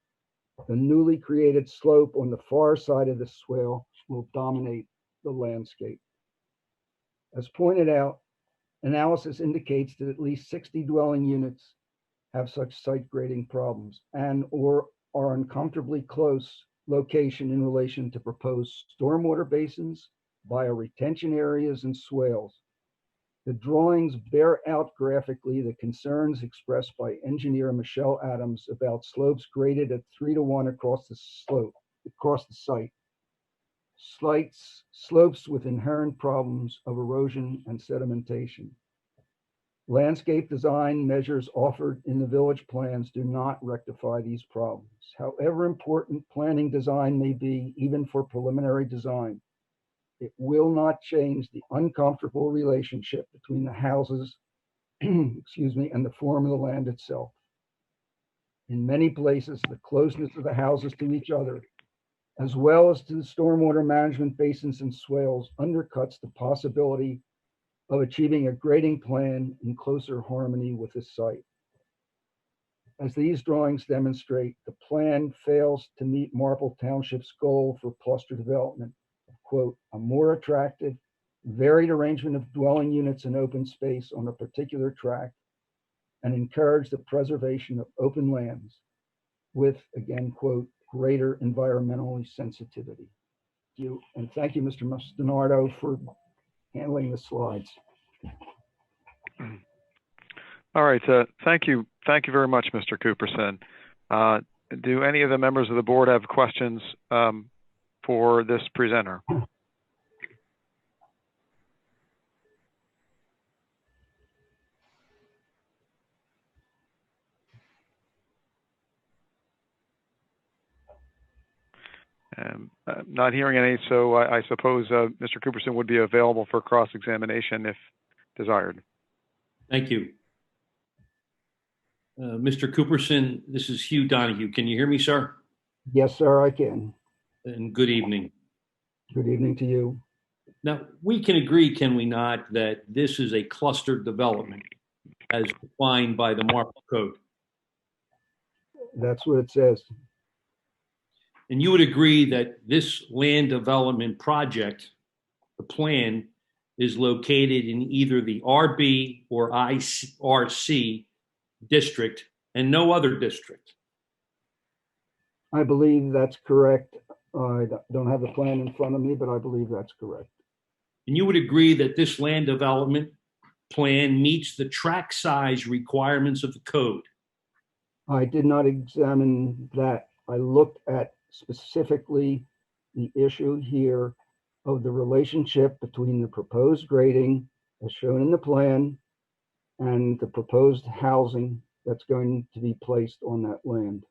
The newly created slope on the far side of the swale will dominate the landscape. As pointed out, analysis indicates that at least 60 dwelling units have such site grading problems and or are uncomfortably close location in relation to proposed stormwater basins, bioretention areas, and swales. The drawings bear out graphically the concerns expressed by engineer Michelle Adams about slopes graded at 3:1 across the site. Slopes with inherent problems of erosion and sedimentation. Landscape design measures offered in the village plans do not rectify these problems. However important planning design may be, even for preliminary design, it will not change the uncomfortable relationship between the houses, and the form of the land itself. In many places, the closeness of the houses to each other, as well as to the stormwater management basins and swales, undercuts the possibility of achieving a grading plan in closer harmony with the site. As these drawings demonstrate, the plan fails to meet Marple Township's goal for cluster development, quote, a more attractive, varied arrangement of dwelling units and open space on a particular tract, and encourage the preservation of open lands with, again, quote, greater environmental sensitivity. And thank you, Mr. Mastinardo, for handling the slides. All right. Thank you. Thank you very much, Mr. Cooperson. Do any of the members of the board have questions for this presenter? Not hearing any, so I suppose Mr. Cooperson would be available for cross-examination if desired. Thank you. Mr. Cooperson, this is Hugh Donahue. Can you hear me, sir? Yes, sir, I can. And good evening. Good evening to you. Now, we can agree, can we not, that this is a clustered development as defined by the Marple Code? That's what it says. And you would agree that this land development project, the plan, is located in either the RB or IRC district and no other district? I believe that's correct. I don't have the plan in front of me, but I believe that's correct. And you would agree that this land development plan meets the tract size requirements of the code? I did not examine that. I looked at specifically the issue here of the relationship between the proposed grading as shown in the plan and the proposed housing that's going to be placed on that land.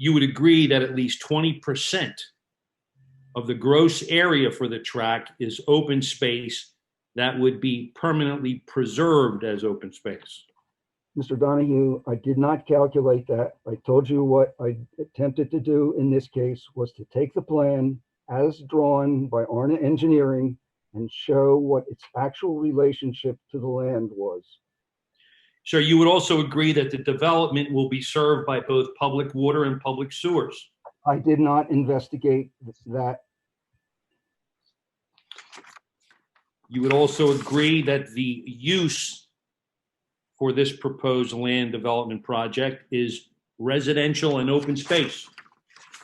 You would agree that at least 20% of the gross area for the tract is open space that would be permanently preserved as open space? Mr. Donahue, I did not calculate that. I told you what I attempted to do in this case was to take the plan as drawn by Arna Engineering and show what its actual relationship to the land was. So you would also agree that the development will be served by both public water and public sewers? I did not investigate that. You would also agree that the use for this proposed land development project is residential and open space?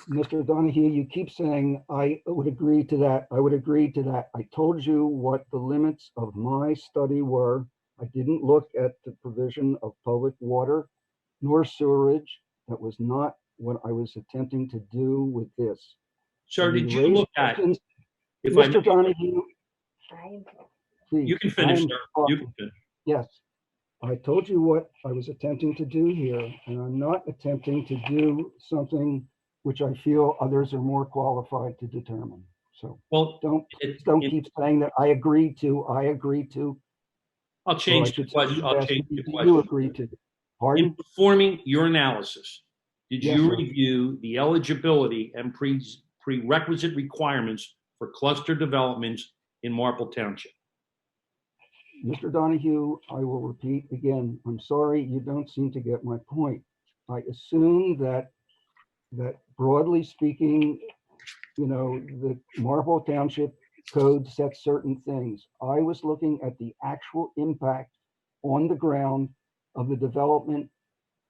Mr. Donahue, you keep saying, I would agree to that. I would agree to that. I told you what the limits of my study were. I didn't look at the provision of public water nor sewerage. That was not what I was attempting to do with this. Sir, And did you raised look at, questions. if I may, Mr. Donahue, please. you can finish, I am sir. talking. You can finish. Yes, I told you what I was attempting to do here, and I'm not attempting to do something which I feel others are more qualified to determine. So Well, don't keep saying that I agreed to. I'll Or I change the should say, question. you I'll asked change me, the do question. you agree to? In Pardon? performing your analysis, did Yes, you sir. review the eligibility and prerequisite requirements for cluster developments in Marple Township? Mr. Donahue, I will repeat again, I'm sorry, you don't seem to get my point. I assume that broadly speaking, you know, the Marple Township code sets certain things. I was looking at the actual impact on the ground of the development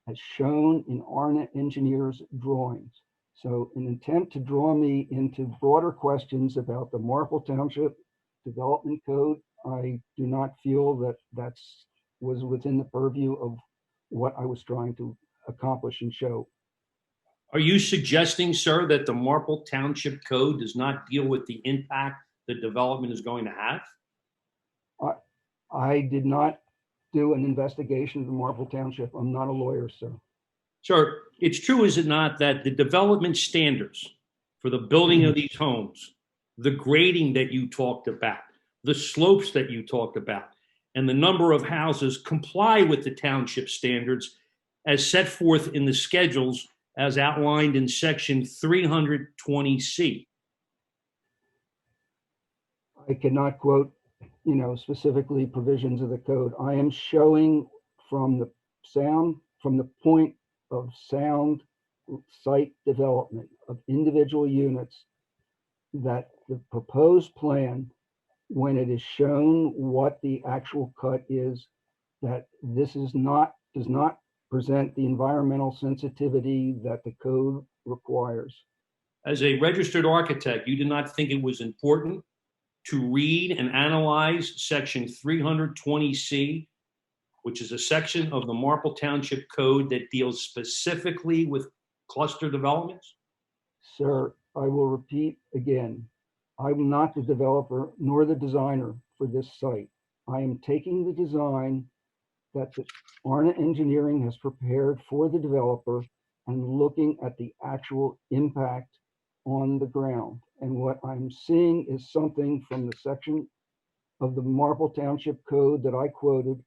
as shown in Arna Engineers' drawings. So an attempt to draw me into broader questions about the Marple Township Development Code, I do not feel that was within the purview of what I was trying to accomplish and show. Are you suggesting, sir, that the Marple Township Code does not deal with the impact the development is going to have? I did not do an investigation of the Marple Township. I'm not a lawyer, sir. Sir, it's true, is it not, that the development standards for the building of these homes, the grading that you talked about, the slopes that you talked about, and the number of houses comply with the township standards as set forth in the schedules as outlined in section 320C? I cannot quote, you know, specifically provisions of the code. I am showing from the point of sound site development of individual units that the proposed plan, when it is shown what the actual cut is, that this does not present the environmental sensitivity that the code requires. As a registered architect, you did not think it was important to read and analyze section 320C, which is a section of the Marple Township Code that deals specifically with cluster developments? Sir, I will repeat again, I'm not the developer nor the designer for this site. I am taking the design that the Arna Engineering has prepared for the developer and looking at the actual impact on the ground. And what I'm seeing is something from the section of the Marple Township Code that I quoted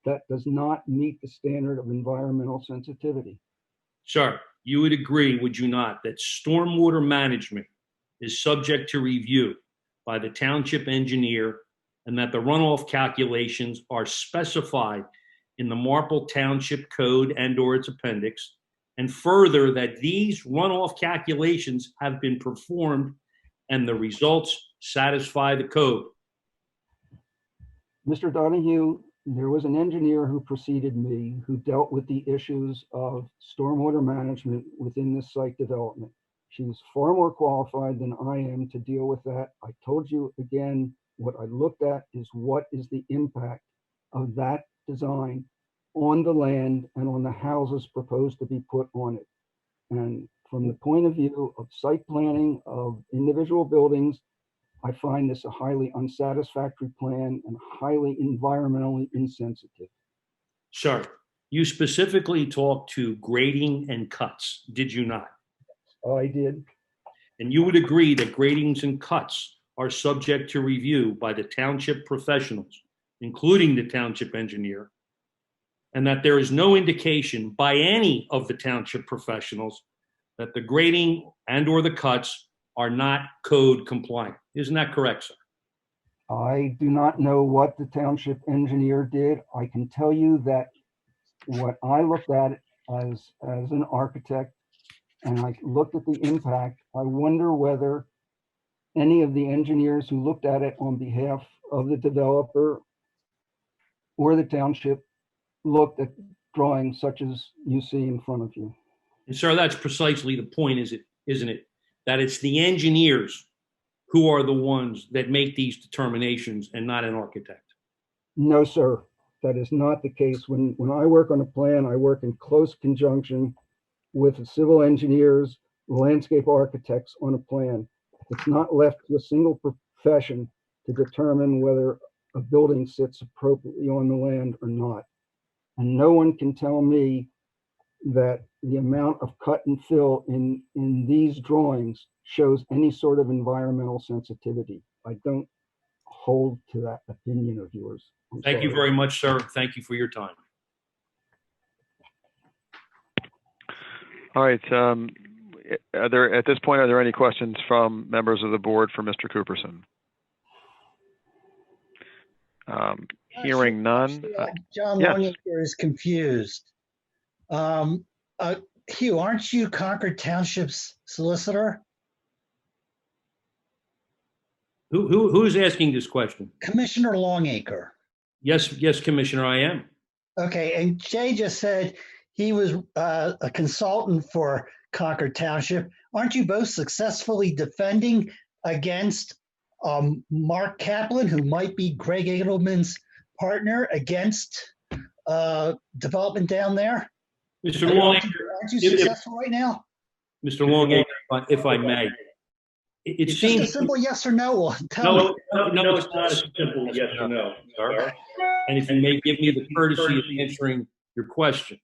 that does not meet the standard of environmental sensitivity. Sir, you would agree, would you not, that stormwater management is subject to review by the township engineer and that the runoff calculations are specified in the Marple Township Code and/or its appendix, and further that these runoff calculations have been performed and the results satisfy the code? Mr. Donahue, there was an engineer who preceded me who dealt with the issues of stormwater management within this site development. She was far more qualified than I am to deal with that. I told you again, what I looked at is what is the impact of that design on the land and on the houses proposed to be put on it. And from the point of view of site planning of individual buildings, I find this a highly unsatisfactory plan and highly environmentally insensitive. Sir, you specifically talked to grading and cuts, did you not? I did. And you would agree that gradings and cuts are subject to review by the township professionals, including the township engineer, and that there is no indication by any of the township professionals that the grading and/or the cuts are not code compliant. Isn't that correct, sir? I do not know what the township engineer did. I can tell you that what I looked at as an architect, and I looked at the impact, I wonder whether any of the engineers who looked at it on behalf of the developer or the township looked at drawings such as you see in front of you. And sir, that's precisely the point, is it isn't it? That it's the engineers who are the ones that make these determinations and not an architect. No, sir, that is not the case. When I work on a plan, I work in close conjunction with the civil engineers, landscape architects on a plan. It's not left to a single profession to determine whether a building sits appropriately on the land or not. And no one can tell me that the amount of cut and fill in these drawings shows any sort of environmental sensitivity. I don't hold to that opinion of yours. Thank you very much, sir. Thank you for your time. All right. At this point, are there any questions from members of the board for Mr. Cooperson? Hearing none. John Yes. Longacre is confused. Hugh, aren't you Concord Township's solicitor? Who's asking this question? Commissioner Longacre. Yes, Commissioner, I am. Okay, and Jay just said he was a consultant for Concord Township. Aren't you both successfully defending against Mark Kaplan, who might be Greg Edelman's partner, against development down there? Mr. Longacre, aren't you successful right now? Mr. Longacre, if I may. It seems just a simple yes or no. No, it's not a simple yes or no, sir. And if you may give me the courtesy of answering your question.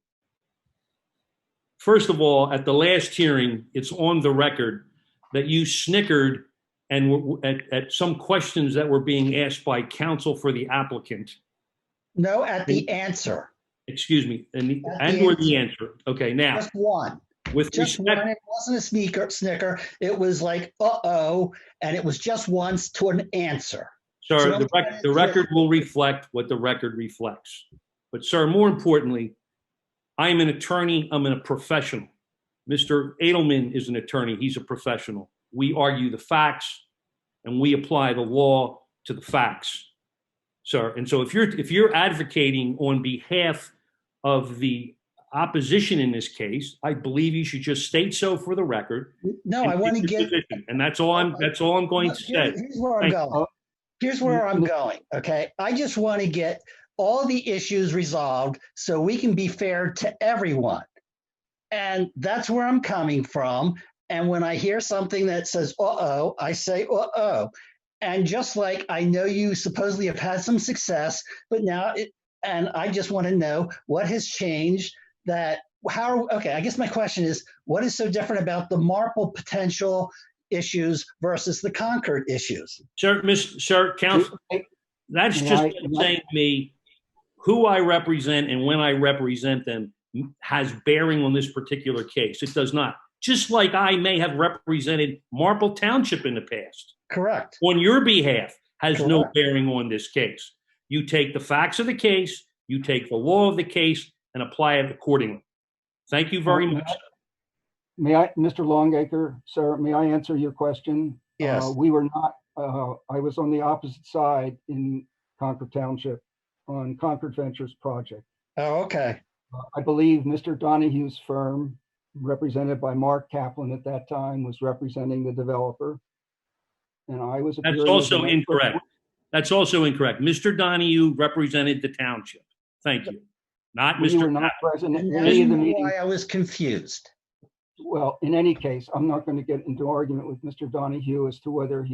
First of all, at the last hearing, it's on the record that you snickered and at some questions that were being asked by counsel for the applicant. No, at the answer. Excuse me, or the answer. Okay, now. Just one. With just respect, one. It wasn't a snicker. It was like, uh-oh, and it was just once to an answer. Sir, So the record will reflect what the record reflects. But sir, more importantly, I'm an attorney, I'm a professional. Mr. Edelman is an attorney, he's a professional. We argue the facts and we apply the law to the facts, sir. And so if you're advocating on behalf of the opposition in this case, I believe you should just state so for the record. No, I want to get, and that's all I'm going to say. Here's where I'm going. Here's where I'm going. Okay, I just want to get all the issues resolved so we can be fair to everyone, and that's where I'm coming from. And when I hear something that says "uh-oh," I say "uh-oh," and just like I know you supposedly have had some success, but now and I just want to know what has changed. Okay, I guess my question is, what is so different about the Marple potential issues versus the Concord issues? Sir, counsel, that's just saying to me who I represent and when I represent them has bearing on this particular case. It does not. Just like I may have represented Marple Township in the past. Correct. On your behalf has no bearing on this case. You take the facts of the case, you take the law of the case, and apply it accordingly. Thank you very much. May I, Mr. Longacre, sir, may I answer your question? Yes. We were not, I was on the opposite side in Concord Township on Concord Ventures project. Oh, okay. I believe Mr. Donahue's firm, represented by Mark Kaplan at that time, was representing the developer. And I was. That's also incorrect. That's also incorrect. Mr. Donahue represented the township. Thank you. Not Mr. We were not present in any of the meetings. Why I was confused. Well, in any case, I'm not going to get into argument with Mr. Donahue as to whether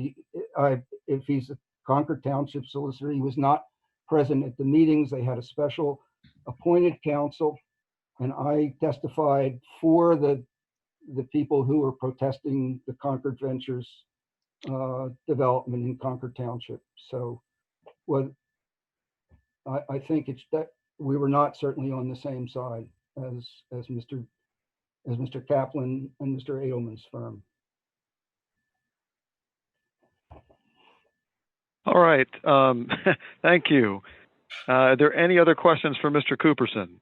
if he's a Concord Township solicitor. He was not present at the meetings. They had a special appointed counsel, and I testified for the people who were protesting the Concord Ventures development in Concord Township. So, I think it's that we were not certainly on the same side as Mr. Kaplan and Mr. Edelman's firm. All right. Thank you. Are there any other questions for Mr. Cooperson?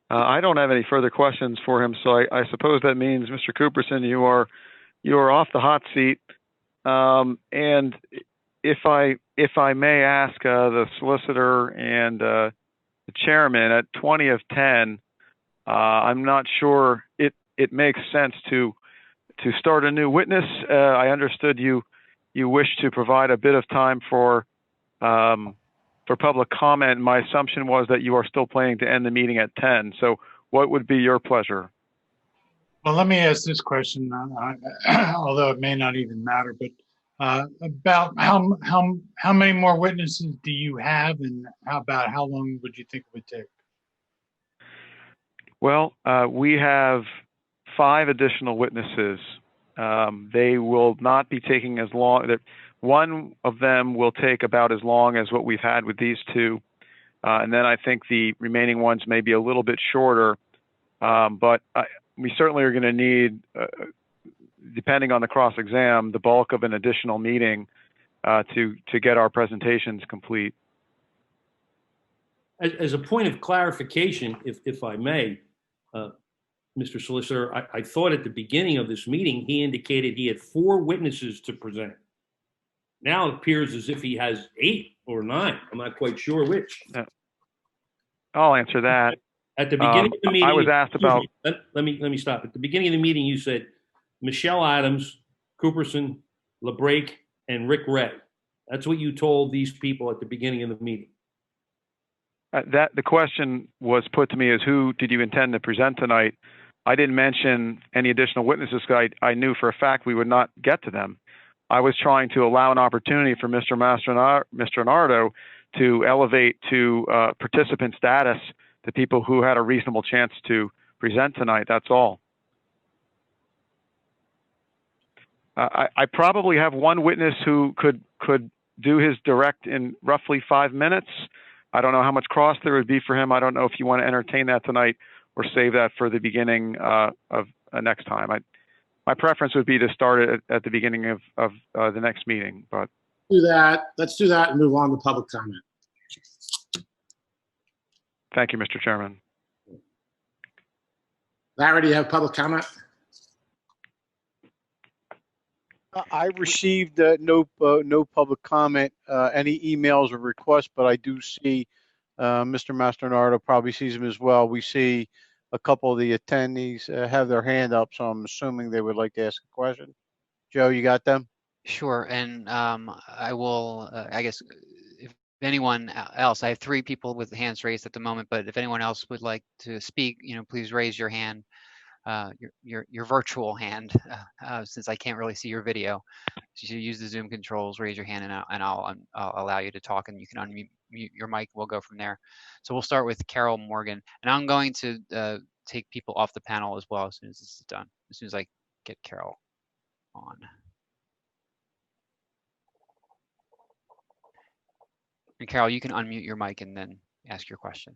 I don't have any further questions for him, so I suppose that means, Mr. Cooperson, you are off the hot seat. And if I may ask the solicitor and the chairman, at 20 of 10, I'm not sure it makes sense to start a new witness. I understood you wish to provide a bit of time for public comment. My assumption was that you are still planning to end the meeting at 10. So what would be your pleasure? Well, let me ask this question, although it may not even matter, but about how many more witnesses do you have, and how long would you think it would take? Well, we have 5 additional witnesses. They will not be taking as long. One of them will take about as long as what we've had with these 2. And then I think the remaining ones may be a little bit shorter. But we certainly are going to need, depending on the cross-exam, the bulk of an additional meeting to get our presentations complete. As a point of clarification, if I may, Mr. Solicitor, I thought at the beginning of this meeting, he indicated he had 4 witnesses to present. Now it appears as if he has 8 or 9. I'm not quite sure which. I'll answer that. At the beginning of the meeting, I was asked about. Let me stop. At the beginning of the meeting, you said Michelle Adams, Cooperson, LeBrake, and Rick Ray. That's what you told these people at the beginning of the meeting. The question was put to me as, who did you intend to present tonight? I didn't mention any additional witnesses because I knew for a fact we would not get to them. I was trying to allow an opportunity for Mr. Mastronardo to elevate to participant status the people who had a reasonable chance to present tonight. That's all. I probably have one witness who could do his direct in roughly 5 minutes. I don't know how much cross there would be for him. I don't know if you want to entertain that tonight or save that for the beginning of next time. My preference would be to start it at the beginning of the next meeting. But let's do that and move on to public comment. Thank you, Mr. Chairman. Larry, do you have public comment? I received no public comment, any emails or requests, but I do see Mr. Mastronardo probably sees them as well. We see a couple of the attendees have their hand up, so I'm assuming they would like to ask a question. Joe, you got them? Sure, and I will, I guess, if anyone else, I have 3 people with hands raised at the moment, but if anyone else would like to speak, please raise your hand, your virtual hand, since I can't really see your video. So you use the Zoom controls, raise your hand, and I'll allow you to talk, and you can unmute your mic. We'll go from there. So we'll start with Carol Morgan, and I'm going to take people off the panel as well as soon as this is done, as soon as I get Carol on. And Carol, you can unmute your mic and then ask your question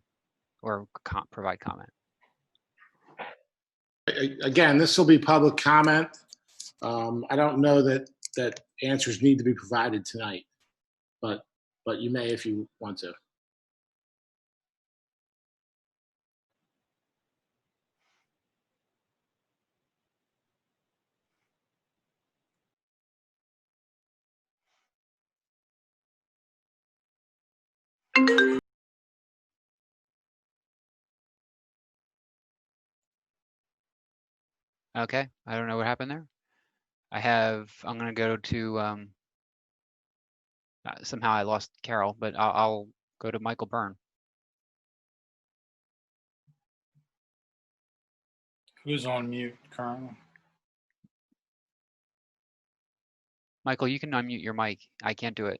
or provide comment. Again, this will be public comment. I don't know that answers need to be provided tonight, but you may if you want to. Okay, I don't know what happened there. I'm going to go to, somehow I lost Carol, but I'll go to Michael Byrne. Who's on mute currently? Michael, you can unmute your mic. I can't do it.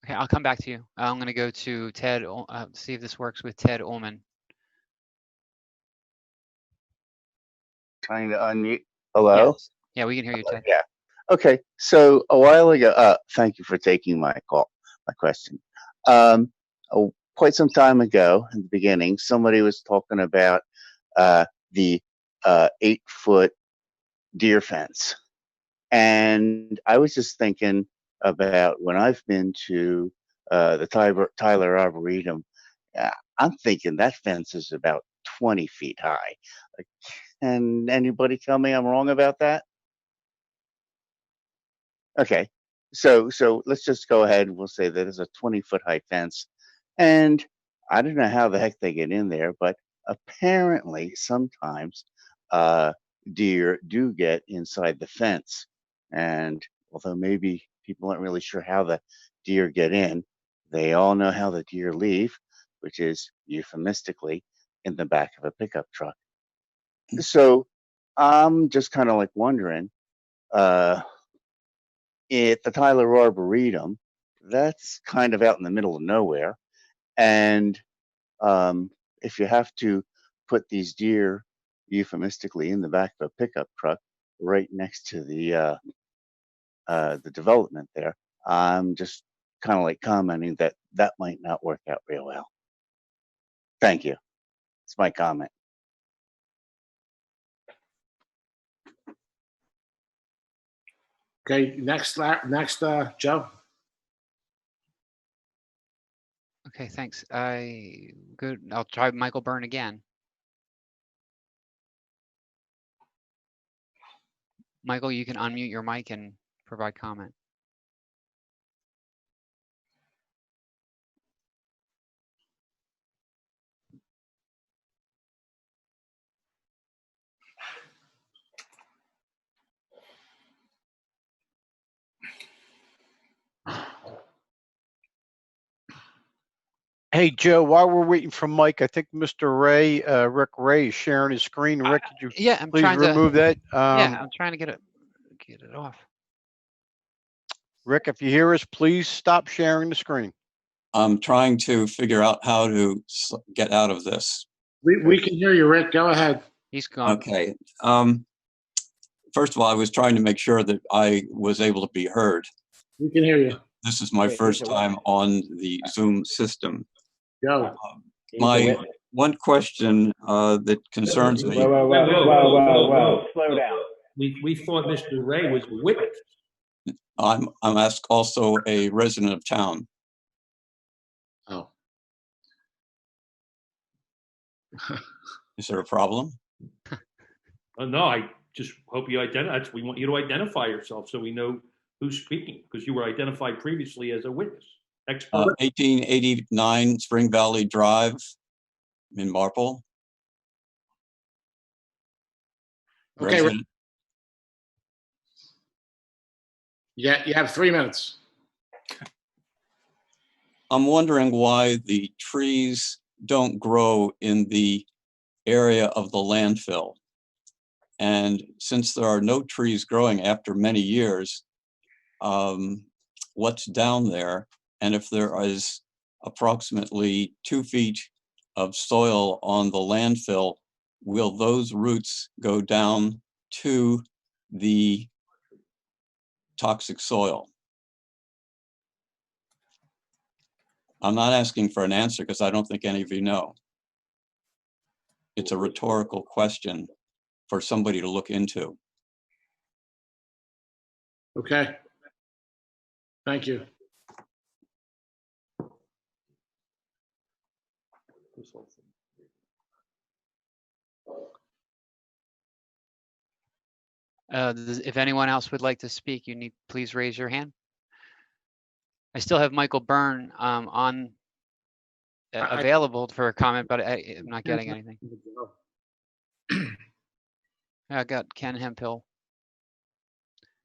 Okay, I'll come back to you. I'm going to go to Ted, see if this works with Ted Ullman. Trying to unmute. Hello? Yes. Yeah, we can hear you, Ted. Yeah. Okay. So a while ago, thank you for taking my question. Quite some time ago, in the beginning, somebody was talking about the 8-foot deer fence. And I was just thinking about when I've been to the Tyler Arboretum, I'm thinking that fence is about 20 feet high. Can anybody tell me I'm wrong about that? Okay, so let's just go ahead and we'll say that it's a 20-foot high fence, and I don't know how the heck they get in there, but apparently sometimes deer do get inside the fence, and although maybe people aren't really sure how the deer get in, they all know how the deer leave, which is euphemistically in the back of a pickup truck. So I'm just kind of like wondering, at the Tyler Arboretum, that's kind of out in the middle of nowhere. And if you have to put these deer euphemistically in the back of a pickup truck right next to the development there, I'm just kind of like commenting that that might not work out real well. Thank you. It's my comment. Okay, next, Joe. Okay, thanks. Good. I'll try Michael Byrne again. Michael, you can unmute your mic and provide comment. Hey, Joe, while we're waiting for Mike, I think Mr. Ray, Rick Ray is sharing his screen. Rick, could you Yeah, I'm please trying to. remove that? Yeah, I'm trying to get it off. Rick, if you hear us, please stop sharing the screen. I'm trying to figure out how to get out of this. We can hear you, Rick. Go ahead. He's gone. Okay. First of all, I was trying to make sure that I was able to be heard. We can hear you. This is my first time on the Zoom system. Go. My one question that concerns me. Whoa. Slow down. We thought Mr. Ray was a witness. I'm also a resident of town. Oh. Is there a problem? No, I just hope you identify. We want you to identify yourself so we know who's speaking, because you were identified previously as a witness. Expert. 1889 Spring Valley Drive in Marple. Okay. Resident. Yeah, you have 3 minutes. I'm wondering why the trees don't grow in the area of the landfill. And since there are no trees growing after many years, what's down there? And if there is approximately 2 feet of soil on the landfill, will those roots go down to the toxic soil? I'm not asking for an answer because I don't think any of you know. It's a rhetorical question for somebody to look into. Okay. Thank you. If anyone else would like to speak, please raise your hand. I still have Michael Byrne on available for a comment, but I'm not getting anything. I got Ken Hemphill.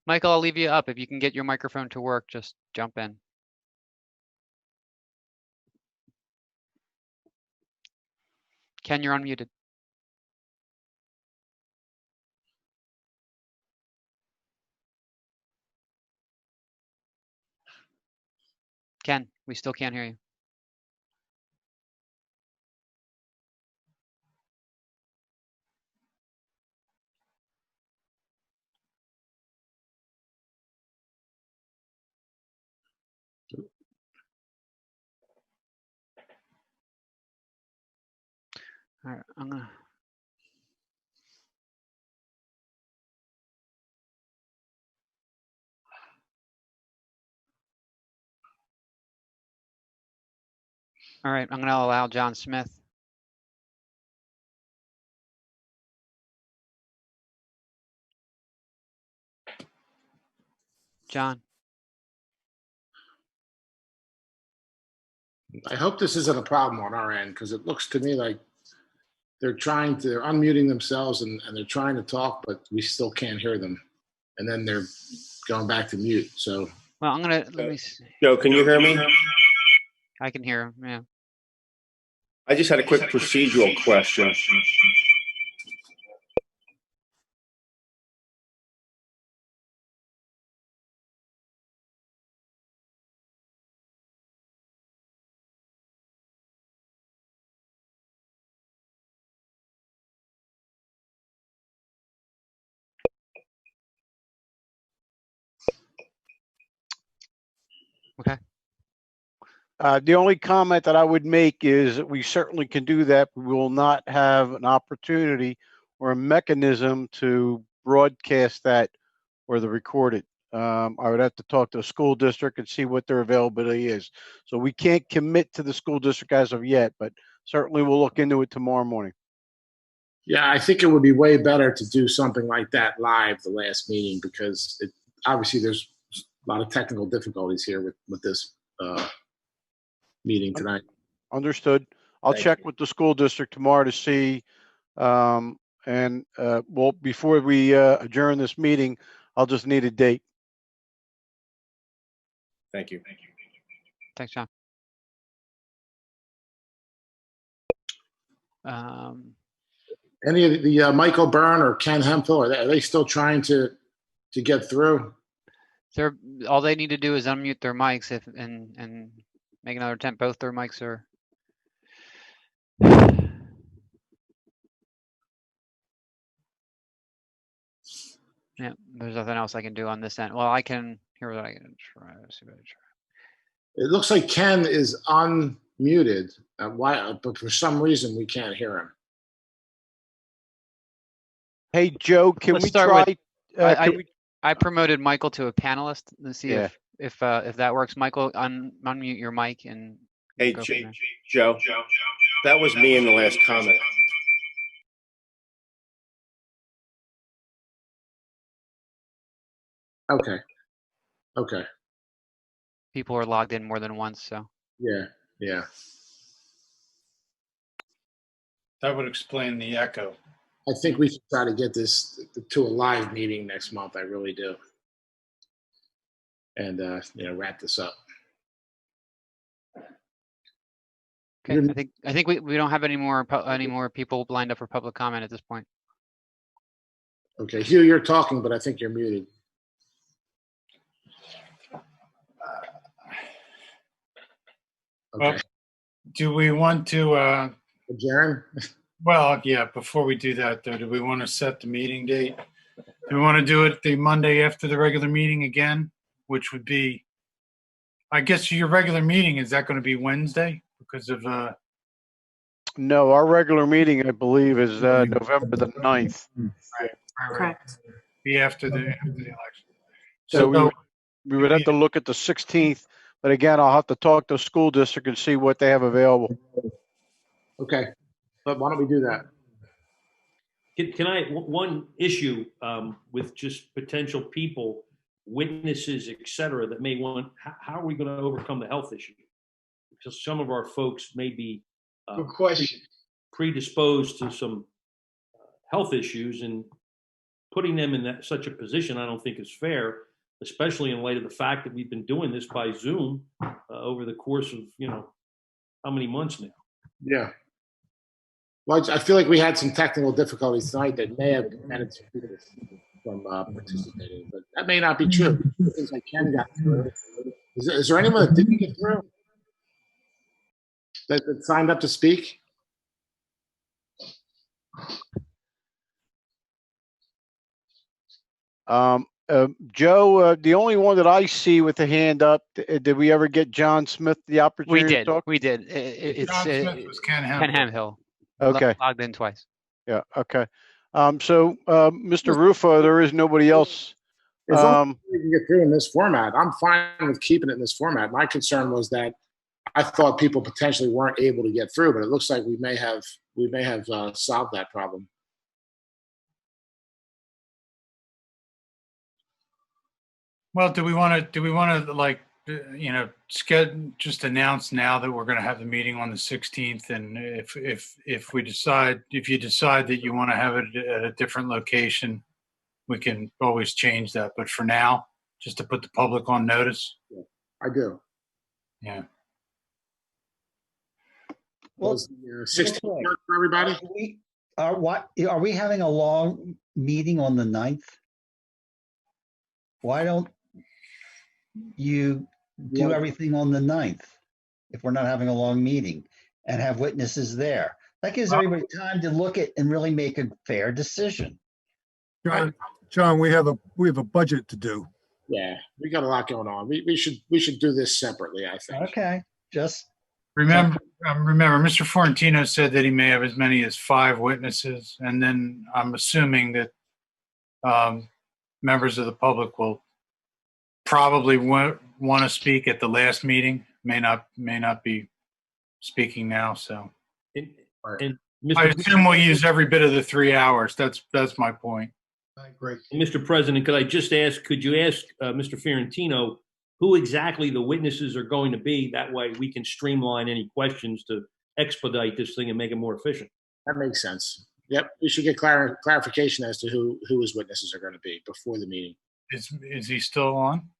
Michael, I'll leave you up. If you can get your microphone to work, just jump in. Ken, you're unmuted. Ken, we still can't hear you. All right, I'm gonna. All right, I'm going to allow John Smith. John. I hope this isn't a problem on our end, because it looks to me like they're unmuting themselves and they're trying to talk, but we still can't hear them. And then they're going back to mute. So, Well, I'm going to, let me see. Joe, can you hear me? I can hear him, yeah. I just had a quick procedural question. Okay. The only comment that I would make is that we certainly can do that. We will not have an opportunity or a mechanism to broadcast that or the record it. I would have to talk to the school district and see what their availability is. So we can't commit to the school district as of yet, but certainly we'll look into it tomorrow morning. yeah, I think it would be way better to do something like that live the last meeting, because obviously there's a lot of technical difficulties here with this meeting tonight. Understood. I'll Thank check with the school district tomorrow to see. Well, before we adjourn this meeting, I'll just need a date. Thank you. Thanks, John. Any of the Michael Byrne or Ken Hemphill, are they still trying to get through? All they need to do is unmute their mics and make another attempt. Both their mics are. Yeah, there's nothing else I can do on this end. Well, I can. Here's what I can try. Let's see what I try. It looks like Ken is unmuted. Why? But for some reason we can't hear him. Hey, Joe, can Let's we start try? with, I promoted Michael to a panelist. Let's see if that works. Michael, unmute your mic and. Hey, Joe, that was me in the last comment. Okay. Okay. People are logged in more than once, so. Yeah. Yeah. That would explain the echo. I think we should try to get this to a live meeting next month. I really do. And wrap this up. Okay, I think we don't have any more people lined up for public comment at this point. Okay, Hugh, you're talking, but I think you're muted. Okay. Well, do we want to adjourn? Well, yeah, before we do that though, do we want to set the meeting date? Do we want to do it the Monday after the regular meeting again, which would be, I guess your regular meeting, is that going to be Wednesday because of No, our regular meeting, I believe, is November the 9th. Correct. Be after the election. So we would have to look at the 16th, but again, I'll have to talk to the school district and see what they have available. Okay, but why don't we do that? Can I, one issue with just potential people, witnesses, et cetera, that may want, how are we going to overcome the health issue? Because some of our folks may be Good question. predisposed to some health issues, and putting them in such a position I don't think is fair, especially in light of the fact that we've been doing this by Zoom over the course of, how many months now? Yeah. Well, I feel like we had some technical difficulties tonight that may have prevented some people from participating, but that may not be true. Things like Ken got through. Is there anyone that didn't get through? That signed up to speak? Joe, the only one that I see with the hand up, did we ever get John Smith the opportunity to talk? We did. It's John Smith was Ken Ken Hemphill. Okay. Logged in twice. Yeah, okay. Mr. Rufo, there is nobody else. As long as we can get through in this format, I'm fine with keeping it in this format. My concern was that I thought people potentially weren't able to get through, but it looks like we may have solved that problem. Well, do we want to like, just announce now that we're going to have the meeting on the 16th, and if you decide that you want to have it at a different location, we can always change that. But for now, just to put the public on notice. Yeah, I do. Yeah. Well, 16th work for everybody? Are we having a long meeting on the 9th? Why don't you do everything on the 9th if we're not having a long meeting and have witnesses there? That gives everybody time to look at and really make a fair decision. John, we have a budget to do. Yeah, we got a lot going on. We should do this separately, I think. Okay, just remember, Mr. Fortino said that he may have as many as 5 witnesses, and then I'm assuming that members of the public will probably want to speak at the last meeting. May not be speaking now. So, And I assume we'll use every bit of the 3 hours. That's my point. I agree. Mr. President, could you ask Mr. Fiorentino who exactly the witnesses are going to be? That way we can streamline any questions to expedite this thing and make it more efficient. That makes sense. Yep, we should get clarification as to who his witnesses are going to be before the meeting. Is he still on?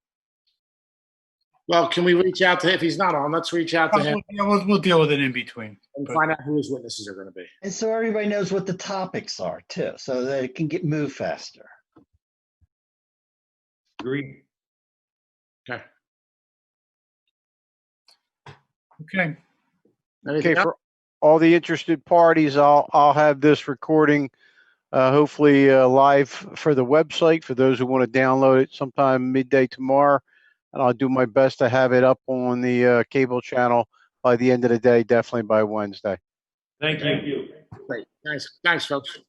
Well, can we reach out to him? If he's not on, let's reach out to him. We'll deal with it in between. And find out who his witnesses are going to be. And so everybody knows what the topics are too, so that it can get moved faster. Agreed. Okay. Okay. Okay, for all the interested parties, I'll have this recording hopefully live for the website for those who want to download it sometime midday tomorrow. And I'll do my best to have it up on the cable channel by the end of the day, definitely by Wednesday. Thank you. Great. Thanks, folks.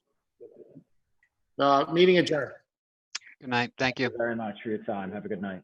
Meeting adjourned. Good night. Thank you. Very much for your time. Have a good night.